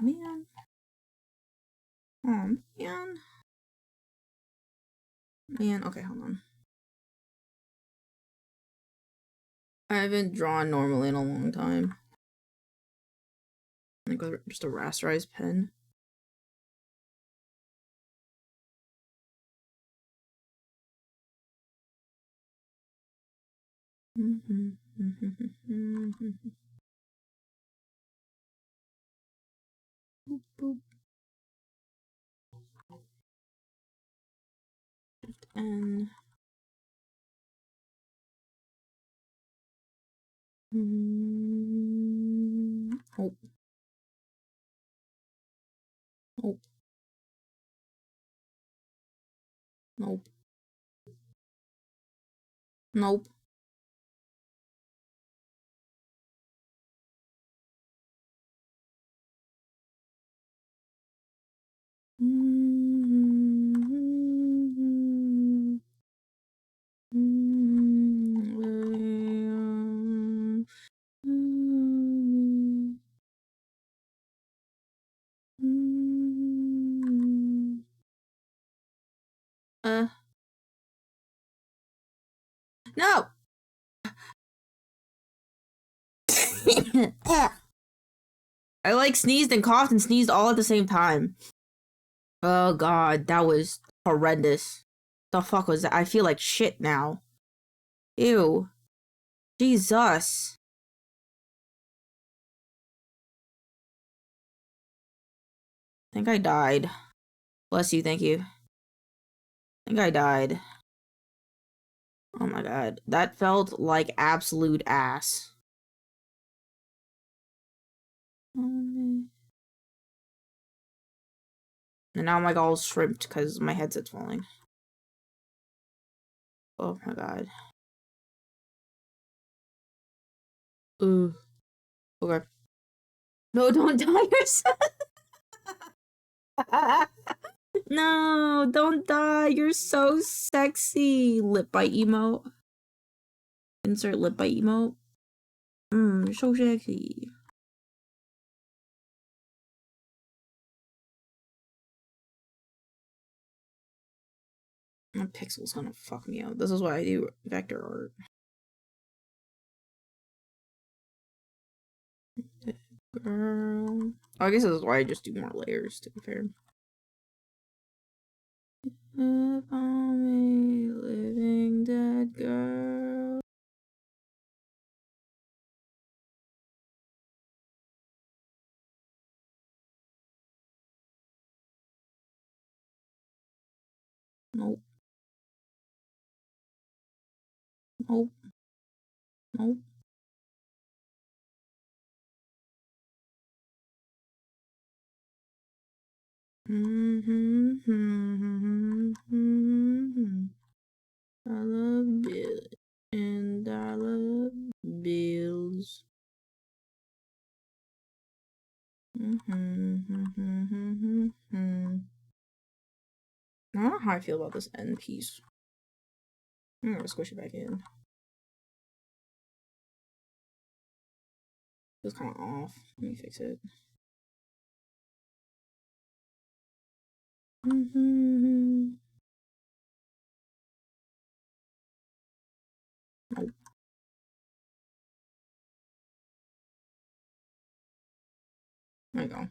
A: man. Oh, man. Man, okay, hold on. I haven't drawn normally in a long time. Like just a rasterized pen. Boop, boop. And oh, oh, nope, nope. No. I like sneezed and coughed and sneezed all at the same time. Oh god, that was horrendous. The fuck was that? I feel like shit now. Ew. Jesus. I think I died. Bless you, thank you. I think I died. Oh my god. That felt like absolute ass. And now I'm like all shrimped because my headset's falling. Oh my god. Ooh. Okay. No, don't die yourself. No, don't die. You're so sexy. Lip bite emote. Insert lip bite emote. You're so sexy. My pixel's gonna fuck me up. This is why I do vector art. Girl. Oh, I guess this is why I just do more layers, to be fair. If I'm a living dead girl. Nope. Nope. Nope. I love Bill and I love bills. I don't know how I feel about this end piece. I'm gonna squish it back in. It's kind of off. Let me fix it. Nope. There you go.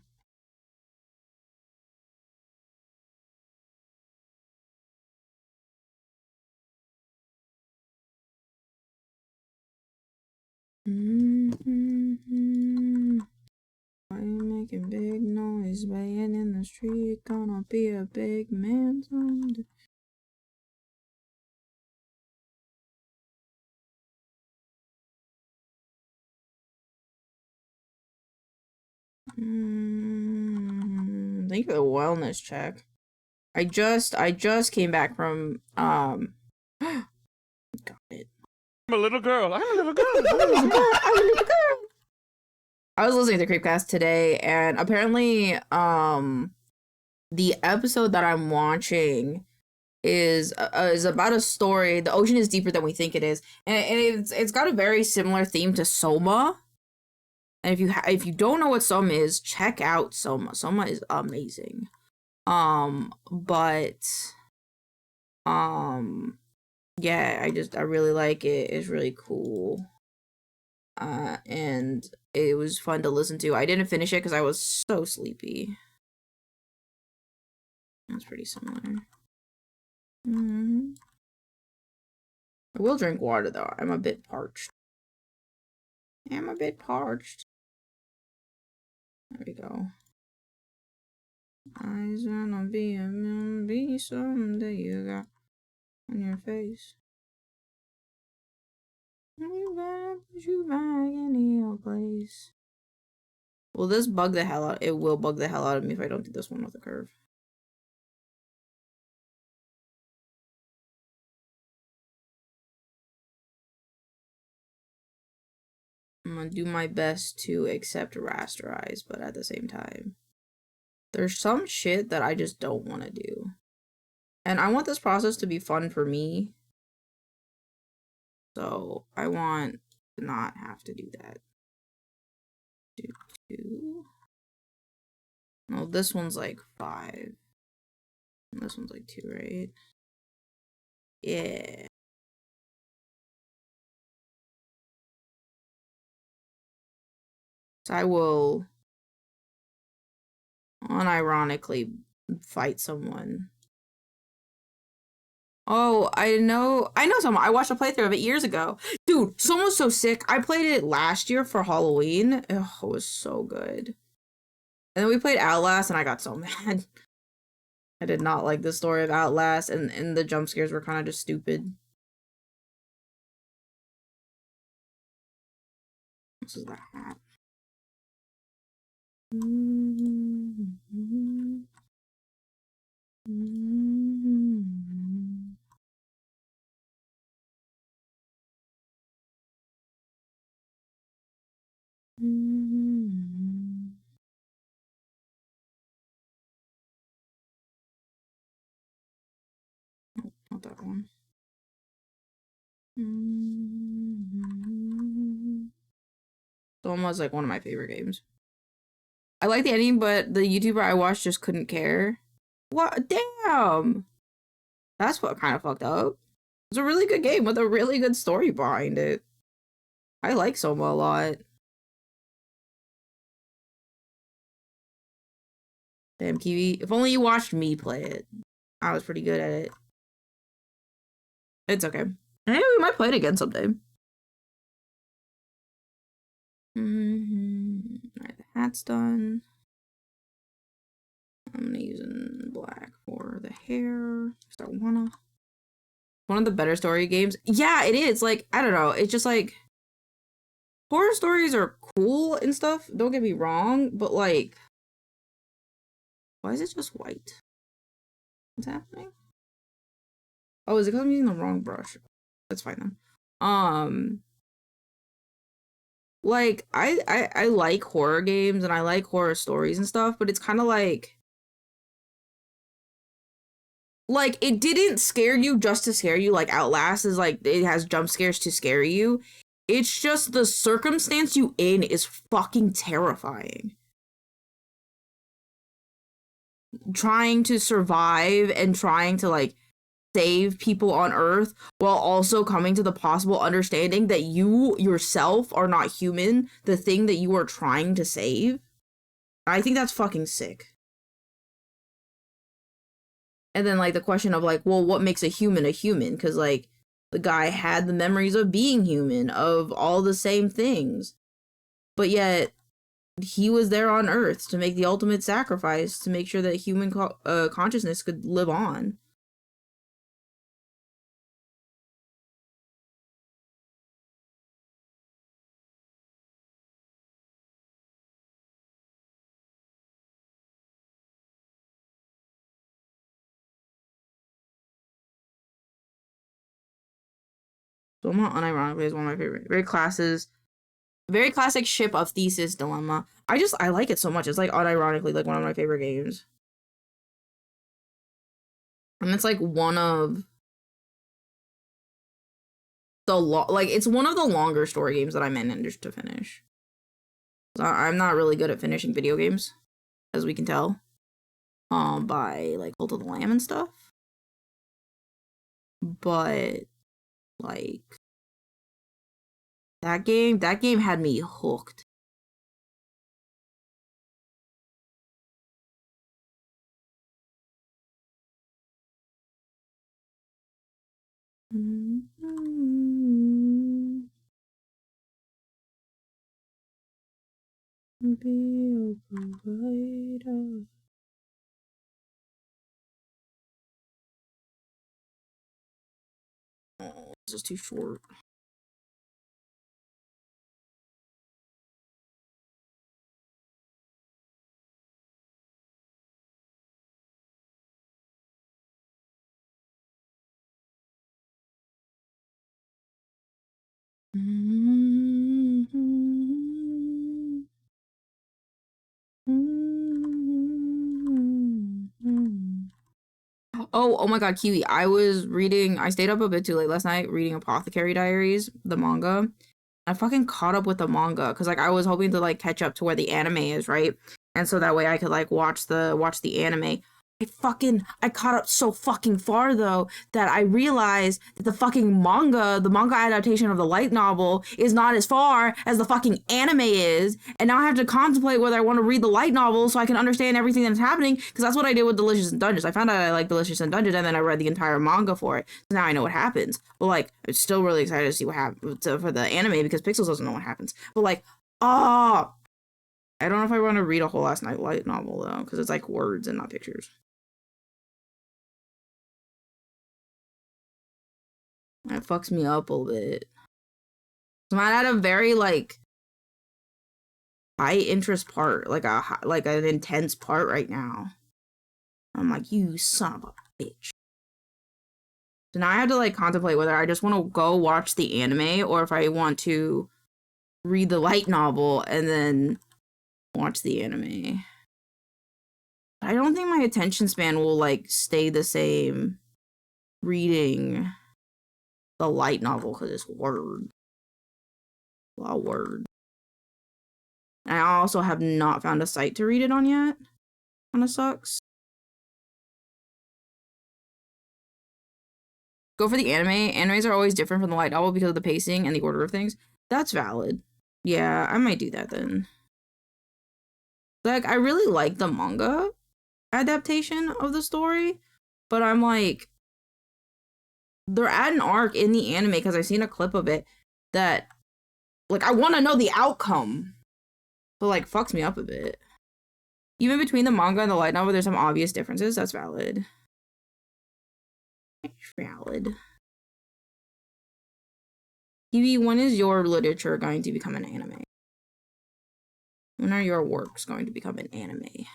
A: I'm making big noise, baying in the street. Gonna be a big man someday. Thank you for the wellness check. I just came back from got it.
C: I'm a little girl. I'm a little girl.
A: I'm a little girl. I'm a little girl. I was listening to Creepcast today, and apparently, the episode that I'm watching is about a story. The ocean is deeper than we think it is, and it's got a very similar theme to Soma. And if you don't know what Soma is, check out Soma. Soma is amazing. Yeah, I really like it. It's really cool. And it was fun to listen to. I didn't finish it because I was so sleepy. That's pretty similar. I will drink water though. I'm a bit parched. I'm a bit parched. There we go. Eyes gonna be a be someday you got on your face. You better put you back in your place. Will this bug the hell out? It will bug the hell out of me if I don't do this one with a curve. I'm gonna do my best to accept rasterize, but at the same time, there's some shit that I just don't want to do. And I want this process to be fun for me. So I want to not have to do that. No, this one's like 5. And this one's like 2, right? Yeah. So I will unironically fight someone. Oh, I know someone. I watched a playthrough of it years ago. Dude, someone's so sick. I played it last year for Halloween. Oh, it was so good. And then we played Outlast and I got so mad. I did not like the story of Outlast, and the jump scares were kind of just stupid. This is the hat. Not that one. Doma is like one of my favorite games. I like the ending, but the YouTuber I watched just couldn't care. What? Damn! That's what kind of fucked up. It's a really good game with a really good story behind it. I like Soma a lot. Damn, Kiwi. If only you watched me play it. I was pretty good at it. It's okay. Maybe we might play it again someday. Alright, the hat's done. I'm gonna use black for the hair. Because I wanna. One of the better story games. Yeah, it is. Like, I don't know. It's just like horror stories are cool and stuff. Don't get me wrong, but like, why is it just white? What's happening? Oh, is it because I'm using the wrong brush? That's fine then. Like, I like horror games and I like horror stories and stuff, but it's kind of like it didn't scare you just to scare you. Like Outlast is like, it has jump scares to scare you. It's just the circumstance you in is fucking terrifying. Trying to survive and trying to like save people on Earth while also coming to the possible understanding that you yourself are not human, the thing that you are trying to save. I think that's fucking sick. And then like the question of like, well, what makes a human? Because like the guy had the memories of being human, of all the same things, but yet he was there on Earth to make the ultimate sacrifice to make sure that human consciousness could live on. Doma, unironically, is one of my favorite. Very classic ship of Thesis Dilemma. I like it so much. It's like unironically like one of my favorite games. And it's like one of the it's one of the longer story games that I managed to finish. I'm not really good at finishing video games, as we can tell. By like Cult of the Lamb and stuff. But like that game had me hooked. Be a provider. Oh, this is too short. Oh my god, Kiwi. I stayed up a bit too late last night reading Apothecary Diaries, the manga. I fucking caught up with the manga because like I was hoping to like catch up to where the anime is, right? And so that way I could like watch the anime. I caught up so fucking far though that I realized that the manga adaptation of the light novel is not as far as the fucking anime is, and now I have to contemplate whether I want to read the light novel so I can understand everything that's happening, because that's what I did with Delicious in Dungeons. I found out I like Delicious in Dungeons, and then I read the entire manga for it, so now I know what happens. But like, I'm still really excited to see what happens for the anime, because Pixels doesn't know what happens. But like, I don't know if I want to read a whole last night light novel though, because it's like words and not pictures. That fucks me up a little bit. So I'm at a very like high interest part, like an intense part right now. I'm like, you son of a bitch. So now I have to like contemplate whether I just want to go watch the anime or if I want to read the light novel and then watch the anime. I don't think my attention span will like stay the same reading the light novel because it's word. A lot of word. And I also have not found a site to read it on yet. Kinda sucks. Go for the anime. Animes are always different from the light novel because of the pacing and the order of things. That's valid. Yeah, I might do that then. Like, I really like the manga adaptation of the story, but I'm like, they're at an arc in the anime because I've seen a clip of it that, like, I want to know the outcome, but like, fucks me up a bit. Even between the manga and the light novel, there's some obvious differences. That's valid. Valid. Kiwi, when is your literature going to become an anime? When are your works going to become an anime?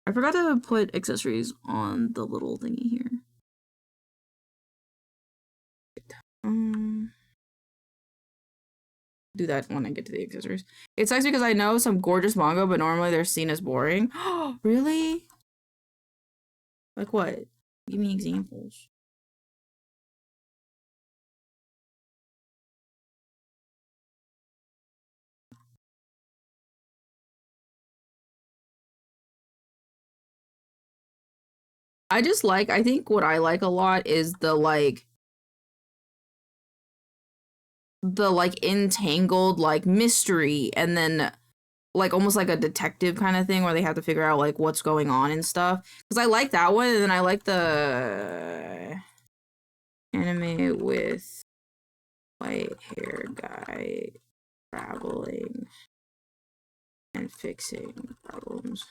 A: I forgot to put accessories on the little thingy here. Do that when I get to the accessories. It sucks because I know some gorgeous manga, but normally they're seen as boring. Really? Like what? Give me examples. I think what I like a lot is the entangled like mystery, and then like almost like a detective kind of thing where they have to figure out like what's going on and stuff. Because I like that one, and then I like the anime with white hair guy traveling and fixing problems.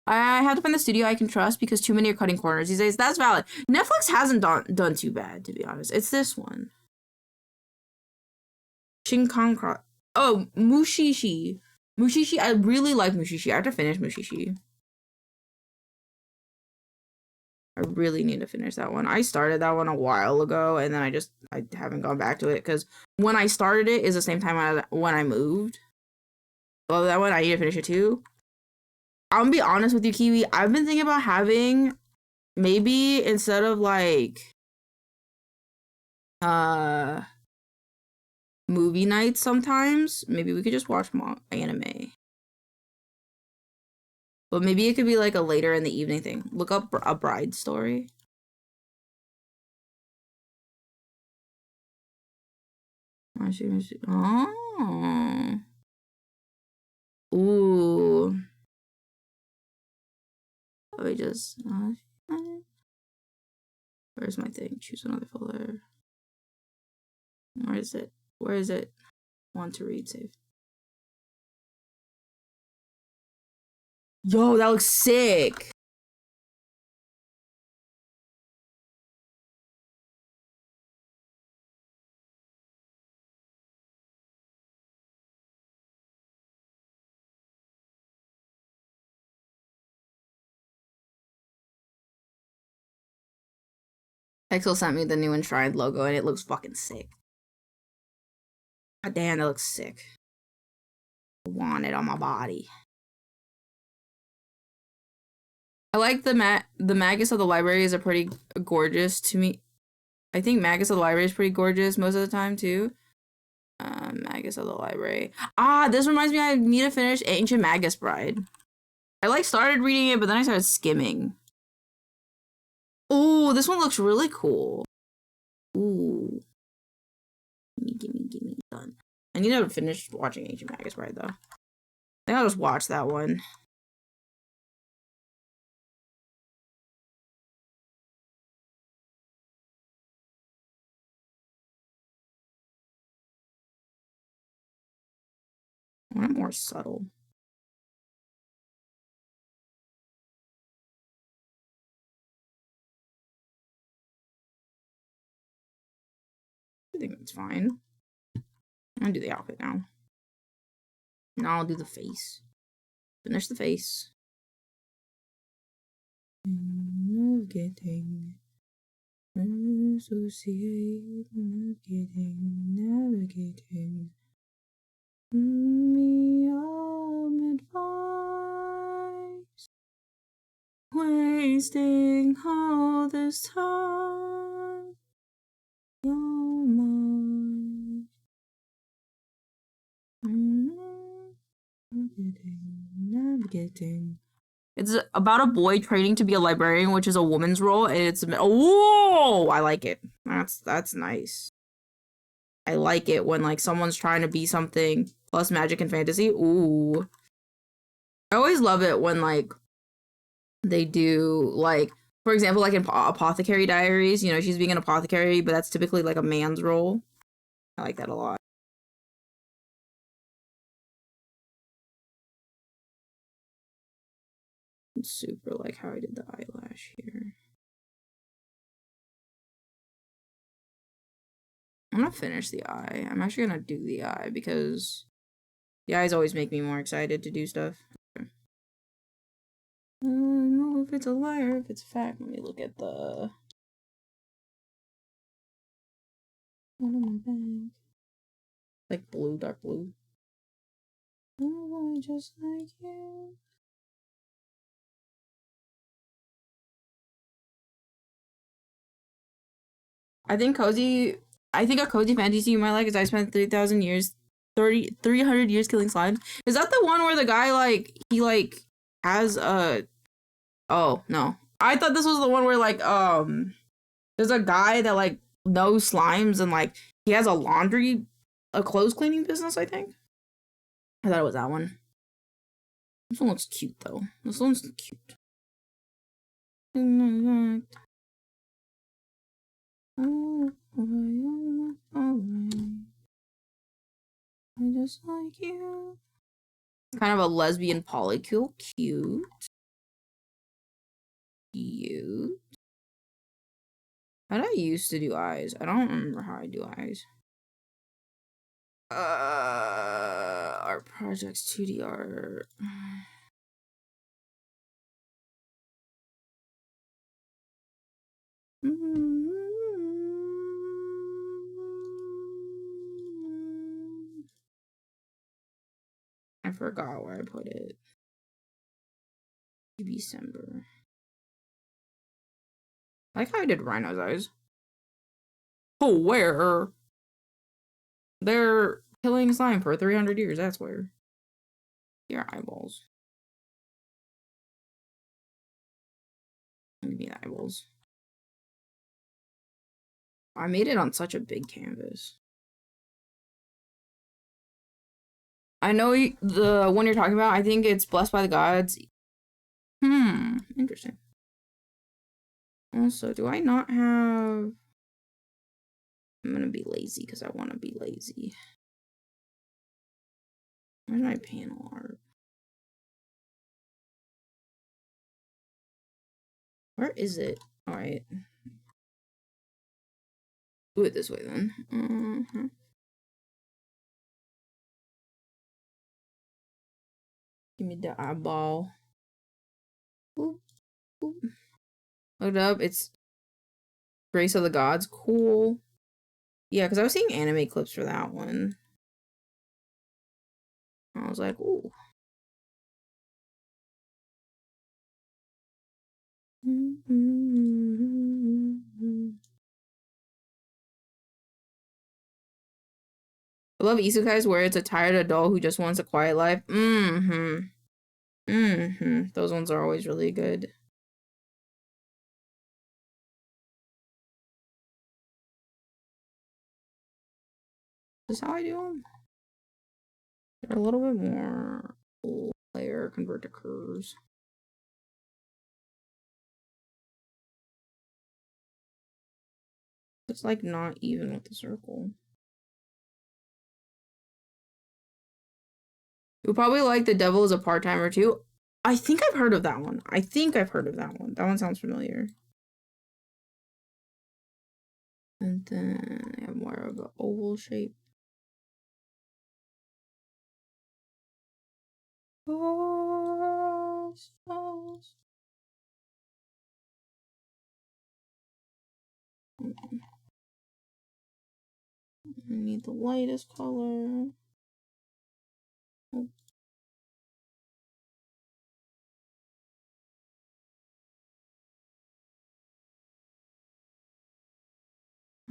A: I have to find the studio I can trust because too many are cutting corners these days. That's valid. Netflix hasn't done too bad, to be honest. It's this one. Shinkankra. Oh, Mushishi. Mushishi, I really like Mushishi. I have to finish Mushishi. I really need to finish that one. I started that one a while ago, and then I haven't gone back to it, because when I started it is the same time when I moved. Well, that one, I need to finish it too. I'm gonna be honest with you, Kiwi. I've been thinking about having, maybe instead of like, movie nights sometimes, maybe we could just watch anime. But maybe it could be like a later in the evening thing. Look up A Bride Story. Oh. Ooh. Let me just... where's my thing? Choose another folder. Where is it? Where is it? Want to read, save. Yo, that looks sick! Pixel sent me the new enshrined logo, and it looks fucking sick. God damn, that looks sick. I want it on my body. I like the Magus of the Library is a pretty gorgeous to me. I think Magus of the Library is pretty gorgeous most of the time too. Magus of the Library. Ah, this reminds me I need to finish Ancient Magus Bride. I like started reading it, but then I started skimming. Ooh, this one looks really cool. Ooh. Gimme, done. I need to finish watching Ancient Magus Bride though. I think I'll just watch that one. I want it more subtle. I think that's fine. I'm gonna do the outfit now. Now I'll do the face. Finish the face. Navigating. Associate. Navigating. Me advice. Wasting all this time. You're mine. Navigating. It's about a boy training to be a librarian, which is a woman's role, and it's oh, I like it. That's nice. I like it when like someone's trying to be something plus magic and fantasy. Ooh. I always love it when like they do like, for example, like in Apothecary Diaries, you know, she's being an apothecary, but that's typically like a man's role. I like that a lot. Super like how I did the eyelash here. I'm gonna finish the eye. I'm actually gonna do the eye because the eyes always make me more excited to do stuff. Okay. I don't know if it's a liar, if it's a fact. Let me look at the one on my bag. Like blue, dark blue. Oh, just like you. I think a cozy fantasy you might like is I spent 3,000 years, 300 years killing slime. Is that the one where the guy like he like has a? Oh no, I thought this was the one where like there's a guy that like knows slimes and like he has a clothes cleaning business. I think. I thought it was that one. This one looks cute though. This one's cute. Oh, I just like you. Kind of a lesbian polycule. Cute. Cute. How did I used to do eyes? I don't remember how I do eyes. Art projects, 2D art. I forgot where I put it. December. I like how I did Rhino's eyes. Oh, where? They're killing slime for 300 years, that's where. Your eyeballs. Give me the eyeballs. I made it on such a big canvas. I know the one you're talking about. I think it's Blessed by the Gods. Interesting. Also, do I not have... I'm gonna be lazy because I want to be lazy. Where's my panel art? Where is it? Alright. Do it this way then. Give me the eyeball. Boop, boop. Look it up. It's Grace of the Gods. Cool. Yeah, because I was seeing anime clips for that one. I was like, ooh. I love isekais where it's a tired adult who just wants a quiet life. Those ones are always really good. This is how I do them. They're a little bit more layer, convert to curves. It's like not even with the circle. You'll probably like The Devil is a Part-Timer too. I think I've heard of that one. That one sounds familiar. And then I have more of an oval shape. I need the lightest color. Oh.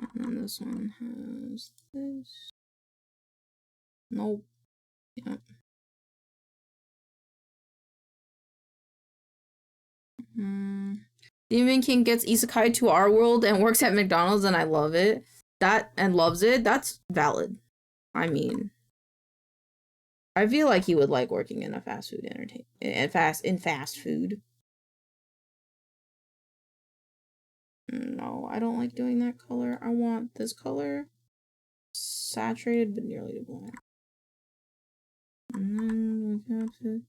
A: And then this one has this. Nope. Yep. Demon King gets isekai to our world and works at McDonald's, and I love it. Loves it. That's valid. I mean, I feel like he would like working in a fast food fast food. No, I don't like doing that color. I want this color. Saturated but nearly to black. And then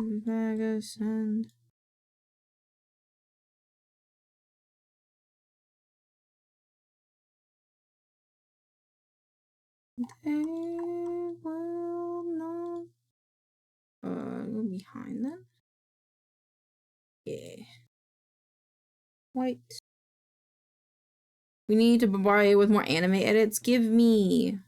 A: we got to send. They will not go behind them. Yeah. White. We need to bombard it with more anime edits. Give me.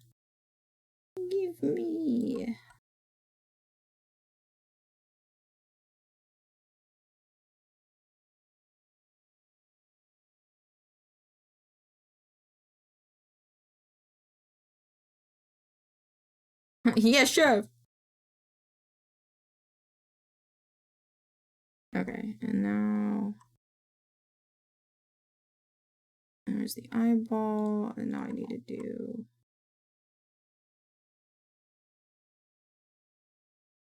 A: Yeah, sure. Okay, and now there's the eyeball, and now I need to do.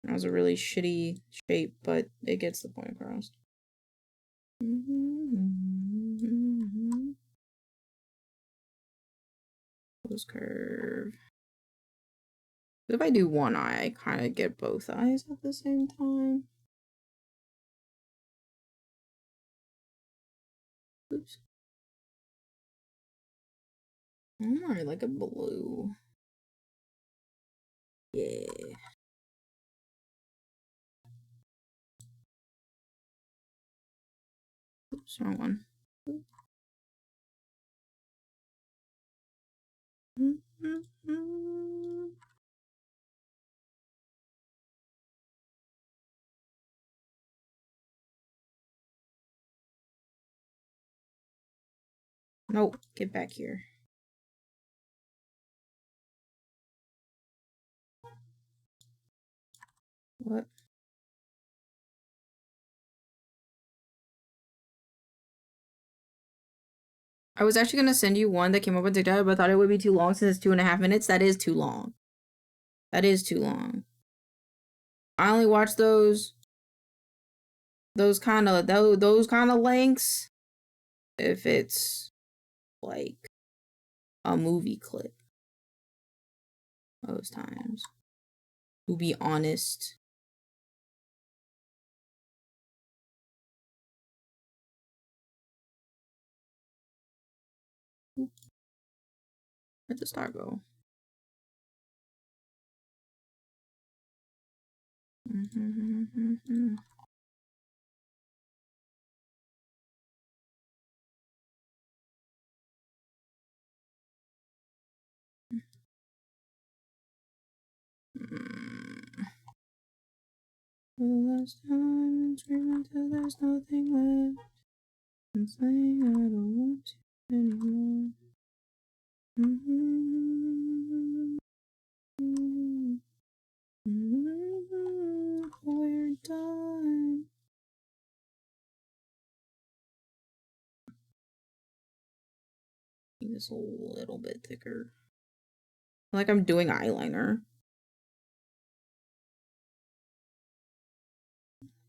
A: That was a really shitty shape, but it gets the point across. Close curve. If I do one eye, I kind of get both eyes at the same time. Oops. I like a blue. Yeah. Oops, wrong one. Nope, get back here. What? I was actually gonna send you one that came up with TikTok, but I thought it would be too long since it's 2.5 minutes. That is too long. That is too long. I only watch those kind of lengths if it's like a movie clip. Those times. To be honest. Where'd the star go? For the last time, scream until there's nothing left, and saying I don't want to anymore. We're done. Make this a little bit thicker. Like I'm doing eyeliner.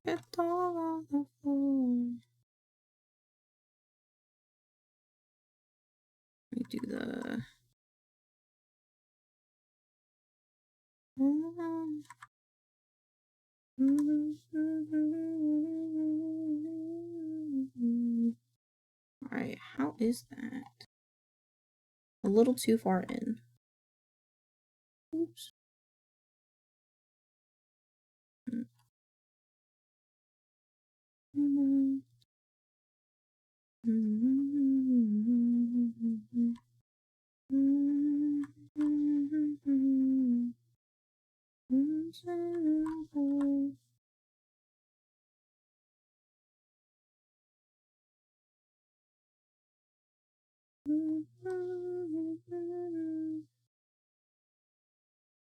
A: Get all on the floor. Let me do the. Alright, how is that? A little too far in. Oops.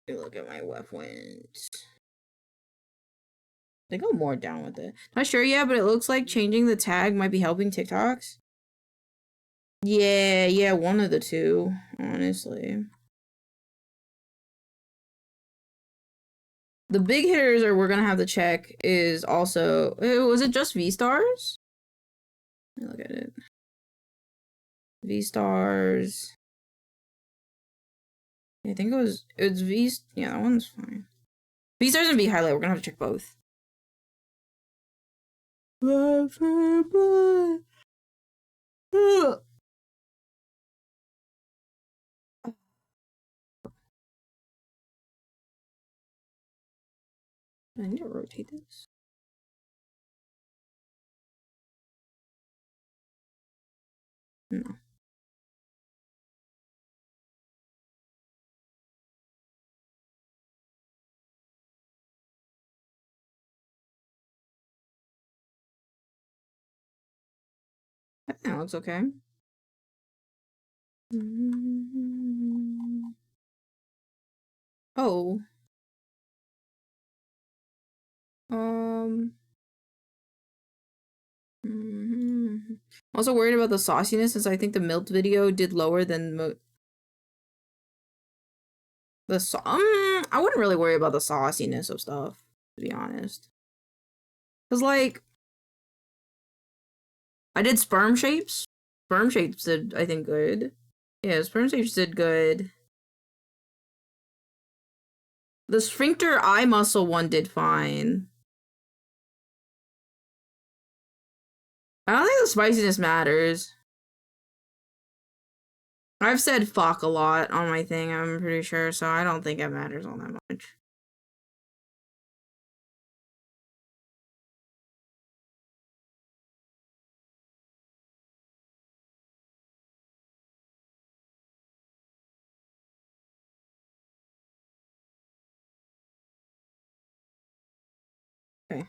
A: Look at my web went. They go more down with it. Not sure yet, but it looks like changing the tag might be helping TikToks. Yeah, one of the two, honestly. The big hitters are we're gonna have to check is also was it just V-stars? Let me look at it. V-stars. I think it's V. Yeah, that one's fine. V-stars and V-highlight. We're gonna have to check both. I need to rotate this. No. That looks okay. Oh. Also worried about the sauciness since I think the milk video did lower than I wouldn't really worry about the sauciness of stuff, to be honest. Cause like I did sperm shapes. Sperm shapes did, I think, good. Yeah, sperm shapes did good. The sphincter eye muscle one did fine. I don't think the spiciness matters. I've said fuck a lot on my thing, I'm pretty sure, so I don't think it matters all that much. Okay.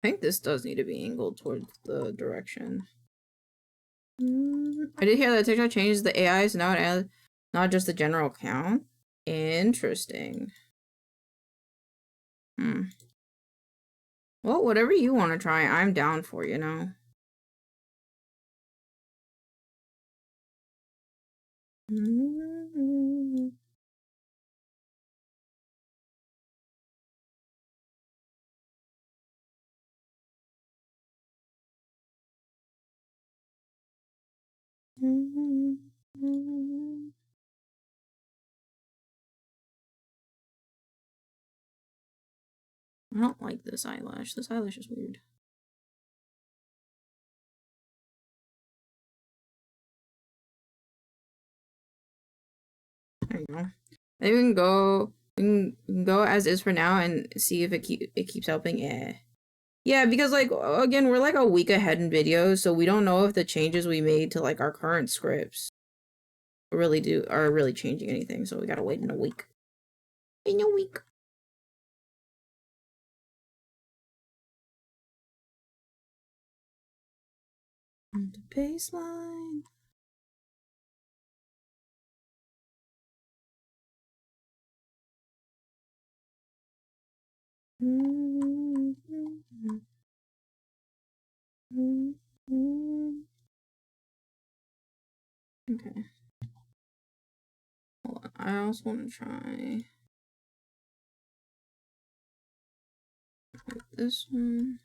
A: I think this does need to be angled towards the direction. I did hear that TikTok changes the AIs now it adds not just the general count. Interesting. Well, whatever you want to try, I'm down for, you know. I don't like this eyelash. This eyelash is weird. There you go. I think we can go. We can go as is for now and see if it keeps helping. Yeah. Yeah, because like again, we're like a week ahead in videos, so we don't know if the changes we made to like our current scripts are really changing anything. So we gotta wait in a week. In a week. On the baseline. Okay. Hold on. I also want to try this one.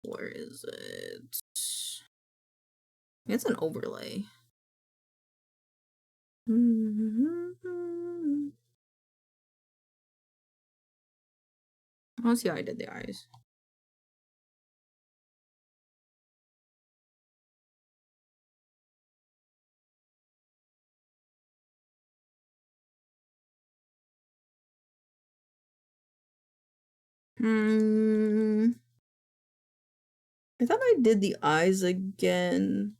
A: Where is it? It's an overlay. I'll see how I did the eyes. I thought I did the eyes again.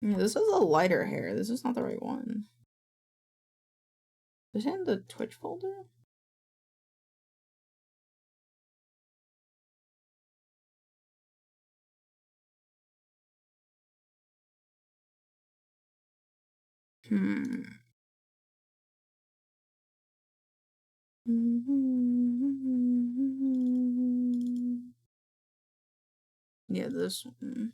A: Yeah, this is a lighter hair. This is not the right one. Is it in the Twitch folder? Yeah, this one.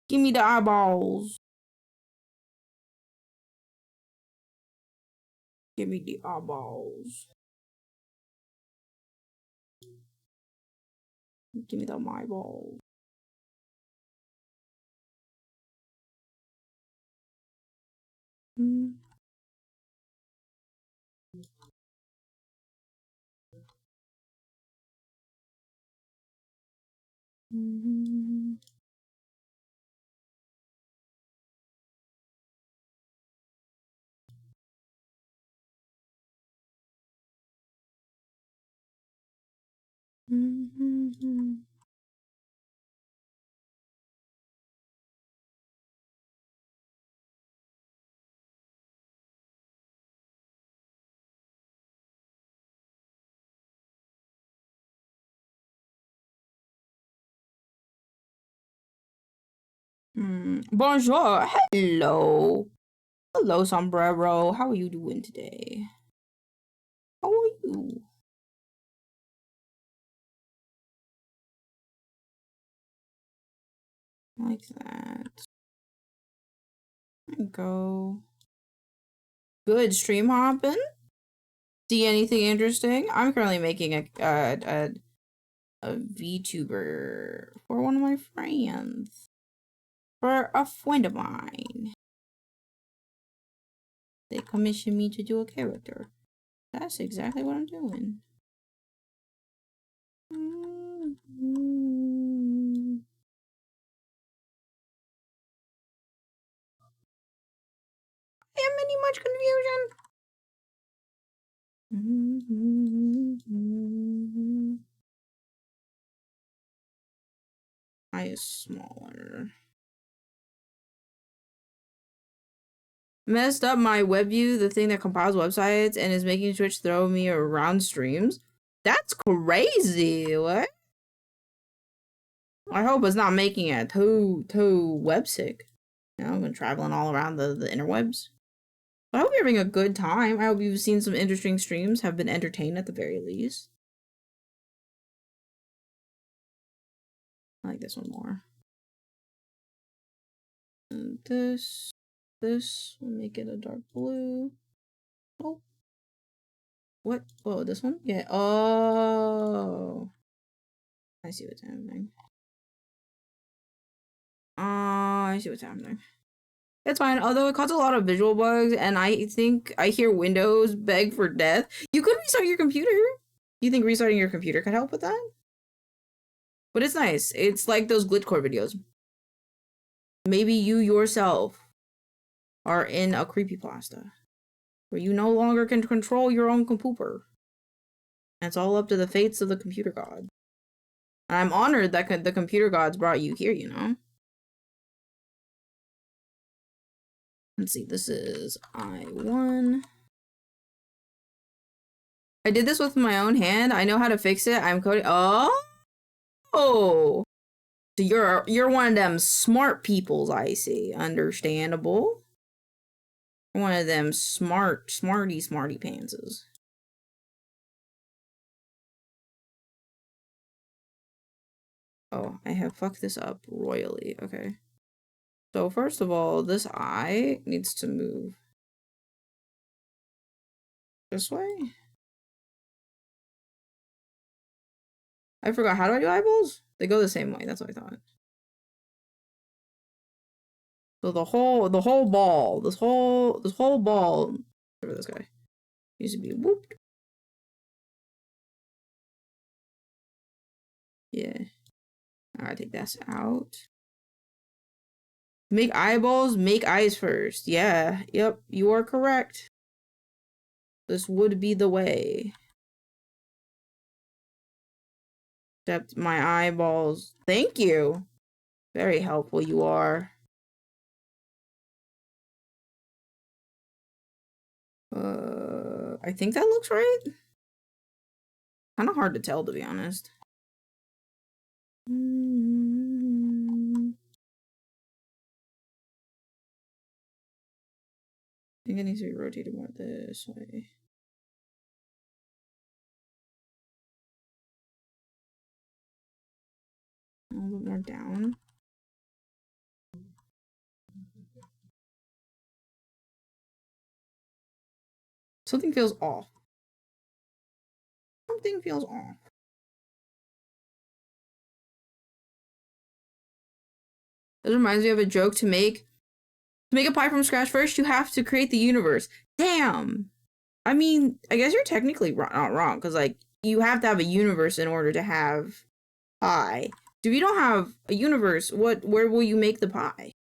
A: Give me the eyeballs. Give me the eyeballs. Give me the eyeballs. Bonjour. Hello. Hello, sombrero. How are you doing today? How are you? Like that. There we go. Good stream hopping. See anything interesting? I'm currently making a VTuber for one of my friends. For a friend of mine. They commissioned me to do a character. That's exactly what I'm doing. Am any much confusion? I is smaller. Messed up my web view, the thing that compiles websites, and is making Twitch throw me around streams. That's crazy. What? I hope it's not making it too web sick. You know, I've been traveling all around the interwebs. But I hope you're having a good time. I hope you've seen some interesting streams, have been entertained at the very least. I like this one more. And this, we'll make it a dark blue. Oh. What? Oh, this one? Yeah. Oh. I see what's happening. I see what's happening. It's fine, although it causes a lot of visual bugs, and I think I hear Windows beg for death. You could restart your computer. You think restarting your computer could help with that? But it's nice. It's like those glitchcore videos. Maybe you yourself are in a creepypasta where you no longer can control your own computer. And it's all up to the fates of the computer god. And I'm honored that the computer gods brought you here, you know? Let's see, this is I1. I did this with my own hand. I know how to fix it. I'm coding. Oh! So you're one of them smart peoples, I see. Understandable. One of them smarty pantses. Oh, I have fucked this up royally. Okay. So first of all, this eye needs to move this way. I forgot, how do I do eyeballs? They go the same way, that's what I thought. So the whole ball, this whole ball, over this guy, needs to be whooped. Yeah. Alright, take this out. Make eyeballs, make eyes first. Yeah, yep, you are correct. This would be the way. Except my eyeballs. Thank you. Very helpful you are. I think that looks right. Kind of hard to tell, to be honest. I think it needs to be rotated more this way. A little bit more down. Something feels off. Something feels off. This reminds me of a joke to make a pie from scratch first, you have to create the universe. Damn! I mean, I guess you're technically not wrong, because, like, you have to have a universe in order to have pie. If you don't have a universe, where will you make the pie?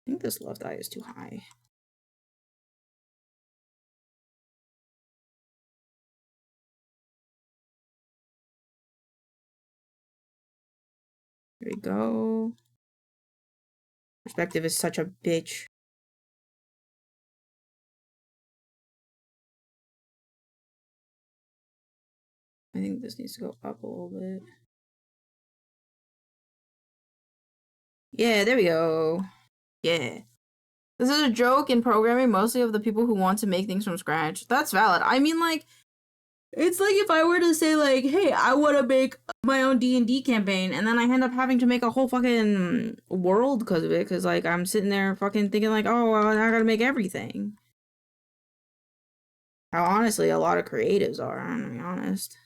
A: I think this left eye is too high. There we go. Perspective is such a bitch. I think this needs to go up a little bit. Yeah, there we go. Yeah. This is a joke in programming, mostly of the people who want to make things from scratch. That's valid. I mean, like, it's like if I were to say, like, hey, I want to make my own D&D campaign, and then I end up having to make a whole fucking world because of it, because, like, I'm sitting there fucking thinking, like, oh, well, I gotta make everything. How honestly a lot of creatives are, I'm gonna be honest.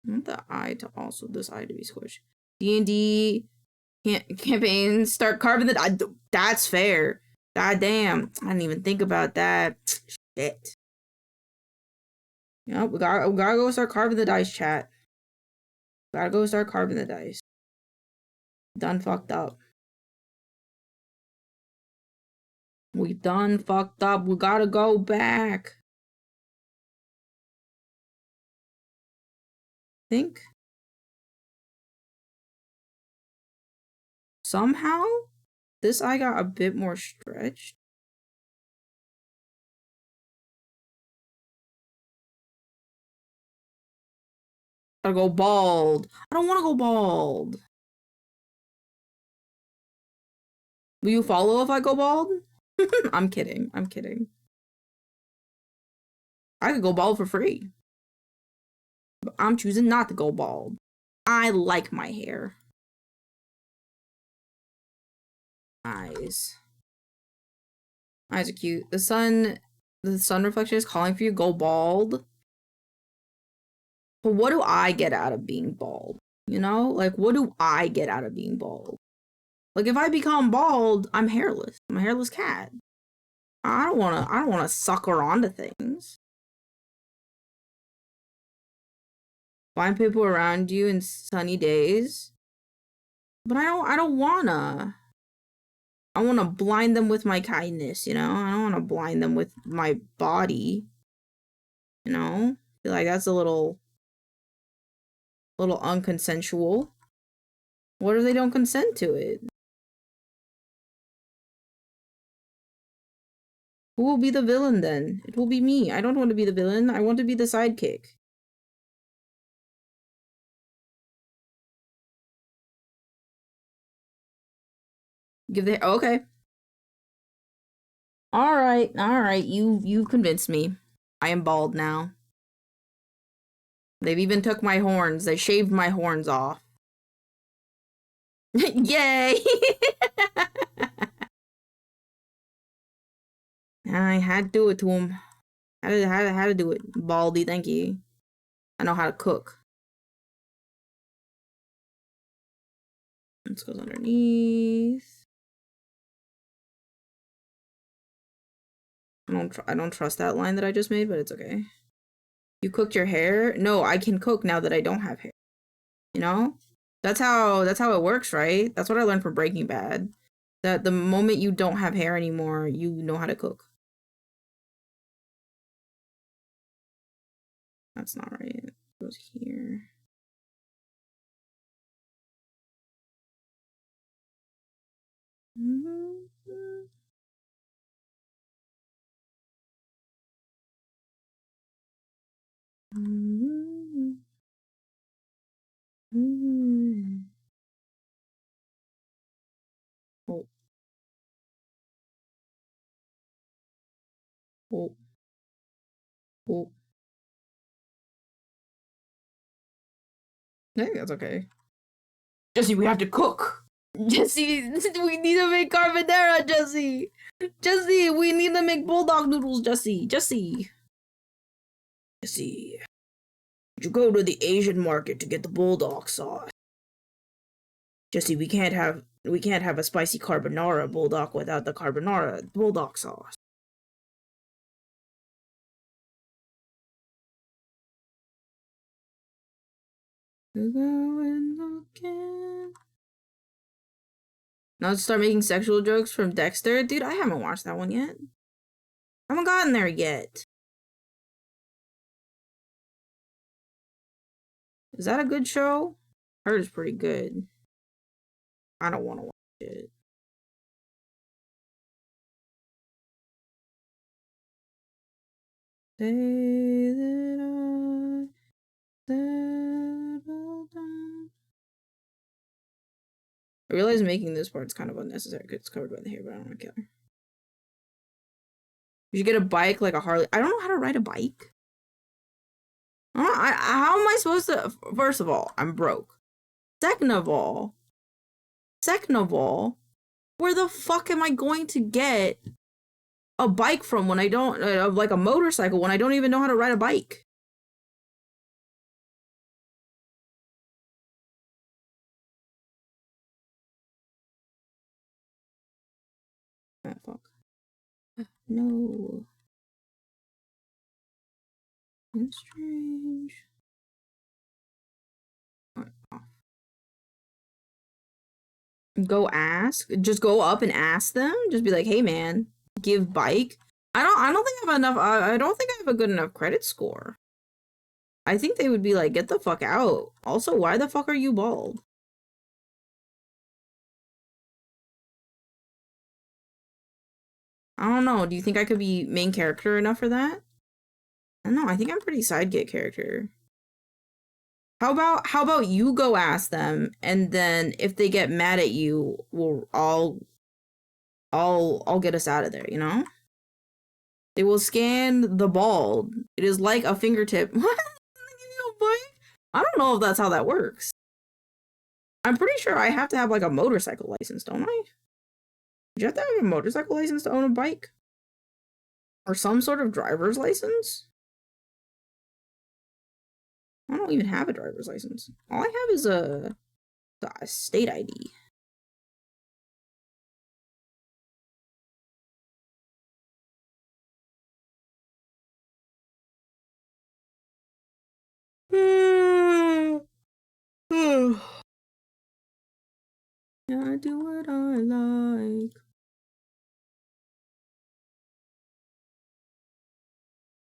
A: I want the eye to also, this eye to be squished. D&D campaign, start carving the, that's fair. God damn, I didn't even think about that. Shit. Yep, we gotta go start carving the dice, chat. Gotta go start carving the dice. Done fucked up. We done fucked up. We gotta go back. Think. Somehow, this eye got a bit more stretched. Gotta go bald. I don't want to go bald. Will you follow if I go bald? I'm kidding. I'm kidding. I could go bald for free. But I'm choosing not to go bald. I like my hair. Eyes. Eyes are cute. The sun The sun reflection is calling for you. Go bald. But what do I get out of being bald? You know? Like, what do I get out of being bald? Like, if I become bald, I'm hairless. I'm a hairless cat. I don't wanna sucker onto things. Find people around you in sunny days. But I don't wanna. I wanna blind them with my kindness, you know? I don't wanna blind them with my body. You know? I feel like that's a little unconsensual. What if they don't consent to it? Who will be the villain then? It will be me. I don't want to be the villain. I want to be the sidekick. Give the okay. All right. You convinced me. I am bald now. They've even took my horns. They shaved my horns off. Yay! I had to do it to him. Had to do it. Baldy, thank you. I know how to cook. This goes underneath. I don't trust that line that I just made, but it's okay. You cooked your hair? No, I can cook now that I don't have hair. You know? That's how it works, right? That's what I learned from Breaking Bad. That the moment you don't have hair anymore, you know how to cook. That's not right. It goes here. Oh. Oh. Oh. I think that's okay. Jesse, we have to cook. Jesse, we need to make carbonara, Jesse. Jesse, we need to make bulldog noodles, Jesse. Jesse. Jesse. You go to the Asian market to get the bulldog sauce. Jesse, we can't have a spicy carbonara bulldog without the carbonara bulldog sauce. Now let's start making sexual jokes from Dexter. Dude, I haven't watched that one yet. I haven't gotten there yet. Is that a good show? Heard it's pretty good. I don't want to watch it. Say that I settled down. I realize making this part's kind of unnecessary because it's covered by the hair, but I don't care. You should get a bike like a Harley. I don't know how to ride a bike. How am I supposed to? First of all, I'm broke. Second of all, where the fuck am I going to get a bike from when I don't, like a motorcycle, when I don't even know how to ride a bike? Oh, fuck. No. It's strange. Go ask. Just go up and ask them. Just be like, hey man, give bike. I don't think I have enough. I don't think I have a good enough credit score. I think they would be like, get the fuck out. Also, why the fuck are you bald? I don't know. Do you think I could be main character enough for that? I don't know. I think I'm pretty sidekick character. How about you go ask them, and then if they get mad at you, I'll get us out of there, you know? They will scan the bald. It is like a fingertip. What? Give you a bike? I don't know if that's how that works. I'm pretty sure I have to have like a motorcycle license, don't I? Do you have to have a motorcycle license to own a bike? Or some sort of driver's license? I don't even have a driver's license. All I have is a state ID. Yeah, I do what I like.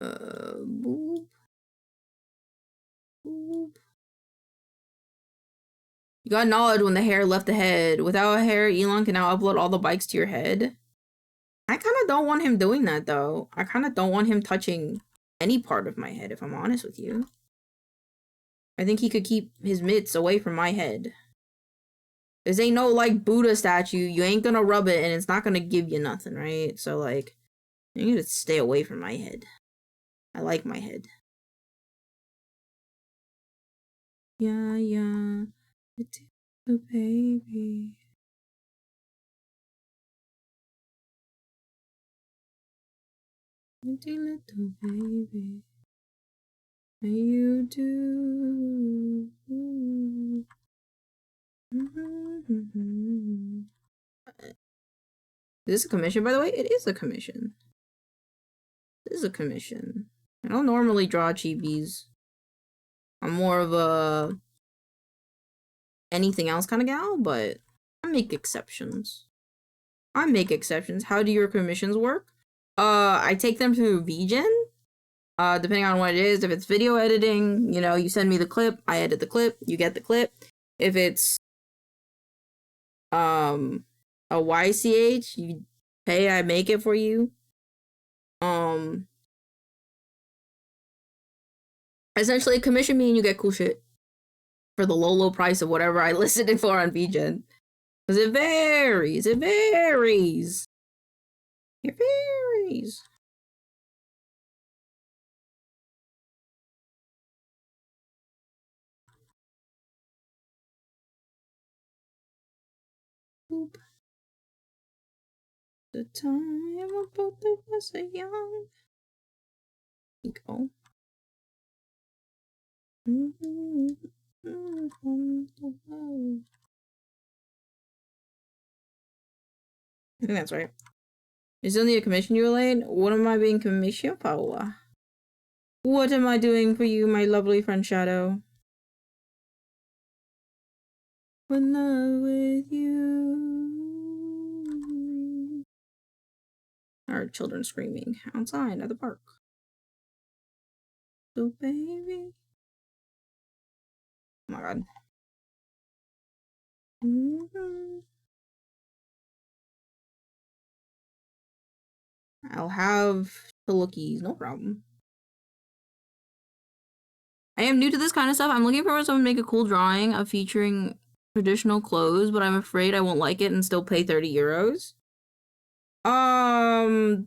A: Boop. Boop. You got knowledge when the hair left the head. Without a hair, Elon can now upload all the bikes to your head. I kind of don't want him doing that, though. I kind of don't want him touching any part of my head, if I'm honest with you. I think he could keep his mitts away from my head. This ain't no, like, Buddha statue. You ain't gonna rub it, and it's not gonna give you nothing, right? So, like, you need to stay away from my head. I like my head. Yeah, yeah. It's a baby. Pretty little baby. And you do. Is this a commission, by the way? It is a commission. This is a commission. I don't normally draw chibis. I'm more of a anything else kind of gal, but I make exceptions. I make exceptions. How do your commissions work? I take them through VGen. Depending on what it is. If it's video editing, you know, you send me the clip, I edit the clip, you get the clip. If it's a YCH, you pay, I make it for you. Essentially commission me and you get cool shit for the low price of whatever I listed it for on VGen. Because it varies. It varies. It varies. Boop. The time of both of us are young. Go. I think that's right. Is only a commission you, Elaine? What am I being commissioned for? What am I doing for you, my lovely friend Shadow? In love with you. Our children screaming outside at the park. So baby. Oh my god. I'll have the lookies, no problem. I am new to this kind of stuff. I'm looking for someone to make a cool drawing of featuring traditional clothes, but I'm afraid I won't like it and still pay 30 euros.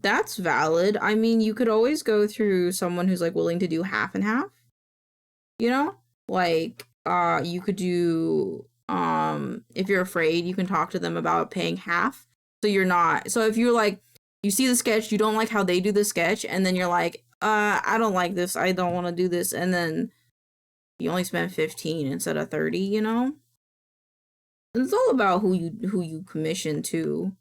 A: That's valid. I mean, you could always go through someone who's like willing to do half and half. You know? Like, you could do, if you're afraid, you can talk to them about paying half. So you're not, so if you're like, you see the sketch, you don't like how they do the sketch, and then you're like, I don't like this, I don't want to do this, and then you only spend 15 instead of 30, you know? It's all about who you commission to.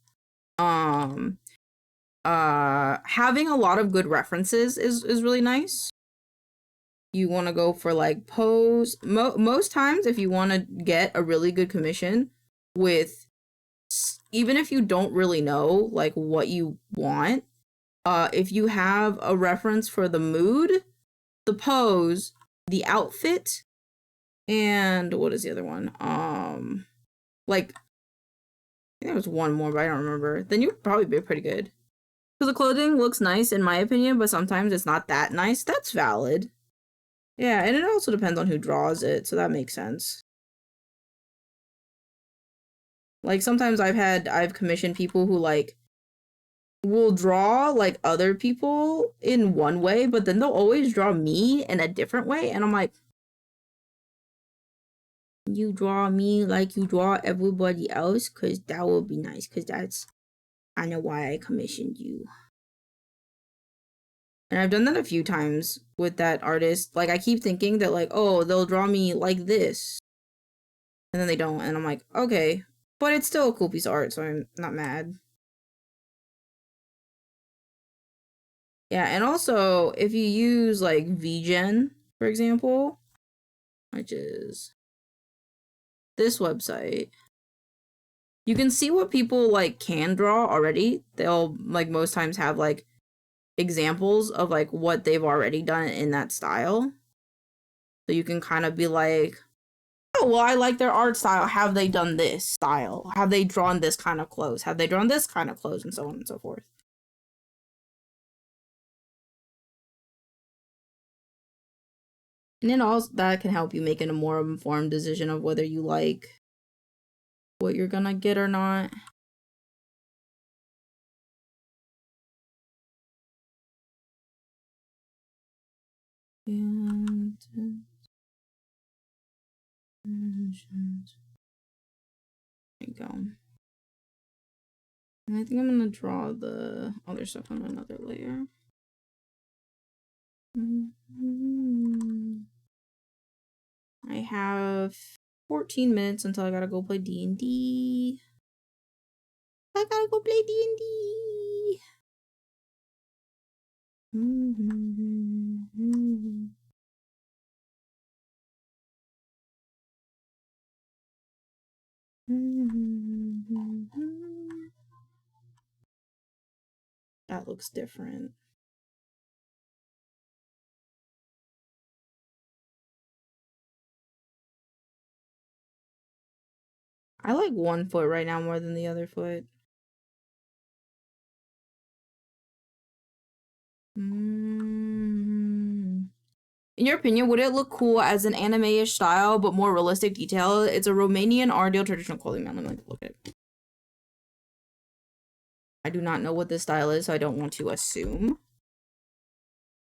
A: Having a lot of good references is really nice. You want to go for like pose. Most times, if you want to get a really good commission with, even if you don't really know like what you want, if you have a reference for the mood, the pose, the outfit, and what is the other one? Like, I think there was one more, but I don't remember. Then you'd probably be pretty good. Because the clothing looks nice in my opinion, but sometimes it's not that nice. That's valid. Yeah, and it also depends on who draws it, so that makes sense. Like, sometimes I've commissioned people who, like, will draw, like, other people in one way, but then they'll always draw me in a different way, and I'm like, you draw me like you draw everybody else, because that would be nice, because that's kind of why I commissioned you. And I've done that a few times with that artist. Like, I keep thinking that, like, oh, they'll draw me like this. And then they don't. And I'm like, okay. But it's still a cool piece of art, so I'm not mad. Yeah, and also, if you use, like, VGen, for example, which is this website, you can see what people, like, can draw already. They'll, like, most times have, like, examples of, like, what they've already done in that style. So you can kind of be like, oh, well, I like their art style. Have they done this style? Have they drawn this kind of clothes? Have they drawn this kind of clothes? And so on and so forth. And then also that can help you make a more informed decision of whether you like what you're gonna get or not. And there you go. And I think I'm gonna draw the other stuff on another layer. I have 14 minutes until I gotta go play D&D. I gotta go play D&D. That looks different. I like one foot right now more than the other foot. In your opinion, would it look cool as an anime-ish style but more realistic detail? It's a Romanian Ardell traditional clothing man. Let me look at it. I do not know what this style is, so I don't want to assume.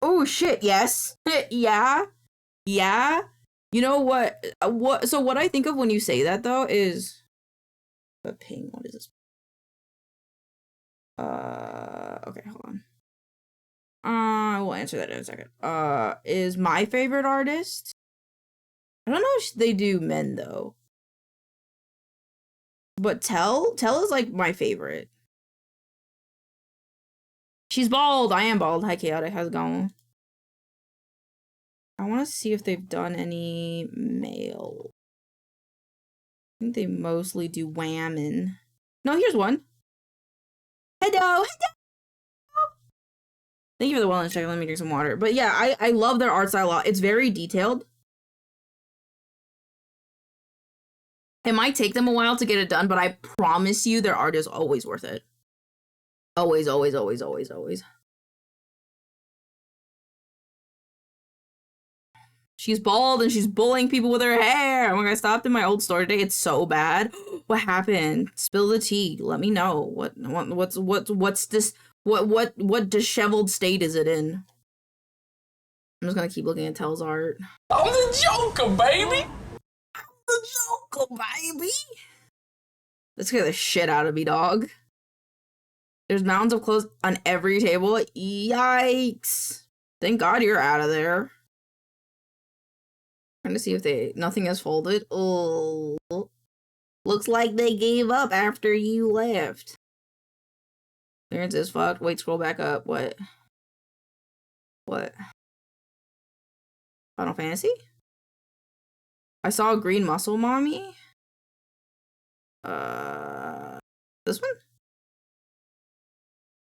A: Oh shit, yes. Yeah. Yeah. You know what? So what I think of when you say that though is a ping. What is this? Okay, hold on. I will answer that in a second. Is my favorite artist? I don't know if they do men though. But Tell is like my favorite. She's bald. I am bald. Hi, Chaotic. How's it going? I want to see if they've done any male. I think they mostly do women. No, here's one. Hello. Thank you for the wellness check. Let me drink some water. But yeah, I love their art style a lot. It's very detailed. It might take them a while to get it done, but I promise you their art is always worth it. Always, always, always, always, always. She's bald and she's bullying people with her hair. Oh my god, I stopped in my old store today. It's so bad. What happened? Spill the tea. Let me know. What's this? What disheveled state is it in? I'm just gonna keep looking at Tell's art.
C: I'm the Joker, baby.
A: I'm the Joker, baby. That scared the shit out of me, dog. There's mounds of clothes on every table. Yikes. Thank God you're out of there. Trying to see if nothing has folded. Oh, looks like they gave up after you left. Clearance is fucked. Wait, scroll back up. What? Final Fantasy? I saw a green muscle mommy. This one?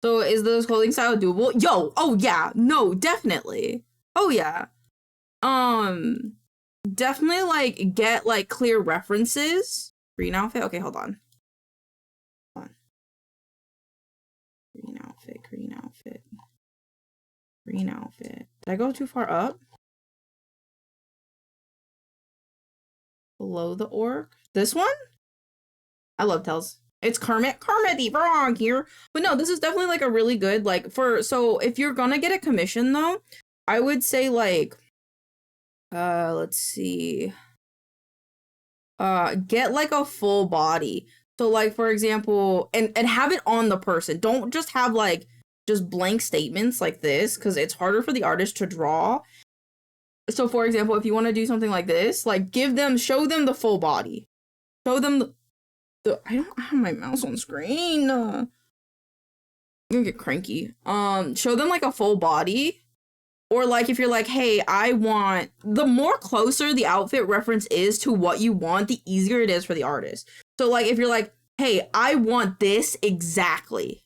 A: So is this clothing style doable? Yo, oh yeah, no, definitely. Oh yeah. Definitely like get like clear references. Green outfit. Okay, hold on. Green outfit. Did I go too far up? Below the orc. This one? I love Tells. It's Kermit the Frog here. But no, this is definitely like a really good like so if you're gonna get a commission though, I would say like let's see. Get like a full body. So like for example, and have it on the person. Don't just have like just blank statements like this, because it's harder for the artist to draw. So for example, if you want to do something like this, like show them the full body. Show them I don't have my mouse on screen. I'm gonna get cranky. Show them like a full body. Or like if you're like, hey, I want, the more closer the outfit reference is to what you want, the easier it is for the artist. So like if you're like, hey, I want this exactly,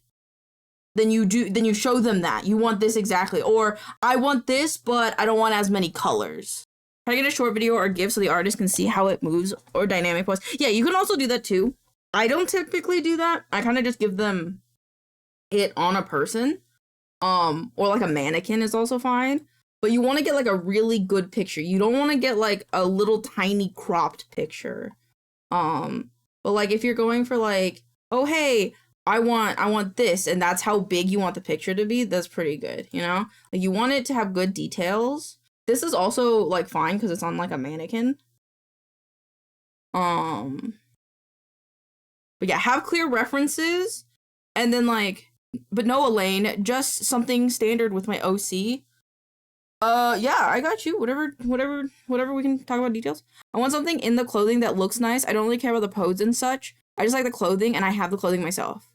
A: then you show them that you want this exactly. Or I want this, but I don't want as many colors. Try to get a short video or a GIF so the artist can see how it moves, or dynamic pose. Yeah, you can also do that too. I don't typically do that. I kind of just give them it on a person. Or like a mannequin is also fine. But you want to get like a really good picture. You don't want to get like a little tiny cropped picture. But like if you're going for like, oh hey, I want this, and that's how big you want the picture to be, that's pretty good, you know? Like you want it to have good details. This is also like fine because it's on like a mannequin. But yeah, have clear references, and then like, but no Elaine, just something standard with my OC. Yeah, I got you. Whatever we can talk about details. I want something in the clothing that looks nice. I don't really care about the pose and such. I just like the clothing, and I have the clothing myself.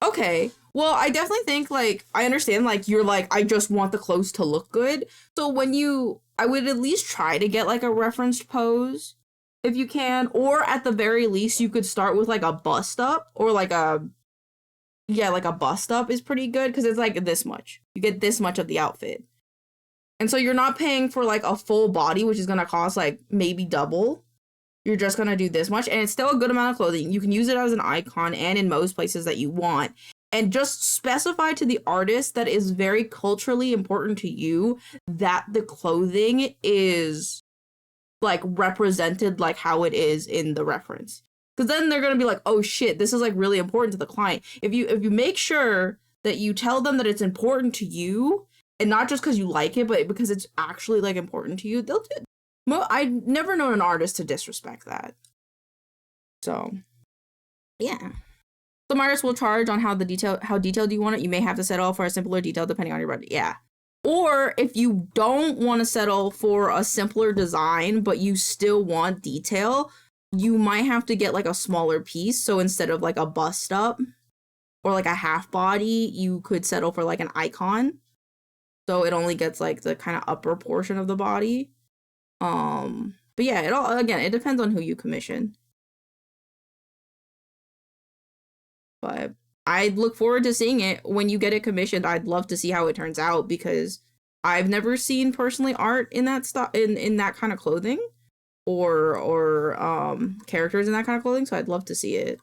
A: Okay, well, I definitely think, like, I understand, like, you're like, I just want the clothes to look good. So I would at least try to get, like, a referenced pose, if you can. Or, at the very least, you could start with, like, a bust-up, or, like, yeah, like, a bust-up is pretty good, because it's, like, this much. You get this much of the outfit. And so you're not paying for, like, a full body, which is gonna cost, like, maybe double. You're just gonna do this much, and it's still a good amount of clothing. You can use it as an icon and in most places that you want. And just specify to the artist that is very culturally important to you that the clothing is, like, represented like how it is in the reference. Because then they're gonna be like, oh shit, this is, like, really important to the client. If you make sure that you tell them that it's important to you, and not just because you like it, but because it's actually, like, important to you, they'll do it. I've never known an artist to disrespect that. So, yeah. Some artists will charge on how detailed you want it. You may have to settle for a simpler detail depending on your budget. Yeah. Or if you don't want to settle for a simpler design, but you still want detail, you might have to get like a smaller piece. So instead of like a bust up or like a half body, you could settle for like an icon. So it only gets like the kind of upper portion of the body. But yeah, it depends on who you commission. But I'd look forward to seeing it when you get it commissioned. I'd love to see how it turns out, because I've never seen personally art in that stuff, in that kind of clothing, or characters in that kind of clothing, so I'd love to see it.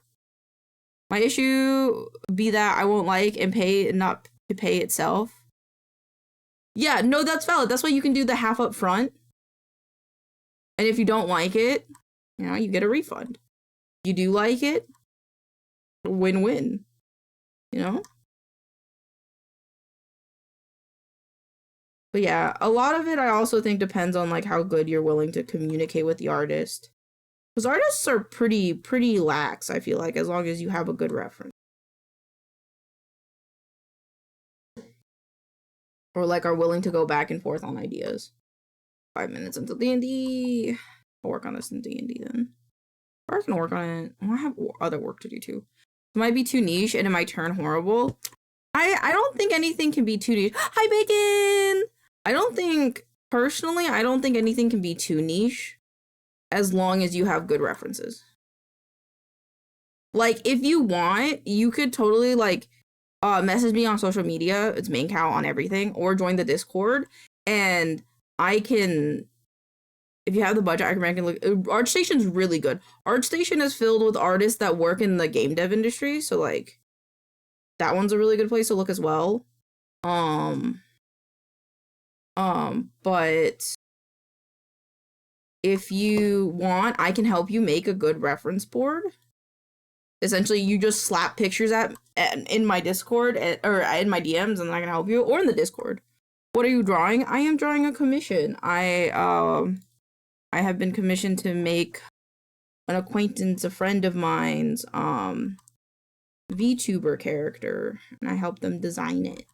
A: My issue be that I won't like and pay, not to pay itself. Yeah, no, that's valid. That's why you can do the half up front. And if you don't like it, you know, you get a refund. You do like it, win-win, you know? But yeah, a lot of it I also think depends on like how good you're willing to communicate with the artist. Because artists are pretty lax, I feel like, as long as you have a good reference. Or like are willing to go back and forth on ideas. 5 minutes until D&D. I'll work on this in D&D then. Or I can work on it. I have other work to do too. It might be too niche and it might turn horrible. I don't think anything can be too niche. Hi, Bacon! Personally, I don't think anything can be too niche as long as you have good references. Like, if you want, you could totally, like, message me on social media. It's maincoow on everything. Or join the Discord. And I can, if you have the budget, I can recommend. ArtStation's really good. ArtStation is filled with artists that work in the game dev industry, so like that one's a really good place to look as well. But if you want, I can help you make a good reference board. Essentially, you just slap pictures in my Discord or in my DMs, and then I can help you, or in the Discord. What are you drawing? I am drawing a commission. I have been commissioned to make an acquaintance, a friend of mine's, VTuber character, and I helped them design it.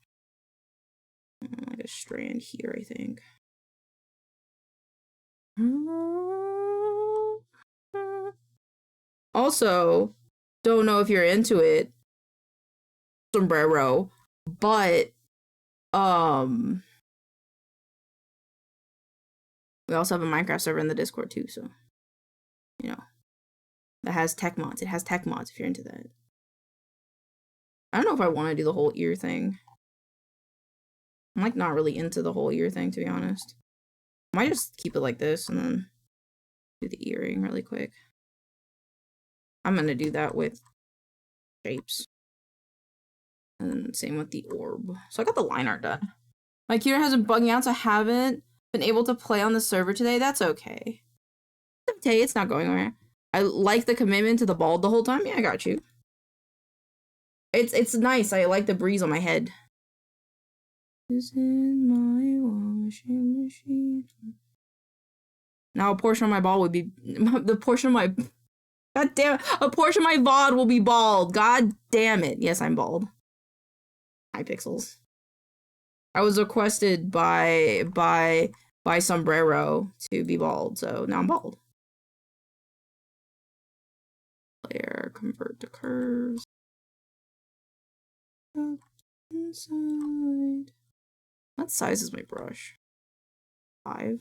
A: Like a strand here, I think. Also, don't know if you're into it, sombrero, but we also have a Minecraft server in the Discord too, so you know that has tech mods. It has tech mods if you're into that. I don't know if I want to do the whole ear thing. I'm like not really into the whole ear thing, to be honest. I might just keep it like this and then do the earring really quick. I'm gonna do that with shapes. And same with the orb. So I got the line art done. My computer hasn't bugging out, so I haven't been able to play on the server today. That's okay. It's okay, it's not going anywhere. I like the commitment to the bald the whole time. Yeah, I got you. It's nice. I like the breeze on my head. This is my washing machine. Now a portion of my ball would be the portion of my God damn it. A portion of my VOD will be bald. God damn it. Yes, I'm bald. Hi, Pixels. I was requested by Sombrero to be bald, so now I'm bald. Layer, convert to curves. Up inside. What size is my brush? 5.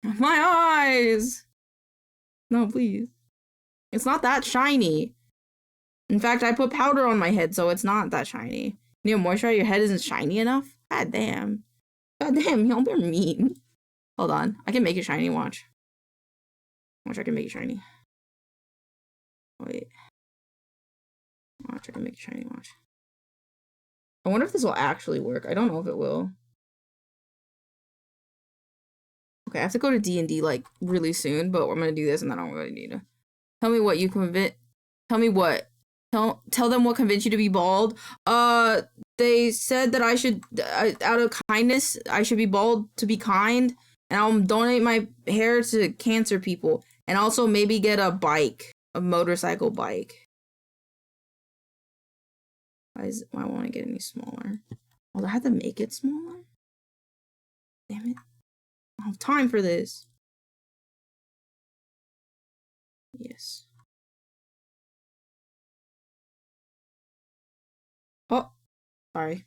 A: My eyes! No, please. It's not that shiny. In fact, I put powder on my head, so it's not that shiny. You know, moisturize your head isn't shiny enough? God damn. God damn, y'all are mean. Hold on. I can make it shiny, watch. Watch, I can make it shiny. Wait. Watch, I can make it shiny, watch. I wonder if this will actually work. I don't know if it will. Okay, I have to go to D&D, like, really soon, but I'm gonna do this and then I'm gonna need to... Tell me what you convince... Tell me what? Tell them what convinced you to be bald. They said that I should, out of kindness, I should be bald to be kind, and I'll donate my hair to cancer people, and also maybe get a bike, a motorcycle bike. Why won't I get any smaller? Oh, do I have to make it smaller? Damn it. I don't have time for this. Yes. Oh, sorry.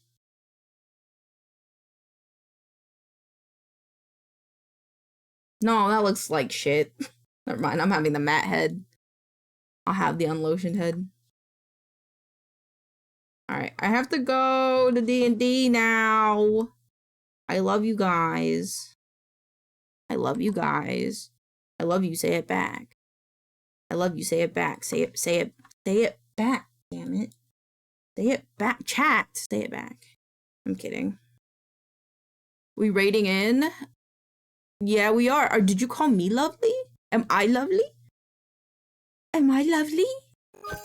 A: No, that looks like shit. Never mind, I'm having the matte head. I'll have the unlotioned head. Alright, I have to go to D&D now. I love you guys. I love you guys. I love you, say it back. I love you, say it back. Say it back, damn it. Say it back, chat, say it back. I'm kidding. We rating in? Yeah, we are. Did you call me lovely? Am I lovely? Am I lovely?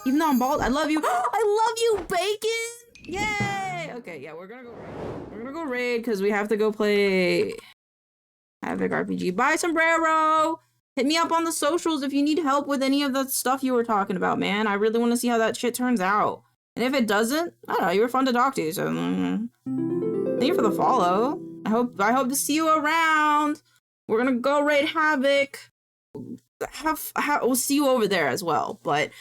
A: Even though I'm bald, I love you. I love you, bacon! Yay! Okay, yeah, we're gonna go raid. We're gonna go raid because we have to go play Havoc RPG. Bye, Sombrero! Hit me up on the socials if you need help with any of the stuff you were talking about, man. I really want to see how that shit turns out. And if it doesn't, I don't know, you were fun to talk to, so thank you for the follow. I hope to see you around. We're gonna go raid Havoc. We'll see you over there as well. But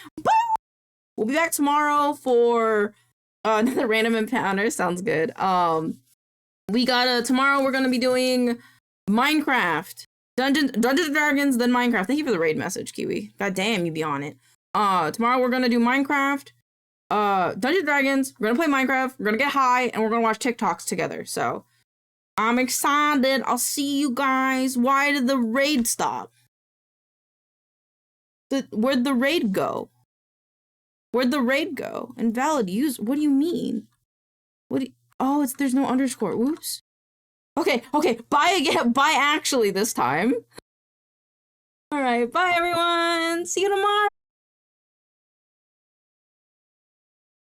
A: we'll be back tomorrow for another random encounter. Sounds good. We got tomorrow we're gonna be doing Minecraft, Dungeons and Dragons, then Minecraft. Thank you for the raid message, Kiwi. God damn, you be on it. Tomorrow we're gonna do Minecraft, Dungeons and Dragons. We're gonna play Minecraft. We're gonna get high, and we're gonna watch TikToks together. So I'm excited. I'll see you guys. Why did the raid stop? Where'd the raid go? Where'd the raid go? Invalid use. What do you mean? Oh, there's no underscore. Whoops. Okay. Bye again. Bye actually this time. All right. Bye everyone. See you tomorrow.